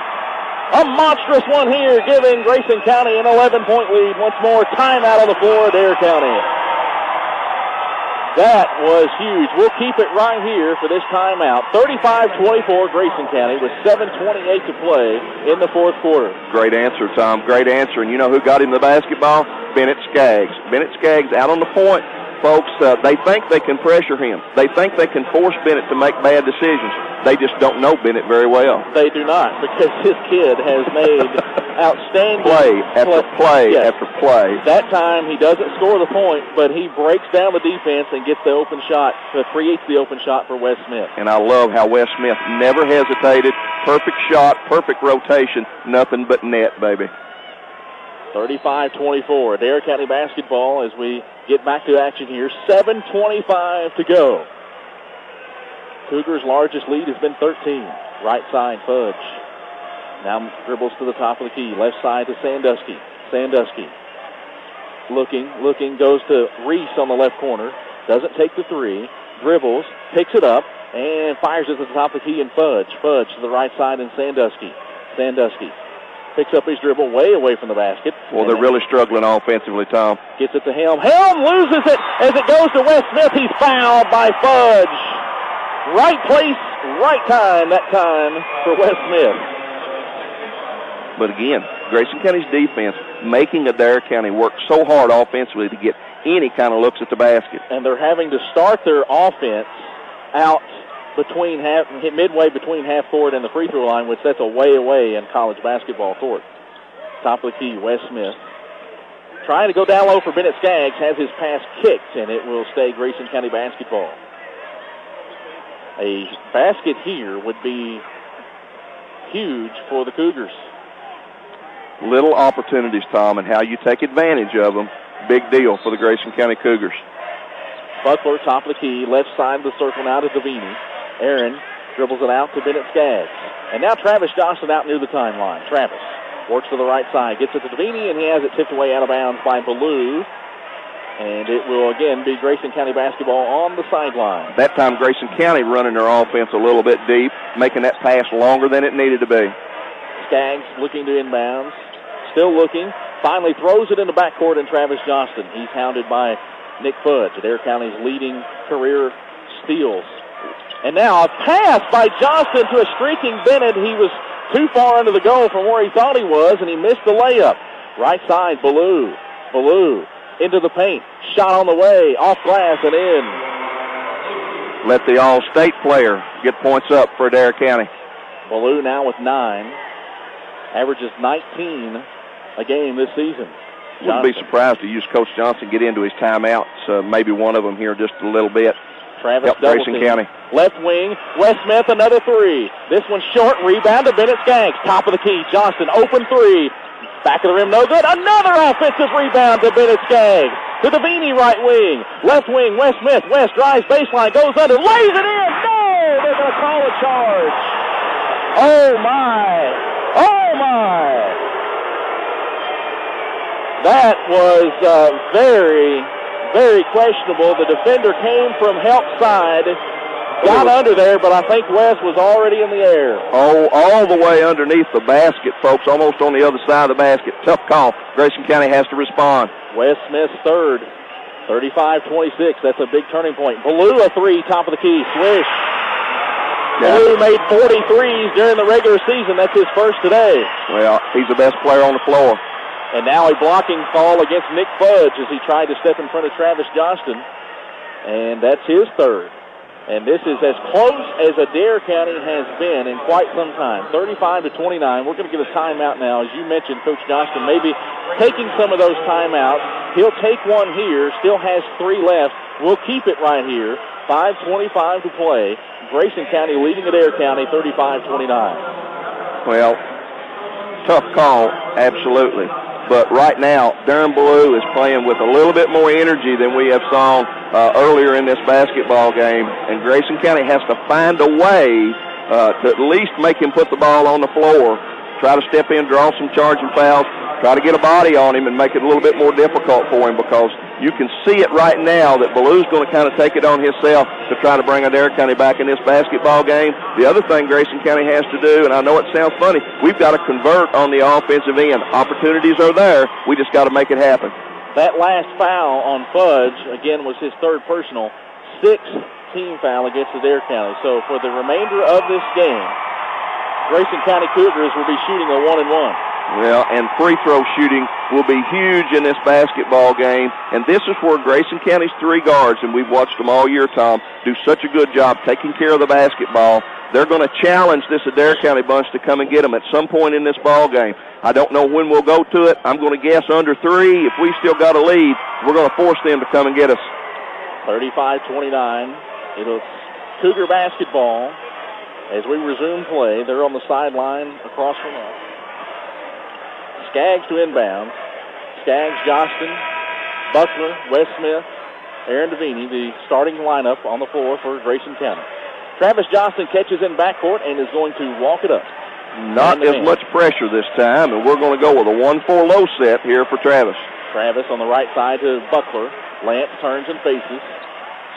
A monstrous one here, giving Grayson County an 11-point lead. Once more, timeout on the floor, Adair County. That was huge. We'll keep it right here for this timeout. 35-24 Grayson County with 7:28 to play in the fourth quarter. Great answer, Tom. Great answer. And you know who got him the basketball? Bennett Skaggs. Bennett Skaggs out on the point. Folks, they think they can pressure him. They think they can force Bennett to make bad decisions. They just don't know Bennett very well. They do not, because this kid has made outstanding play after play yes. after play. That time he doesn't score the point, but he breaks down the defense and gets the open shot, creates the open shot for Wes Smith. And I love how Wes Smith never hesitated. Perfect shot, perfect rotation, nothing but net, baby. 35-24, Adair County basketball as we get back to action here. 7:25 to go. Cougars' largest lead has been 13. Right side, Fudge. Now dribbles to the top of the key. Left side to Sandusky. Sandusky looking, goes to Reese on the left corner. Doesn't take the 3. Dribbles, picks it up, and fires it to the top of the key and Fudge. Fudge to the right side and Sandusky. Sandusky picks up his dribble way away from the basket. Well, they're really struggling offensively, Tom. Gets it to Helm. Helm loses it as it goes to Wes Smith. He's fouled by Fudge. Right place, right time that time for Wes Smith. But again, Grayson County's defense making Adair County work so hard offensively to get any kind of looks at the basket. And they're having to start their offense out midway between half court and the free throw line, which that's a way away in college basketball court. Top of the key, Wes Smith. Trying to go down low for Bennett Skaggs, has his pass kicked, and it will stay Grayson County basketball. A basket here would be huge for the Cougars. Little opportunities, Tom, and how you take advantage of them, big deal for the Grayson County Cougars. Buckler, top of the key, left side of the circle now to Davini. Aaron dribbles it out to Bennett Skaggs. And now Travis Johnston out near the timeline. Travis works to the right side, gets it to Davini, and he has it tipped away out of bounds by Ballou. And it will again be Grayson County basketball on the sideline. That time Grayson County running their offense a little bit deep, making that pass longer than it needed to be. Skaggs looking to inbounds. Still looking. Finally throws it in the backcourt, and Travis Johnston. He's hounded by Nick Fudge, Adair County's leading career steals. And now a pass by Johnston to a streaking Bennett. He was too far under the goal from where he thought he was, and he missed the layup. Right side, Ballou. Ballou into the paint. Shot on the way, off glass and in. Let the All-State player get points up for Adair County. Ballou now with 9. Averages 19 a game this season. Wouldn't be surprised to use Coach Johnston get into his timeouts, maybe one of them here just a little bit. Travis Grayson County. Left wing, Wes Smith, another 3. This one's short, rebound to Bennett Skaggs. Top of the key, Johnston, open 3. Back of the rim, no good. Another offensive rebound to Bennett Skaggs. To the Beanie right wing. Left wing, Wes Smith. Wes drives baseline, goes under, lays it in. No! They're going to call a charge. Oh, my. Oh, my. That was very, very questionable. The defender came from help side, got under there, but I think Wes was already in the air. Oh, all the way underneath the basket, folks, almost on the other side of the basket. Tough call. Grayson County has to respond. Wes Smith's third, 35-26. That's a big turning point. Ballou a 3, top of the key, swish. Ballou made 43s during the regular season. That's his first today. Well, he's the best player on the floor. And now a blocking call against Nick Fudge as he tried to step in front of Travis Johnston. And that's his third. And this is as close as Adair County has been in quite some time, 35-29. We're going to get a timeout now. As you mentioned, Coach Johnston maybe taking some of those timeouts. He'll take one here, still has 3 left. We'll keep it right here. 5:25 to play. Grayson County leading Adair County 35-29. Well, tough call, absolutely. But right now, Durham Ballou is playing with a little bit more energy than we have saw earlier in this basketball game. And Grayson County has to find a way to at least make him put the ball on the floor, try to step in, draw some charging fouls, try to get a body on him and make it a little bit more difficult for him, because you can see it right now that Ballou's going to kind of take it on himself to try to bring Adair County back in this basketball game. The other thing Grayson County has to do, and I know it sounds funny, we've got to convert on the offensive end. Opportunities are there. We just got to make it happen. That last foul on Fudge, again, was his third personal, 6th team foul against Adair County. So for the remainder of this game, Grayson County Cougars will be shooting a 1-and-1. Well, and free throw shooting will be huge in this basketball game. And this is where Grayson County's 3 guards, and we've watched them all year, Tom, do such a good job taking care of the basketball. They're going to challenge this Adair County bunch to come and get them at some point in this ball game. I don't know when we'll go to it. I'm going to guess under 3. If we still got a lead, we're going to force them to come and get us. 35-29. It'll Cougar basketball as we resume play. They're on the sideline across from us. Skaggs to inbound. Skaggs, Johnston, Buckler, Wes Smith, Aaron Devaney, the starting lineup on the floor for Grayson County. Travis Johnston catches in backcourt and is going to walk it up. Not as much pressure this time, and we're going to go with a 1-4 low set here for Travis. Travis on the right side to Buckler. Lance turns and faces.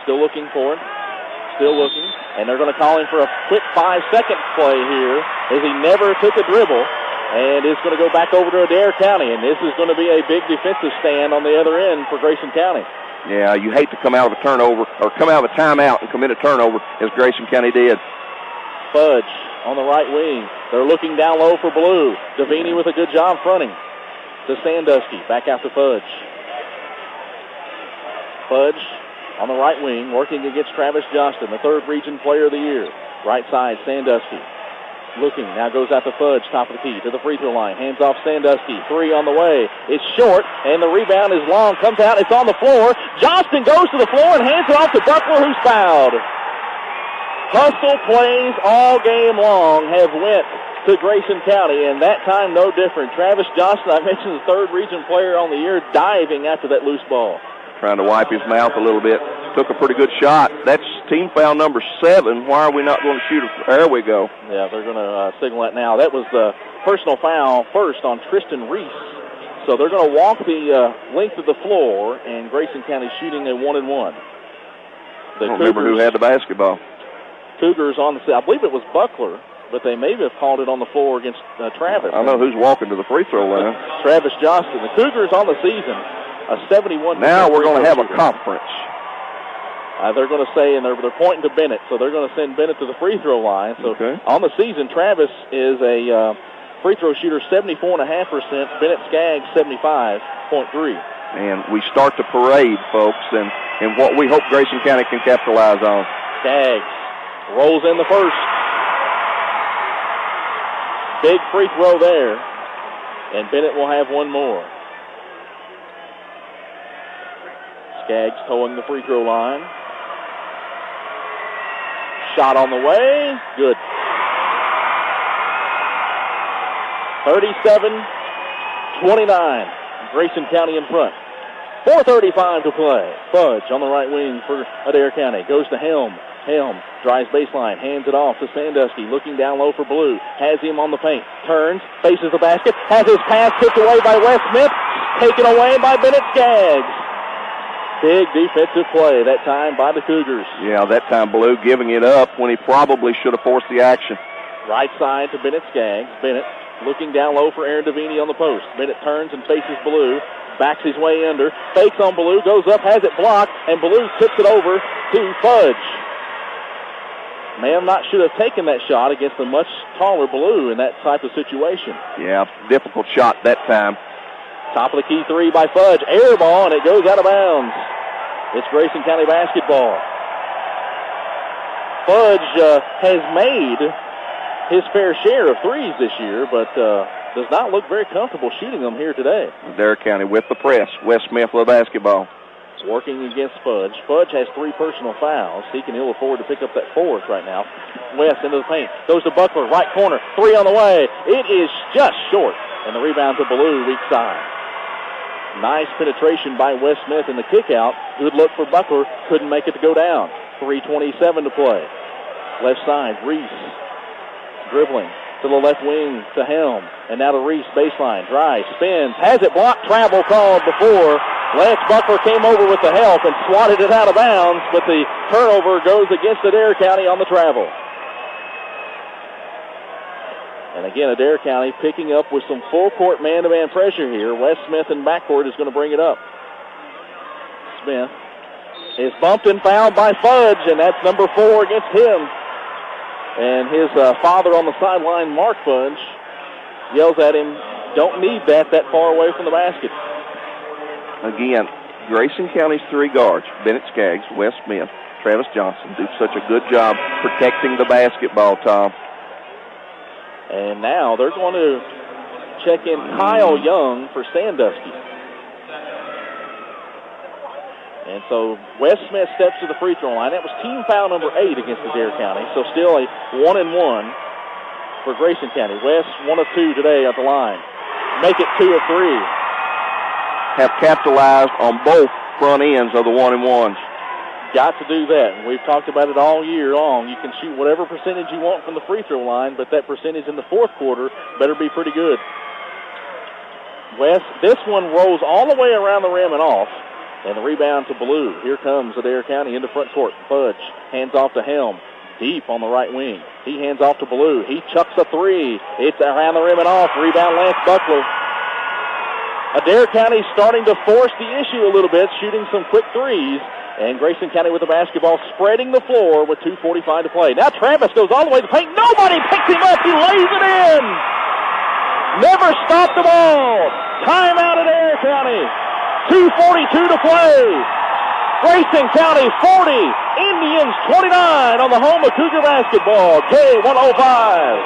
Still looking for it. Still looking. And they're going to call him for a quick 5-second play here as he never took a dribble. And it's going to go back over to Adair County. And this is going to be a big defensive stand on the other end for Grayson County. Yeah, you hate to come out of a turnover or come out of a timeout and commit a turnover as Grayson County did. Fudge on the right wing. They're looking down low for Blue. Devaney with a good job fronting to Sandusky. Back out to Fudge. Fudge on the right wing working against Travis Johnston, the 3rd region player of the year. Right side, Sandusky. Looking, now goes out to Fudge, top of the key, to the free throw line. Hands off Sandusky, 3 on the way. It's short, and the rebound is long. Comes out, it's on the floor. Johnston goes to the floor and hands it off to Buckler, who's fouled. Hustle plays all game long have went to Grayson County, and that time no different. Travis Johnston, I mentioned the 3rd region player on the year, diving after that loose ball. Trying to wipe his mouth a little bit. Took a pretty good shot. That's team foul number 7. Why are we not going to shoot it? There we go. Yeah, they're going to signal that now. That was the personal foul first on Tristan Reese. So they're going to walk the length of the floor, and Grayson County shooting a 1-and-1. I don't remember who had the basketball. Cougars on the, I believe it was Buckler, but they may have called it on the floor against Travis. I know who's walking to the free throw line. Travis Johnston. The Cougars on the season a 71%. Now we're going to have a conference. They're going to say, and they're pointing to Bennett, so they're going to send Bennett to the free throw line. So on the season, Travis is a free throw shooter 74.5%, Bennett Skaggs 75.3%. And we start the parade, folks, and what we hope Grayson County can capitalize on. Skaggs rolls in the first. Big free throw there, and Bennett will have one more. Skaggs towing the free throw line. Shot on the way. Good. 37-29. Grayson County in front. 4:35 to play. Fudge on the right wing for Adair County. Goes to Helm. Helm drives baseline. Hands it off to Sandusky. Looking down low for Blue. Has him on the paint. Turns. Faces the basket. Has his pass kicked away by Wes Smith. Taken away by Bennett Skaggs. Big defensive play that time by the Cougars. Yeah, that time Blue giving it up when he probably should have forced the action. Right side to Bennett Skaggs. Bennett looking down low for Aaron Davini on the post. Bennett turns and faces Blue. Backs his way under. Fakes on Blue. Goes up. Has it blocked. And Blue tips it over to Fudge. Mann should have taken that shot against a much taller Blue in that type of situation. Yeah, difficult shot that time. Top of the key three by Fudge. Air ball, and it goes out of bounds. It's Grayson County basketball. Fudge has made his fair share of threes this year, but does not look very comfortable shooting them here today. Adair County with the press. Wes Smith with the basketball. Working against Fudge. Fudge has 3 personal fouls. He can ill afford to pick up that 4th right now. West into the paint. Goes to Buckler. Right corner. 3 on the way. It is just short. And the rebound to Ballou, weak side. Nice penetration by Wes Smith in the kick out. Good look for Buckler. Couldn't make it to go down. 3:27 to play. Left side, Reese. Dribbling to the left wing to Helm. And now to Reese, baseline. Drives, spins, has it blocked. Travel called before. Lance Buckler came over with the help and swatted it out of bounds, but the turnover goes against Adair County on the travel. And again, Adair County picking up with some full-court man-to-man pressure here. Wes Smith in backcourt is going to bring it up. Smith is bumped and fouled by Fudge, and that's number 4 against him. And his father on the sideline, Mark Fudge, yells at him, don't need that far away from the basket. Again, Grayson County's 3 guards, Bennett Skaggs, Wes Smith, Travis Johnston, do such a good job protecting the basketball, Tom. And now they're going to check in Kyle Young for Sandusky. And so Wes Smith steps to the free throw line. That was team foul number 8 against Adair County. So still a 1-and-1 for Grayson County. Wes 1 of 2 today at the line. Make it 2 of 3. Have capitalized on both front ends of the 1-and-1s. Got to do that. We've talked about it all year long. You can shoot whatever percentage you want from the free throw line, but that percentage in the 4th quarter better be pretty good. Wes, this one rolls all the way around the rim and off. And the rebound to Ballou. Here comes Adair County into front court. Fudge hands off to Helm. Deep on the right wing. He hands off to Ballou. He chucks a 3. It's around the rim and off. Rebound Lance Buckler. Adair County starting to force the issue a little bit, shooting some quick threes. And Grayson County with the basketball, spreading the floor with 2:45 to play. Now Travis goes all the way to the paint. Nobody picks him up. He lays it in. Never stopped the ball. Timeout at Adair County. 2:42 to play. Grayson County 40, Indians 29 on the home of Cougar basketball, K105.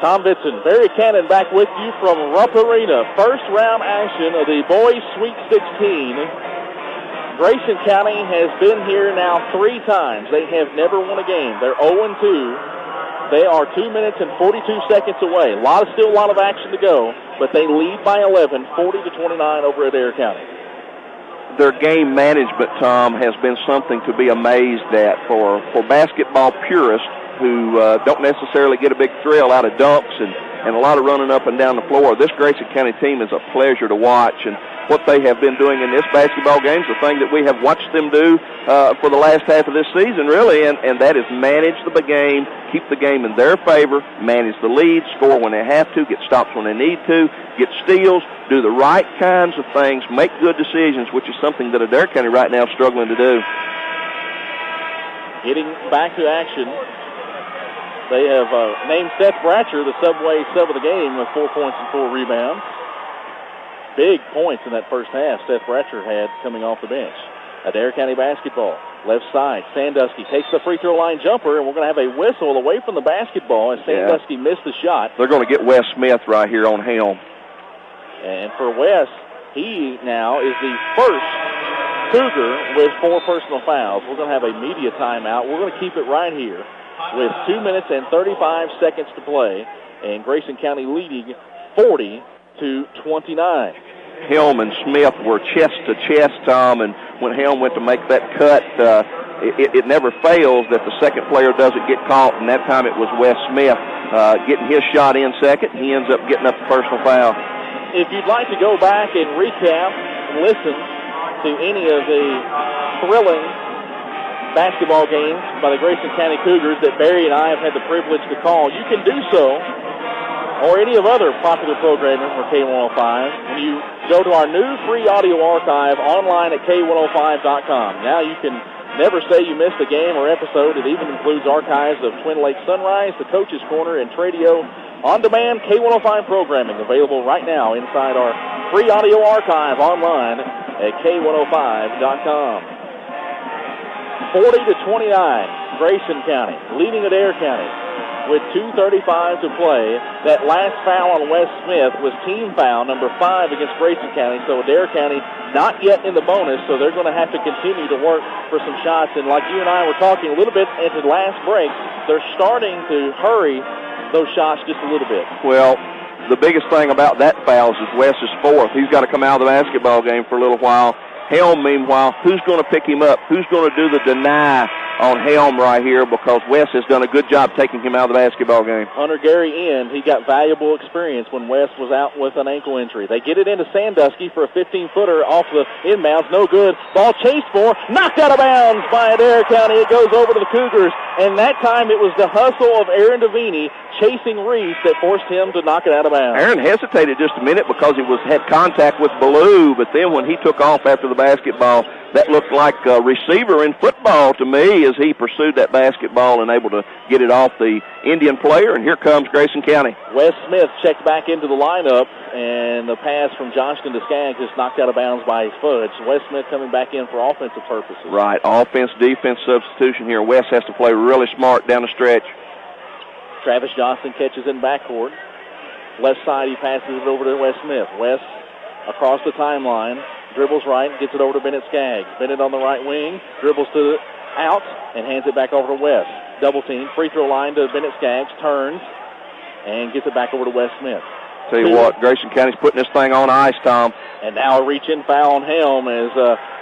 Tom Vitson, Barry Cannon back with you from Rupp Arena. First round action of the boys Sweet 16. Grayson County has been here now 3 times. They have never won a game. They're 0-2. They are 2 minutes and 42 seconds away. Still a lot of action to go, but they lead by 11, 40-29 over Adair County. Their game management, Tom, has been something to be amazed at. For basketball purists, who don't necessarily get a big thrill out of dunks and a lot of running up and down the floor. This Grayson County team is a pleasure to watch, and what they have been doing in this basketball game is the thing that we have watched them do for the last half of this season, really, and that is manage the game, keep the game in their favor, manage the lead, score when they have to, get stops when they need to, get steals, do the right kinds of things, make good decisions, which is something that Adair County right now is struggling to do. Getting back to action, they have named Seth Bratcher the Subway sub of the game with 4 points and 4 rebounds. Big points in that first half Seth Bratcher had coming off the bench. Adair County basketball, left side. Sandusky takes the free throw line jumper, and we're going to have a whistle away from the basketball as Sandusky missed the shot. They're going to get Wes Smith right here on Helm. And for Wes, he now is the first Cougar with 4 personal fouls. We're going to have a media timeout. We're going to keep it right here with 2 minutes and 35 seconds to play, and Grayson County leading 40-29. Helm and Smith were chest to chest, Tom, and when Helm went to make that cut, it never fails that the second player doesn't get caught, and that time it was Wes Smith getting his shot in second. He ends up getting up the personal foul. If you'd like to go back and recap and listen to any of the thrilling basketball games by the Grayson County Cougars that Barry and I have had the privilege to call, you can do so, or any of other popular programming for K105, when you go to our new free audio archive online at K105.com. Now you can never say you missed a game or episode. It even includes archives of Twin Lakes Sunrise, the Coach's Corner, and Tradio on-demand K105 programming available right now inside our free audio archive online at K105.com. 40-29, Grayson County leading Adair County with 2:35 to play. That last foul on Wes Smith was team foul number 5 against Grayson County, so Adair County not yet in the bonus, so they're going to have to continue to work for some shots. And like you and I were talking a little bit at the last break, they're starting to hurry those shots just a little bit. Well, the biggest thing about that foul is Wes is 4th. He's got to come out of the basketball game for a little while. Helm, meanwhile, who's going to pick him up? Who's going to do the deny on Helm right here, because Wes has done a good job taking him out of the basketball game. Hunter Gary in. He got valuable experience when Wes was out with an ankle injury. They get it into Sandusky for a 15-footer off the inbounds. No good. Ball chased for, knocked out of bounds by Adair County. It goes over to the Cougars, and that time it was the hustle of Aaron Davini chasing Reese that forced him to knock it out of bounds. Aaron hesitated just a minute because he had contact with Ballou, but then when he took off after the basketball, that looked like a receiver in football to me as he pursued that basketball and able to get it off the Indian player, and here comes Grayson County. Wes Smith checked back into the lineup, and the pass from Johnston to Skaggs is knocked out of bounds by Fudge. Wes Smith coming back in for offensive purposes. Right, offense-defense substitution here. Wes has to play really smart down the stretch. Travis Johnston catches in backcourt. Left side, he passes it over to Wes Smith. Wes across the timeline, dribbles right, gets it over to Bennett Skaggs. Bennett on the right wing, dribbles to out, and hands it back over to Wes. Double team, free throw line to Bennett Skaggs, turns, and gets it back over to Wes Smith. Tell you what, Grayson County's putting this thing on ice, Tom. And now a reach-in foul on Helm as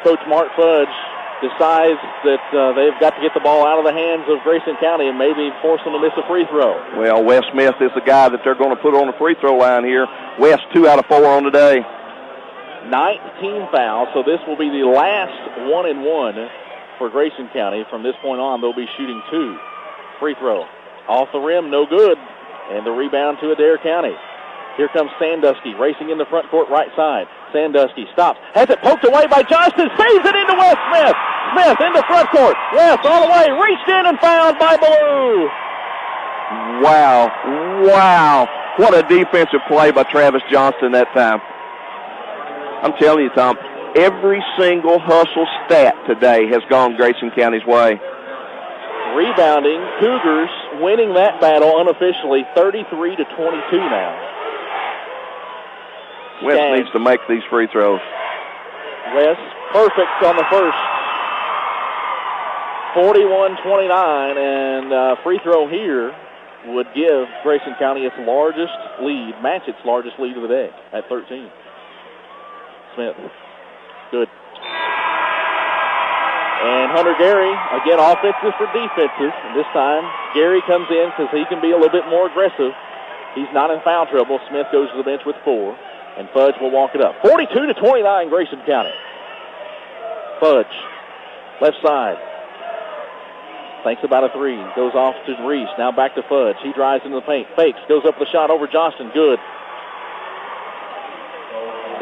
Coach Mark Fudge decides that they've got to get the ball out of the hands of Grayson County and maybe force them to miss a free throw. Well, Wes Smith is the guy that they're going to put on the free throw line here. Wes, 2 out of 4 on the day. 19 fouls, so this will be the last 1-and-1 for Grayson County. From this point on, they'll be shooting 2. Free throw. Off the rim, no good. And the rebound to Adair County. Here comes Sandusky racing in the front court right side. Sandusky stops. Has it poked away by Johnston. Saves it into Wes Smith. Smith in the front court. Wes all the way. Reached in and fouled by Ballou. Wow. Wow. What a defensive play by Travis Johnston that time. I'm telling you, Tom, every single hustle stat today has gone Grayson County's way. Rebounding, Cougars winning that battle unofficially 33-22 now. Wes needs to make these free throws. Wes, perfect on the first. 41-29, and free throw here would give Grayson County its largest lead, match its largest lead of the day at 13. Smith, good. And Hunter Gary, again, offensive for defensive. And this time, Gary comes in because he can be a little bit more aggressive. He's not in foul trouble. Smith goes to the bench with 4. And Fudge will walk it up. 42-29, Grayson County. Fudge, left side. Thinks about a 3. Goes off to Reese. Now back to Fudge. He drives into the paint. Fakes. Goes up with a shot over Johnston. Good.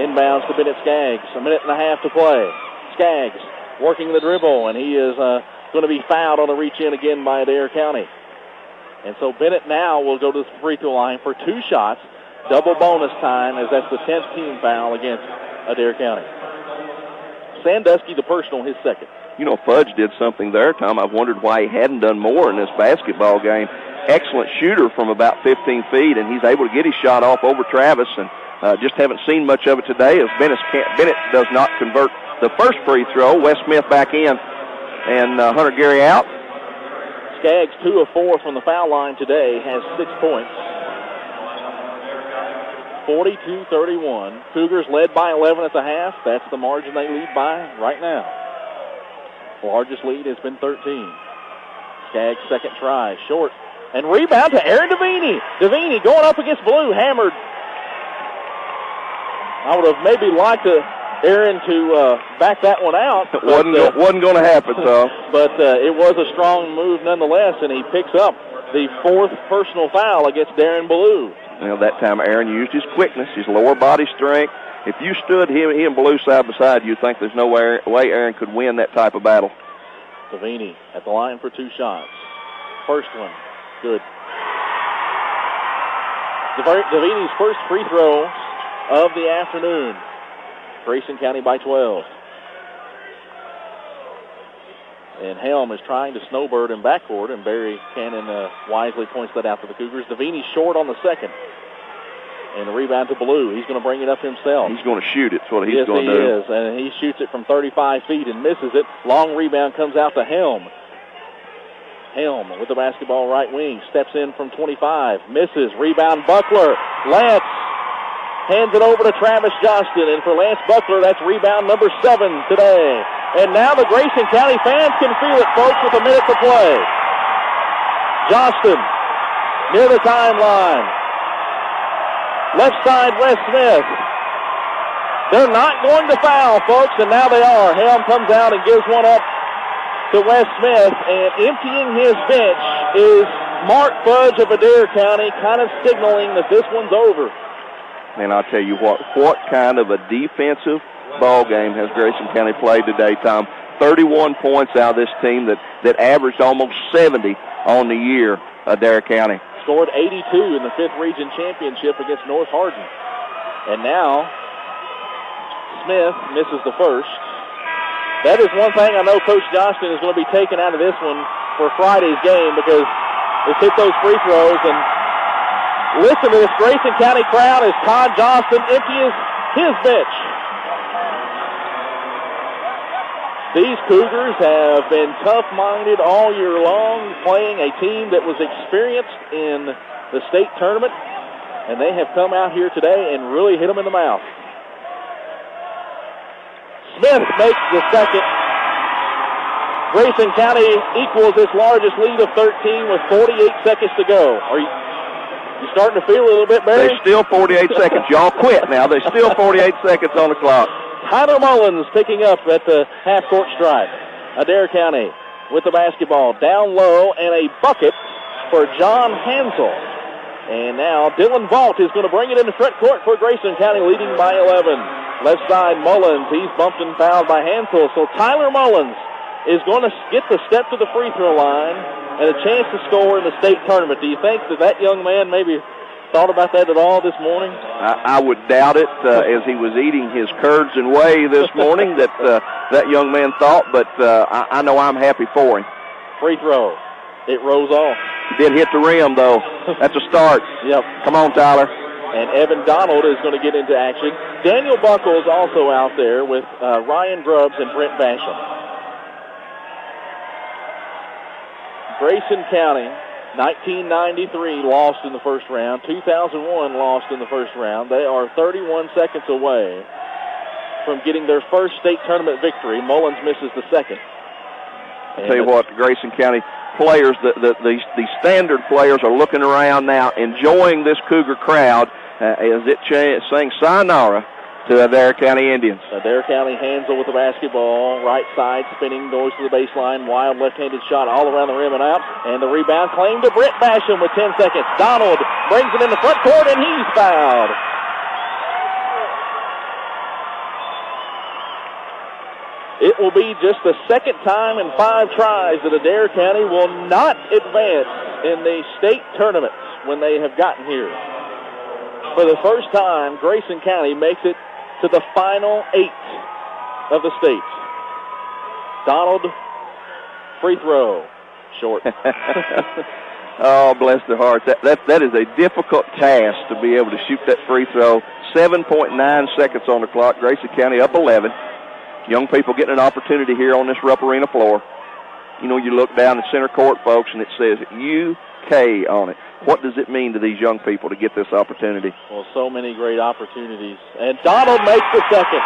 Inbounds to Bennett Skaggs. A minute and a half to play. Skaggs working the dribble, and he is going to be fouled on the reach-in again by Adair County. And so Bennett now will go to the free throw line for 2 shots. Double bonus time, as that's the 10th team foul against Adair County. Sandusky, the personal, his second. You know, Fudge did something there, Tom. I've wondered why he hadn't done more in this basketball game. Excellent shooter from about 15 feet, and he's able to get his shot off over Travis, and just haven't seen much of it today as Bennett does not convert the first free throw. Wes Smith back in, and Hunter Gary out. Skaggs, 2 of 4 from the foul line today, has 6 points. 42-31. Cougars led by 11 at the half. That's the margin they lead by right now. Largest lead has been 13. Skaggs' second try, short. And rebound to Aaron Devaney. Devaney going up against Blue, hammered. I would have maybe liked Aaron to back that one out. But, wasn't going to happen, though. But it was a strong move nonetheless, and he picks up the 4th personal foul against Darren Ballou. Well, that time Aaron used his quickness, his lower body strength. If you stood he and Blue side by side, you'd think there's no way Aaron could win that type of battle. Devaney at the line for 2 shots. First one, good. Devaney's first free throw of the afternoon. Grayson County by 12. And Helm is trying to snowbird in backcourt, and Barry Cannon wisely points that out to the Cougars. Devaney short on the second. And the rebound to Blue. He's going to bring it up himself. He's going to shoot it. That's what he's going to do. Yes, he is. And he shoots it from 35 feet and misses it. Long rebound comes out to Helm. Helm with the basketball right wing. Steps in from 25. Misses. Rebound Buckler. Lance hands it over to Travis Johnston. And for Lance Buckler, that's rebound number 7 today. And now the Grayson County fans can feel it, folks, with a minute to play. Johnston near the timeline. Left side, Wes Smith. They're not going to foul, folks, and now they are. Helm comes out and gives one up to Wes Smith, and emptying his bench is Mark Fudge of Adair County, kind of signaling that this one's over. And I'll tell you what kind of a defensive ball game has Grayson County played today, Tom. 31 points out of this team that averaged almost 70 on the year, Adair County. Scored 82 in the 5th Region Championship against North Hardin. And now Smith misses the first. That is one thing I know Coach Johnston is going to be taken out of this one for Friday's game, because it's hit those free throws. And listen to this Grayson County crowd as Todd Johnston empties his bench. These Cougars have been tough-minded all year long, playing a team that was experienced in the state tournament, and they have come out here today and really hit them in the mouth. Smith makes the second. Grayson County equals its largest lead of 13 with 48 seconds to go. Are you starting to feel a little bit, Barry? There's still 48 seconds. Y'all quit now. There's still 48 seconds on the clock. Tyler Mullins picking up at the half-court stripe. Adair County with the basketball down low, and a bucket for John Hansel. And now Dylan Vaught is going to bring it into front court for Grayson County, leading by 11. Left side, Mullins. He's bumped and fouled by Hansel. So Tyler Mullins is going to get the step to the free throw line and a chance to score in the state tournament. Do you think that young man maybe thought about that at all this morning? I would doubt it as he was eating his curds and whey this morning that that young man thought, but I know I'm happy for him. Free throw. It rolls off. He did hit the rim, though. That's a start. Yep. Come on, Tyler. And Evan Donald is going to get into action. Daniel Buckles also out there with Ryan Grubbs and Brent Basham. Grayson County, 1993 lost in the first round. 2001 lost in the first round. They are 31 seconds away from getting their first state tournament victory. Mullins misses the second. I tell you what, Grayson County players, the standard players are looking around now, enjoying this Cougar crowd as it sings sayonara to Adair County Indians. Adair County Hansel with the basketball, right side, spinning, goes to the baseline, wild left-handed shot all around the rim and out, and the rebound claimed to Britt Basham with 10 seconds. Donald brings it in the front court, and he's fouled. It will be just the second time in 5 tries that Adair County will not advance in the state tournaments when they have gotten here. For the first time, Grayson County makes it to the final 8 of the state. Donald, free throw, short. Oh, bless their hearts. That is a difficult task to be able to shoot that free throw. 7.9 seconds on the clock. Grayson County up 11. Young people getting an opportunity here on this Rupp Arena floor. You know, you look down the center court, folks, and it says UK on it. What does it mean to these young people to get this opportunity? Well, so many great opportunities. And Donald makes the second.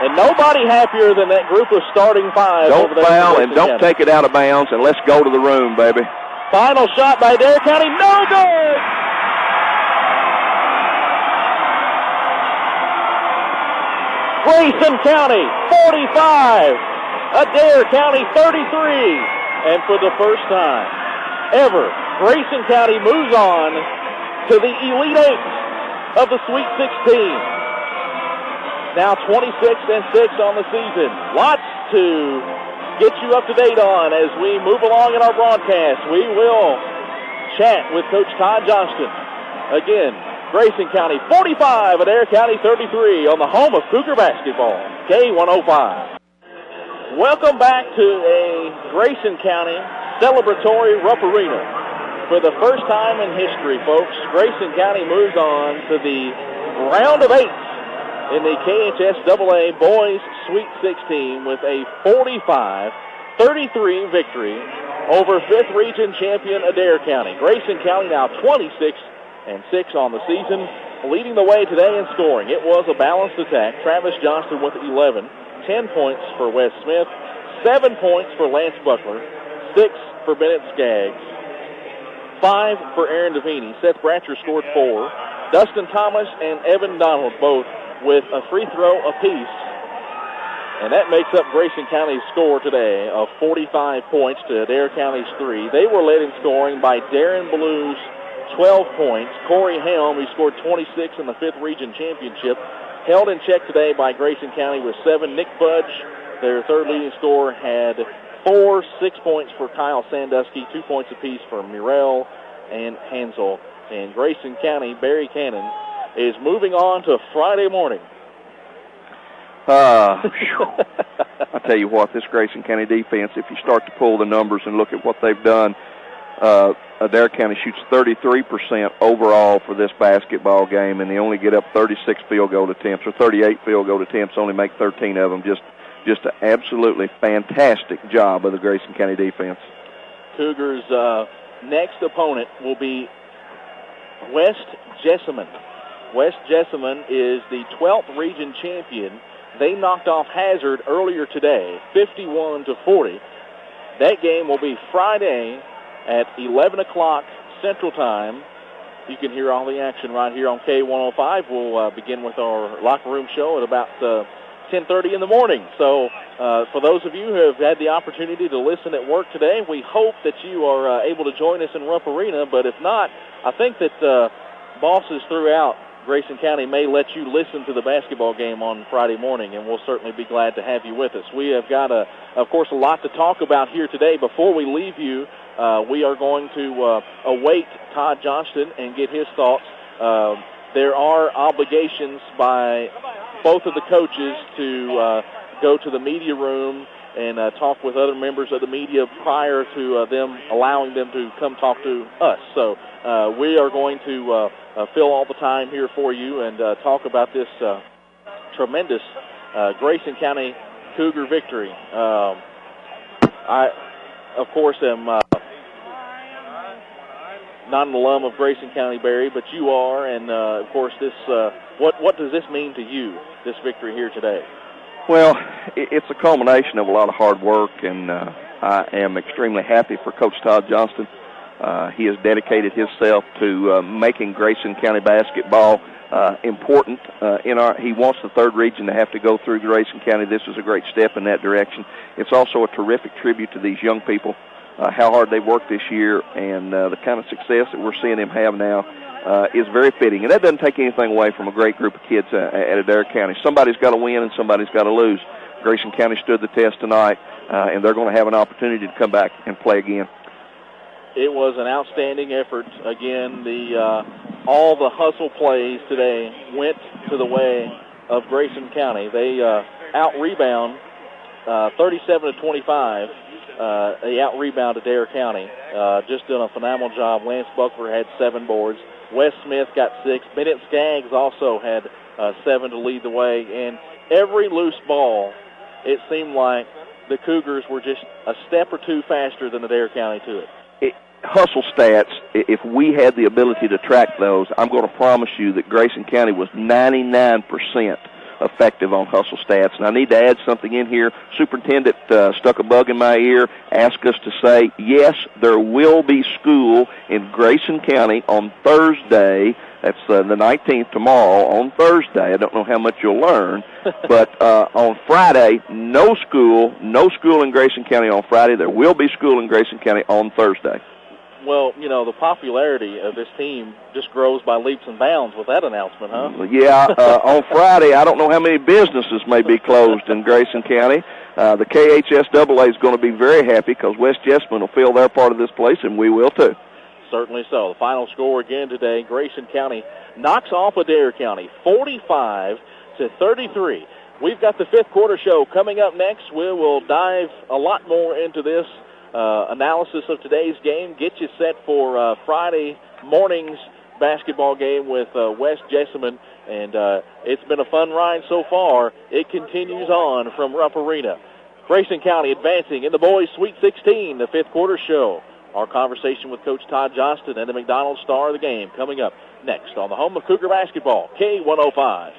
And nobody happier than that group of starting 5. Don't foul and don't take it out of bounds, and let's go to the room, baby. Final shot by Adair County. No good! Grayson County, 45. Adair County, 33. And for the first time ever, Grayson County moves on to the Elite 8 of the Sweet 16. Now 26-6 on the season. Lots to get you up to date on as we move along in our broadcast. We will chat with Coach Todd Johnston. Again, Grayson County 45, Adair County 33 on the home of Cougar basketball, K105. Welcome back to a Grayson County celebratory Rupp Arena. For the first time in history, folks, Grayson County moves on to the round of 8 in the KHSAA Boys Sweet 16 with a 45-33 victory over 5th Region champion Adair County. Grayson County now 26-6 on the season, leading the way today in scoring. It was a balanced attack. Travis Johnston with 11, 10 points for Wes Smith, 7 points for Lance Buckler, 6 for Bennett Skaggs, 5 for Aaron Devini. Seth Bratcher scored 4. Dustin Thomas and Evan Donald both with a free throw apiece. And that makes up Grayson County's score today of 45 points to Adair County's 3. They were led in scoring by Darren Blue's 12 points. Corey Helm, who scored 26 in the 5th Region Championship, held in check today by Grayson County with 7. Nick Budge, their 3rd leading scorer, had 4, 6 points for Kyle Sandusky, 2 points apiece for Murrell and Hansel. And Grayson County, Barry Cannon, is moving on to Friday morning. I tell you what, this Grayson County defense, if you start to pull the numbers and look at what they've done, Adair County shoots 33% overall for this basketball game, and they only get up 36 field goal attempts, or 38 field goal attempts, only make 13 of them. Just an absolutely fantastic job of the Grayson County defense. Cougars' next opponent will be West Jessamine. West Jessamine is the 12th region champion. They knocked off Hazard earlier today, 51-40. That game will be Friday at 11 o'clock Central Time. You can hear all the action right here on K105. We'll begin with our locker room show at about 10:30 in the morning. So for those of you who have had the opportunity to listen at work today, we hope that you are able to join us in Rupp Arena. But if not, I think that bosses throughout Grayson County may let you listen to the basketball game on Friday morning, and we'll certainly be glad to have you with us. We have got, of course, a lot to talk about here today. Before we leave you, we are going to await Todd Johnston and get his thoughts. There are obligations by both of the coaches to go to the media room and talk with other members of the media prior to them allowing them to come talk to us. So we are going to fill all the time here for you and talk about this tremendous Grayson County Cougar victory. I, of course, am not an alum of Grayson County, Barry, but you are, and of course, this. What does this mean to you? This victory here today? Well, it's a culmination of a lot of hard work, and I am extremely happy for Coach Todd Johnston. He has dedicated himself to making Grayson County basketball important. He wants the third region to have to go through Grayson County. This is a great step in that direction. It's also a terrific tribute to these young people, how hard they've worked this year, and the kind of success that we're seeing them have now is very fitting. And that doesn't take anything away from a great group of kids at Adair County. Somebody's got to win and somebody's got to lose. Grayson County stood the test tonight, and they're going to have an opportunity to come back and play again. It was an outstanding effort. Again, all the hustle plays today went to the way of Grayson County. They out-rebound 37-25. They out-rebounded Adair County. Just doing a phenomenal job. Lance Buckler had 7 boards. Wes Smith got 6. Bennett Skaggs also had 7 to lead the way. And every loose ball, it seemed like the Cougars were just a step or two faster than Adair County to it. Hustle stats, if we had the ability to track those, I'm going to promise you that Grayson County was 99% effective on hustle stats. And I need to add something in here. Superintendent stuck a bug in my ear, asked us to say, yes, there will be school in Grayson County on Thursday. That's the 19th, tomorrow, on Thursday. I don't know how much you'll learn. But on Friday, no school in Grayson County on Friday. There will be school in Grayson County on Thursday. Well, you know, the popularity of this team just grows by leaps and bounds with that announcement, huh? Yeah, on Friday, I don't know how many businesses may be closed in Grayson County. The KHSAA is going to be very happy because West Jessamine will fill their part of this place, and we will too. Certainly so. The final score again today, Grayson County knocks off Adair County 45-33. We've got the fifth quarter show coming up next. We will dive a lot more into this analysis of today's game, get you set for Friday morning's basketball game with West Jessamine. And it's been a fun ride so far. It continues on from Rupp Arena. Grayson County advancing in the boys' Sweet 16, the fifth quarter show. Our conversation with Coach Todd Johnston and the McDonald's star of the game coming up next on the home of Cougar basketball, K105.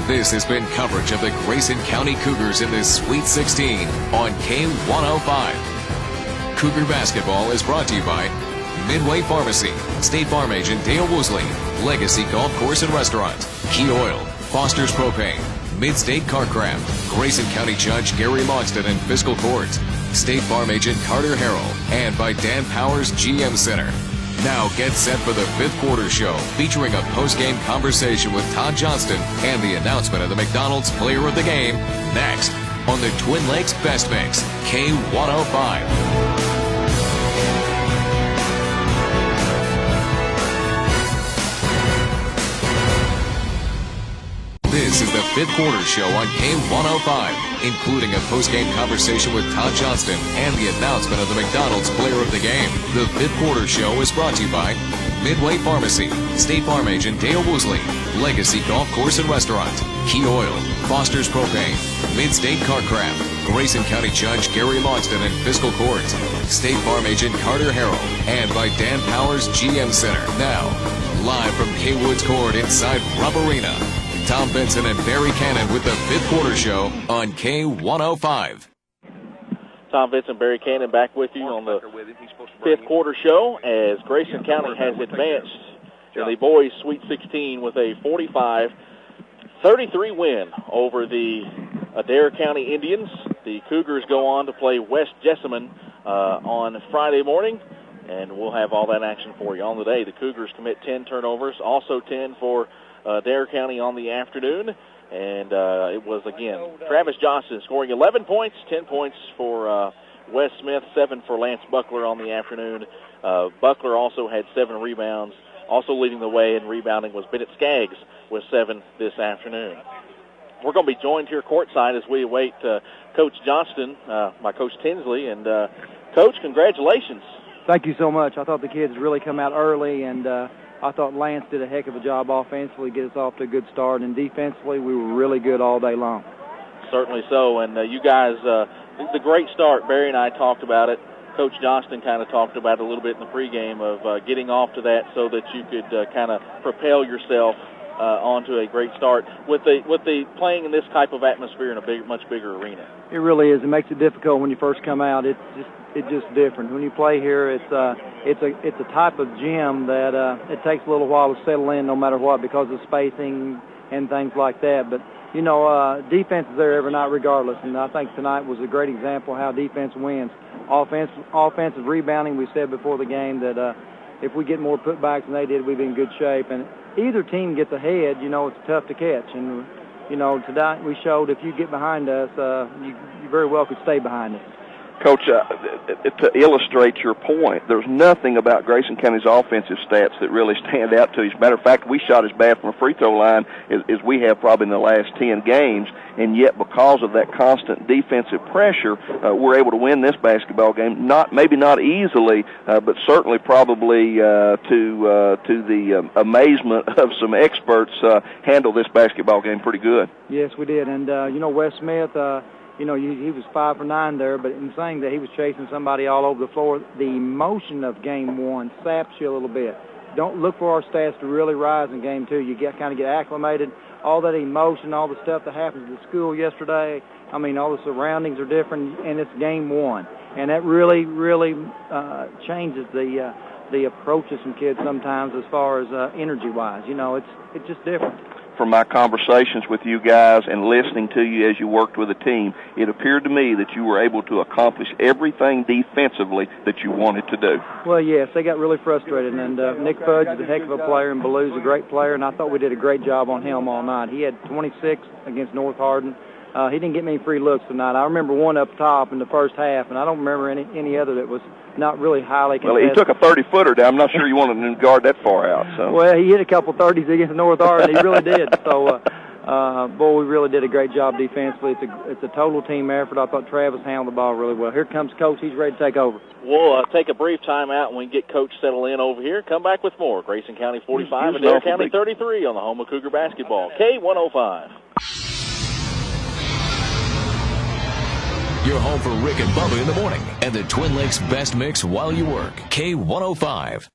This has been coverage of the Grayson County Cougars in the Sweet 16 on K105. Cougar basketball is brought to you by Midway Pharmacy, State Farm agent Dale Woosley, Legacy Golf Course and Restaurant, Key Oil, Foster's Propane, Mid-State Carcraft, Grayson County Judge Gary Logston and Fiscal Court, State Farm agent Carter Harrell, and by Dan Powers GM Center. Now get set for the fifth quarter show featuring a post-game conversation with Todd Johnston and the announcement of the McDonald's Player of the Game next on the Twin Lakes Best Mix, K105. This is the fifth quarter show on K105, including a post-game conversation with Todd Johnston and the announcement of the McDonald's Player of the Game. The fifth quarter show is brought to you by Midway Pharmacy, State Farm agent Dale Woosley, Legacy Golf Course and Restaurant, Key Oil, Foster's Propane, Mid-State Carcraft, Grayson County Judge Gary Logston and Fiscal Court, State Farm agent Carter Harrell, and by Dan Powers GM Center. Now, live from K-Woods Court inside Rupp Arena, Tom Benson and Barry Cannon with the fifth quarter show on K105. Tom Benson, Barry Cannon back with you on the fifth quarter show as Grayson County has advanced in the boys' Sweet 16 with a 45-33 win over the Adair County Indians. The Cougars go on to play West Jessamine on Friday morning, and we'll have all that action for you on the day. The Cougars commit 10 turnovers, also 10 for Adair County on the afternoon, and it was, again, Travis Johnston scoring 11 points, 10 points for Wes Smith, 7 for Lance Buckler on the afternoon. Buckler also had 7 rebounds. Also leading the way in rebounding was Bennett Skaggs with 7 this afternoon. We're going to be joined here courtside as we await Coach Johnston, by Coach Tinsley. And, Coach, congratulations. Thank you so much. I thought the kids really come out early, and I thought Lance did a heck of a job offensively, get us off to a good start, and defensively we were really good all day long. Certainly so, and you guys, the great start, Barry and I talked about it. Coach Johnston kind of talked about it a little bit in the pregame of getting off to that so that you could kind of propel yourself onto a great start with the playing in this type of atmosphere in a much bigger arena. It really is. It makes it difficult when you first come out. It's just different. When you play here, it's a type of gym that it takes a little while to settle in, no matter what, because of spacing and things like that. But defense is there every night regardless, and I think tonight was a great example of how defense wins. Offensive rebounding, we said before the game that if we get more putbacks than they did, we'd be in good shape. And either team gets ahead, it's tough to catch. And, tonight we showed if you get behind us, you very well could stay behind us. Coach, to illustrate your point, there's nothing about Grayson County's offensive stats that really stand out to you. As a matter of fact, we shot as bad from a free throw line as we have probably in the last 10 games, and yet because of that constant defensive pressure, we're able to win this basketball game. Maybe not easily, but certainly probably to the amazement of some experts, handle this basketball game pretty good. Yes, we did. And, Wes Smith, he was 5 for 9 there, but in saying that he was chasing somebody all over the floor, the emotion of Game 1 saps you a little bit. Don't look for our stats to really rise in Game 2. You kind of get acclimated. All that emotion, all the stuff that happened at the school yesterday, all the surroundings are different, and it's Game 1. And that really, really changes the approach of some kids sometimes as far as energy-wise. It's just different. From my conversations with you guys and listening to you as you worked with the team, it appeared to me that you were able to accomplish everything defensively that you wanted to do. Well, yes, they got really frustrated, and Nick Fudge is a heck of a player, and Ballou's a great player, and I thought we did a great job on him all night. He had 26 against North Hardin. He didn't get many free looks tonight. I remember one up top in the first half, and I don't remember any other that was not really highly contested. Well, he took a 30-footer down. I'm not sure you wanted to guard that far out. So. Well, he hit a couple 30s against North Hardin. He really did. So, we really did a great job defensively. It's a total team effort. I thought Travis handled the ball really well. Here comes Coach. He's ready to take over. We'll take a brief timeout and we get Coach settled in over here. Come back with more. Grayson County 45 and Adair County 33 on the home of Cougar basketball. K105. You're home for Rick and Bubba in the morning and the Twin Lakes best mix while you work. K105.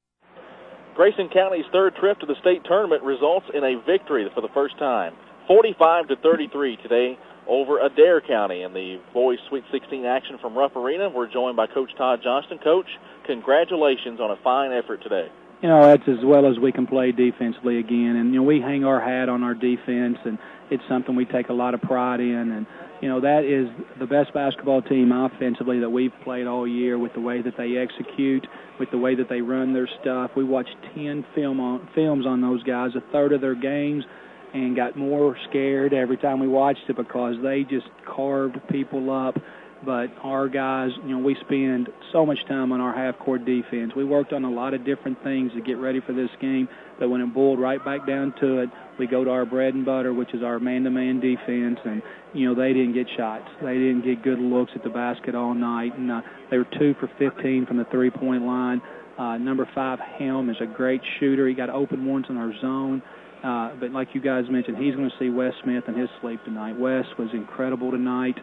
Grayson County's third trip to the state tournament results in a victory for the first time. 45-33 today over Adair County in the boys Sweet 16 action from Rupp Arena. We're joined by Coach Todd Johnston. Coach, congratulations on a fine effort today. That's as well as we can play defensively again. And, we hang our hat on our defense, and it's something we take a lot of pride in. And, that is the best basketball team offensively that we've played all year with the way that they execute, with the way that they run their stuff. We watched 10 films on those guys, a third of their games, and got more scared every time we watched it because they just carved people up. But our guys, we spend so much time on our half-court defense. We worked on a lot of different things to get ready for this game, but when it boiled right back down to it, we go to our bread and butter, which is our man-to-man defense, and, they didn't get shots. They didn't get good looks at the basket all night, and they were 2 for 15 from the three-point line. Number 5, Helm, is a great shooter. He got open once in our zone. But like you guys mentioned, he's going to see Wes Smith in his sleep tonight. Wes was incredible tonight.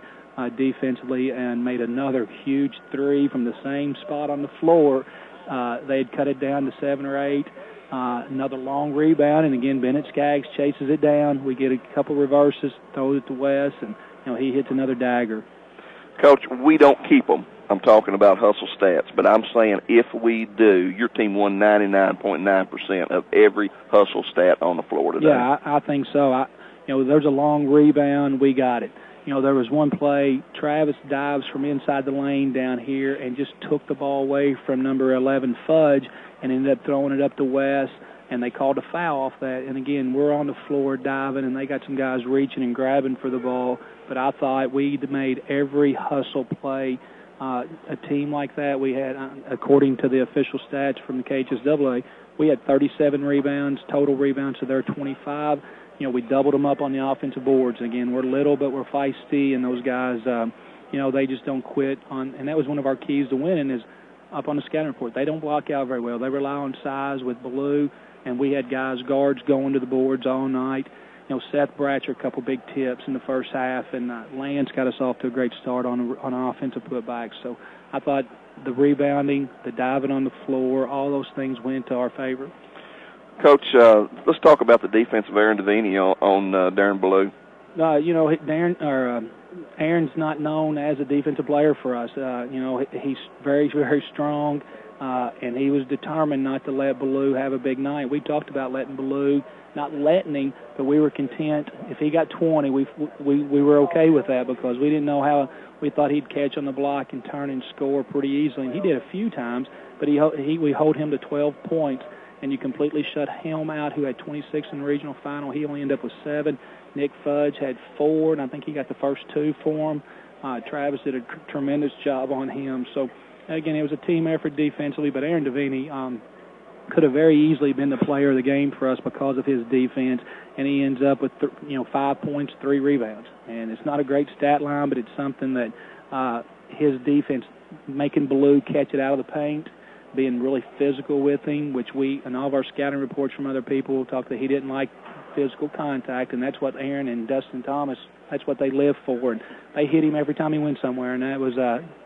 Defensively, and made another huge three from the same spot on the floor. They had cut it down to 7 or 8. Another long rebound, and again, Bennett Skaggs chases it down. We get a couple reverses, throws it to Wes, and he hits another dagger. Coach, we don't keep them. I'm talking about hustle stats, but I'm saying if we do, your team won 99.9% of every hustle stat on the floor today. Yeah, I think so. There's a long rebound. We got it. There was one play, Travis dives from inside the lane down here and just took the ball away from number 11, Fudge, and ended up throwing it up to Wes, and they called a foul off that. And, again, we're on the floor diving, and they got some guys reaching and grabbing for the ball. But I thought we made every hustle play. A team like that, we had, according to the official stats from the KHSAA, we had 37 rebounds, total rebounds to their 25. We doubled them up on the offensive boards. Again, we're little, but we're feisty, and those guys, they just don't quit. And that was one of our keys to winning is up on the scouting report. They don't block out very well. They rely on size with Ballou, and we had guards going to the boards all night. Seth Bratcher, a couple big tips in the first half, and Lance got us off to a great start on an offensive putback. So I thought the rebounding, the diving on the floor, all those things went to our favor. Coach, let's talk about the defense of Aaron Devaney on Darren Ballou. Aaron's not known as a defensive player for us. He's very, very strong, and he was determined not to let Ballou have a big night. We talked about not letting him, but we were content. If he got 20, we were okay with that because we didn't know how. We thought he'd catch on the block and turn and score pretty easily, and he did a few times, but we hold him to 12 points, and you completely shut Helm out, who had 26 in the regional final. He only ended up with 7. Nick Fudge had 4, and I think he got the first 2 for him. Travis did a tremendous job on him. So, again, it was a team effort defensively, but Aaron Devaney could have very easily been the player of the game for us because of his defense, and he ends up with 5 points, 3 rebounds. And it's not a great stat line, but it's something that his defense, making Ballou catch it out of the paint, being really physical with him, which we, and all of our scouting reports from other people, talked that he didn't like physical contact, and that's what Aaron and Dustin Thomas, that's what they live for. And they hit him every time he went somewhere, and that was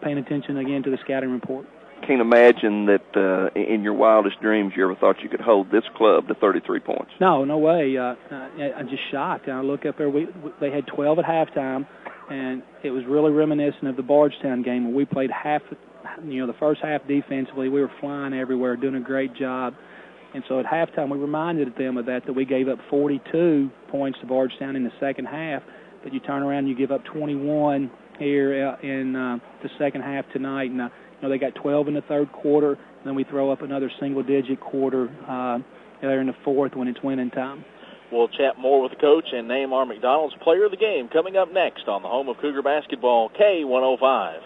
paying attention again to the scouting report. Can't imagine that in your wildest dreams you ever thought you could hold this club to 33 points. No way. I'm just shocked. I look up there, they had 12 at halftime, and it was really reminiscent of the Bardstown game where we played the first half defensively. We were flying everywhere, doing a great job. And so at halftime, we reminded them of that we gave up 42 points to Bardstown in the second half, but you turn around and you give up 21 here in the second half tonight. And they got 12 in the third quarter, and then we throw up another single-digit quarter there in the fourth when it's winning time. We'll chat more with the coach and name our McDonald's player of the game coming up next on the home of Cougar basketball, K105.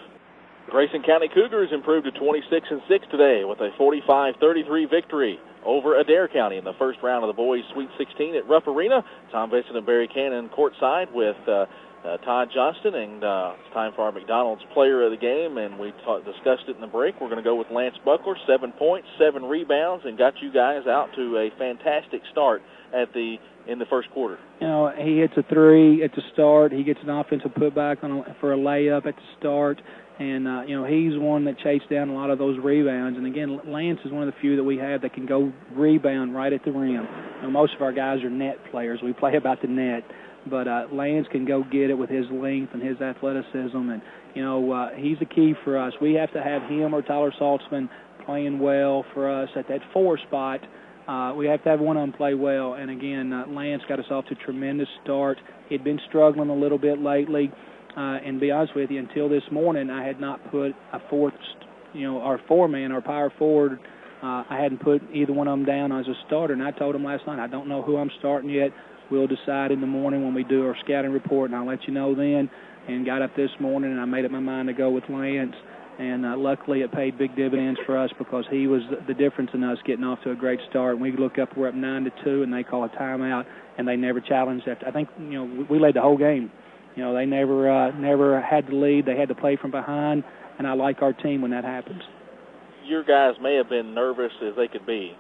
Grayson County Cougars improved to 26-6 today with a 45-33 victory over Adair County in the first round of the boys' Sweet 16 at Rupp Arena. Tom Vincent and Barry Cannon courtside with Todd Johnston, and it's time for our McDonald's player of the game, and we discussed it in the break. We're going to go with Lance Buckler, 7 points, 7 rebounds, and got you guys out to a fantastic start in the first quarter. He hits a 3 at the start. He gets an offensive putback for a layup at the start. And, he's one that chased down a lot of those rebounds. And, again, Lance is one of the few that we have that can go rebound right at the rim. Most of our guys are net players. We play about the net. But Lance can go get it with his length and his athleticism. And, he's a key for us. We have to have him or Tyler Saltzman playing well for us at that 4 spot. We have to have one of them play well. And, again, Lance got us off to a tremendous start. He'd been struggling a little bit lately. And to be honest with you, until this morning, I had not put a fourth, our 4-man, our power forward, I hadn't put either one of them down as a starter. And I told him last night, I don't know who I'm starting yet. We'll decide in the morning when we do our scouting report, and I'll let you know then. And got up this morning, and I made up my mind to go with Lance. And luckily it paid big dividends for us because he was the difference in us getting off to a great start. And we look up, we're up 9-2, and they call a timeout, and they never challenged after. I think, we led the whole game. They never had to lead. They had to play from behind, and I like our team when that happens. Your guys may have been nervous as they could be,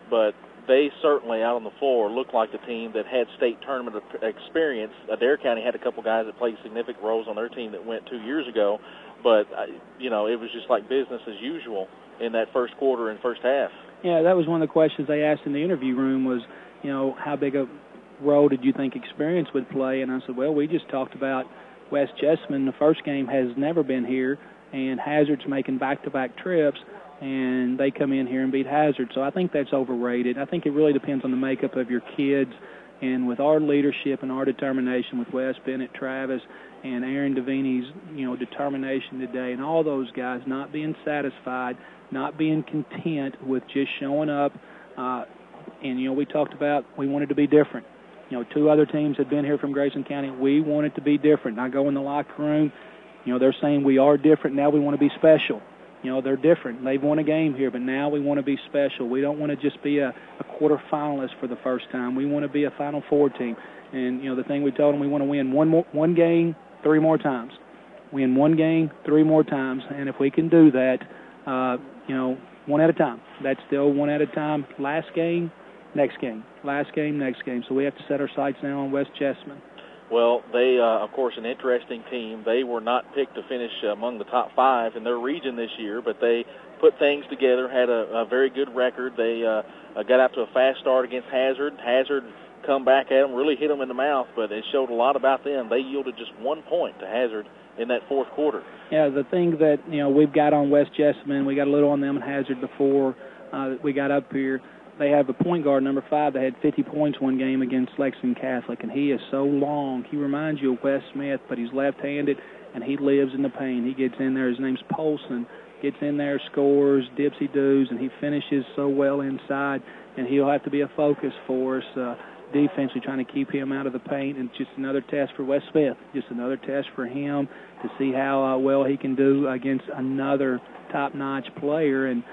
but they certainly out on the floor looked like the team that had state tournament experience. Adair County had a couple guys that played significant roles on their team that went 2 years ago, but, it was just like business as usual in that first quarter and first half. Yeah, that was one of the questions they asked in the interview room was, how big a role did you think experience would play? And I said, well, we just talked about West Jessamine. The first game has never been here, and Hazard's making back-to-back trips, and they come in here and beat Hazard. So I think that's overrated. I think it really depends on the makeup of your kids, and with our leadership and our determination with Wes Bennett, Travis, and Aaron Devaney's, determination today, and all those guys not being satisfied, not being content with just showing up. And, we talked about we wanted to be different. 2 other teams had been here from Grayson County. We wanted to be different. I go in the locker room, they're saying we are different. Now we want to be special. They're different. They've won a game here, but now we want to be special. We don't want to just be a quarterfinalist for the first time. We want to be a Final Four team. And, the thing we told them, we want to win one game 3 more times. Win 1 game 3 more times. And if we can do that, 1 at a time. That's still 1 at a time. Last game, next game. Last game, next game. So we have to set our sights now on West Jessamine. Well, they, of course, an interesting team. They were not picked to finish among the top 5 in their region this year, but they put things together, had a very good record. They got out to a fast start against Hazard. Hazard come back at them, really hit them in the mouth, but it showed a lot about them. They yielded just 1 point to Hazard in that fourth quarter. Yeah, the thing that, we've got on West Jessamine, we got a little on them and Hazard before we got up here. They have a point guard, number 5, that had 50 points one game against Lexington Catholic, and he is so long. He reminds you of Wes Smith, but he's left-handed, and he lives in the paint. He gets in there. His name's Polson. Gets in there, scores, dipsy-doos, and he finishes so well inside, and he'll have to be a focus for us defensively, trying to keep him out of the paint. And just another test for Wes Smith, just another test for him to see how well he can do against another top-notch player. And,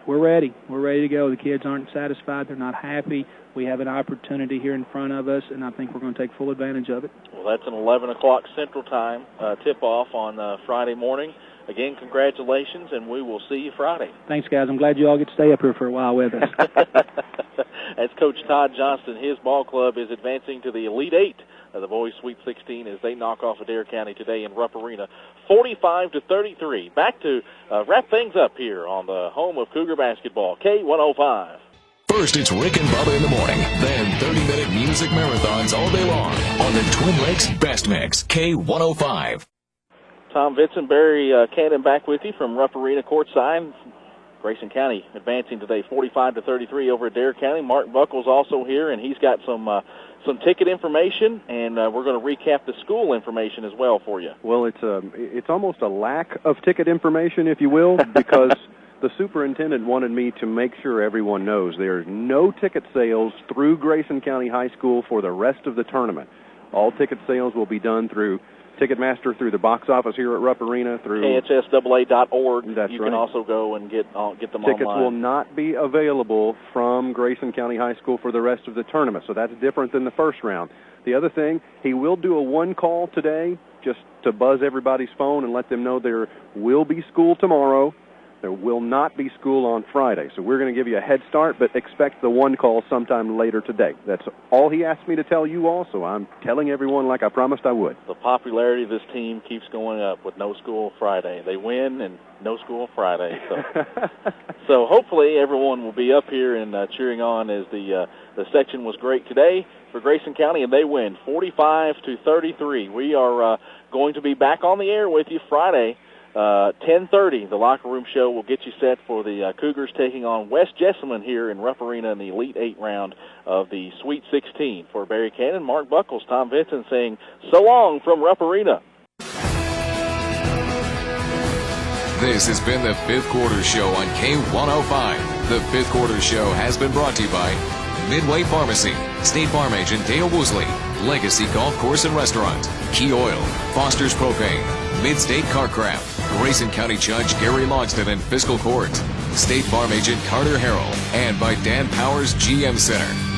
we're ready. We're ready to go. The kids aren't satisfied. They're not happy. We have an opportunity here in front of us, and I think we're going to take full advantage of it. Well, that's an 11 o'clock Central Time tip-off on Friday morning. Again, congratulations, and we will see you Friday. Thanks, guys. I'm glad you all get to stay up here for a while with us. As Coach Todd Johnston, his ball club is advancing to the Elite Eight of the Boys Sweet 16 as they knock off Adair County today in Rupp Arena, 45-33. Back to wrap things up here on the home of Cougar basketball, K105. First, it's Rick and Bubba in the morning. Then 30-minute music marathons all day long on the Twin Lakes Best Mix, K105. Tom Vitson, Barry Cannon back with you from Rupp Arena courtside. Grayson County advancing today 45-33 over Adair County. Mark Buckles also here, and he's got some ticket information, and we're going to recap the school information as well for you. Well, it's almost a lack of ticket information, if you will, because the superintendent wanted me to make sure everyone knows there's no ticket sales through Grayson County High School for the rest of the tournament. All ticket sales will be done through Ticketmaster, through the box office here at Rupp Arena, through KHSAA.org. That's you right. can also go and get them Tickets online. Tickets will not be available from Grayson County High School for the rest of the tournament, so that's different than the first round. The other thing, he will do a one call today just to buzz everybody's phone and let them know there will be school tomorrow. There will not be school on Friday. So we're going to give you a head start, but expect the one call sometime later today. That's all he asked me to tell you all, so I'm telling everyone like I promised I would. The popularity of this team keeps going up with no school Friday. They win and no school Friday. So hopefully everyone will be up here and cheering on as the section was great today for Grayson County, and they win 45-33. We are going to be back on the air with you Friday. 10:30, the Locker Room Show will get you set for the Cougars taking on West Jessamine here in Rupp Arena in the Elite 8 round of the Sweet 16. For Barry Cannon, Mark Buckles, Tom Vinson saying so long from Rupp Arena. This has been the Fifth Quarter Show on K105. The Fifth Quarter Show has been brought to you by Midway Pharmacy, State Farm Agent Dale Woosley, Legacy Golf Course and Restaurant, Key Oil, Foster's Propane, Midstate Carcraft, Grayson County Judge Gary Logston and Fiscal Court, State Farm Agent Carter Harrell, and by Dan Powers GM Center.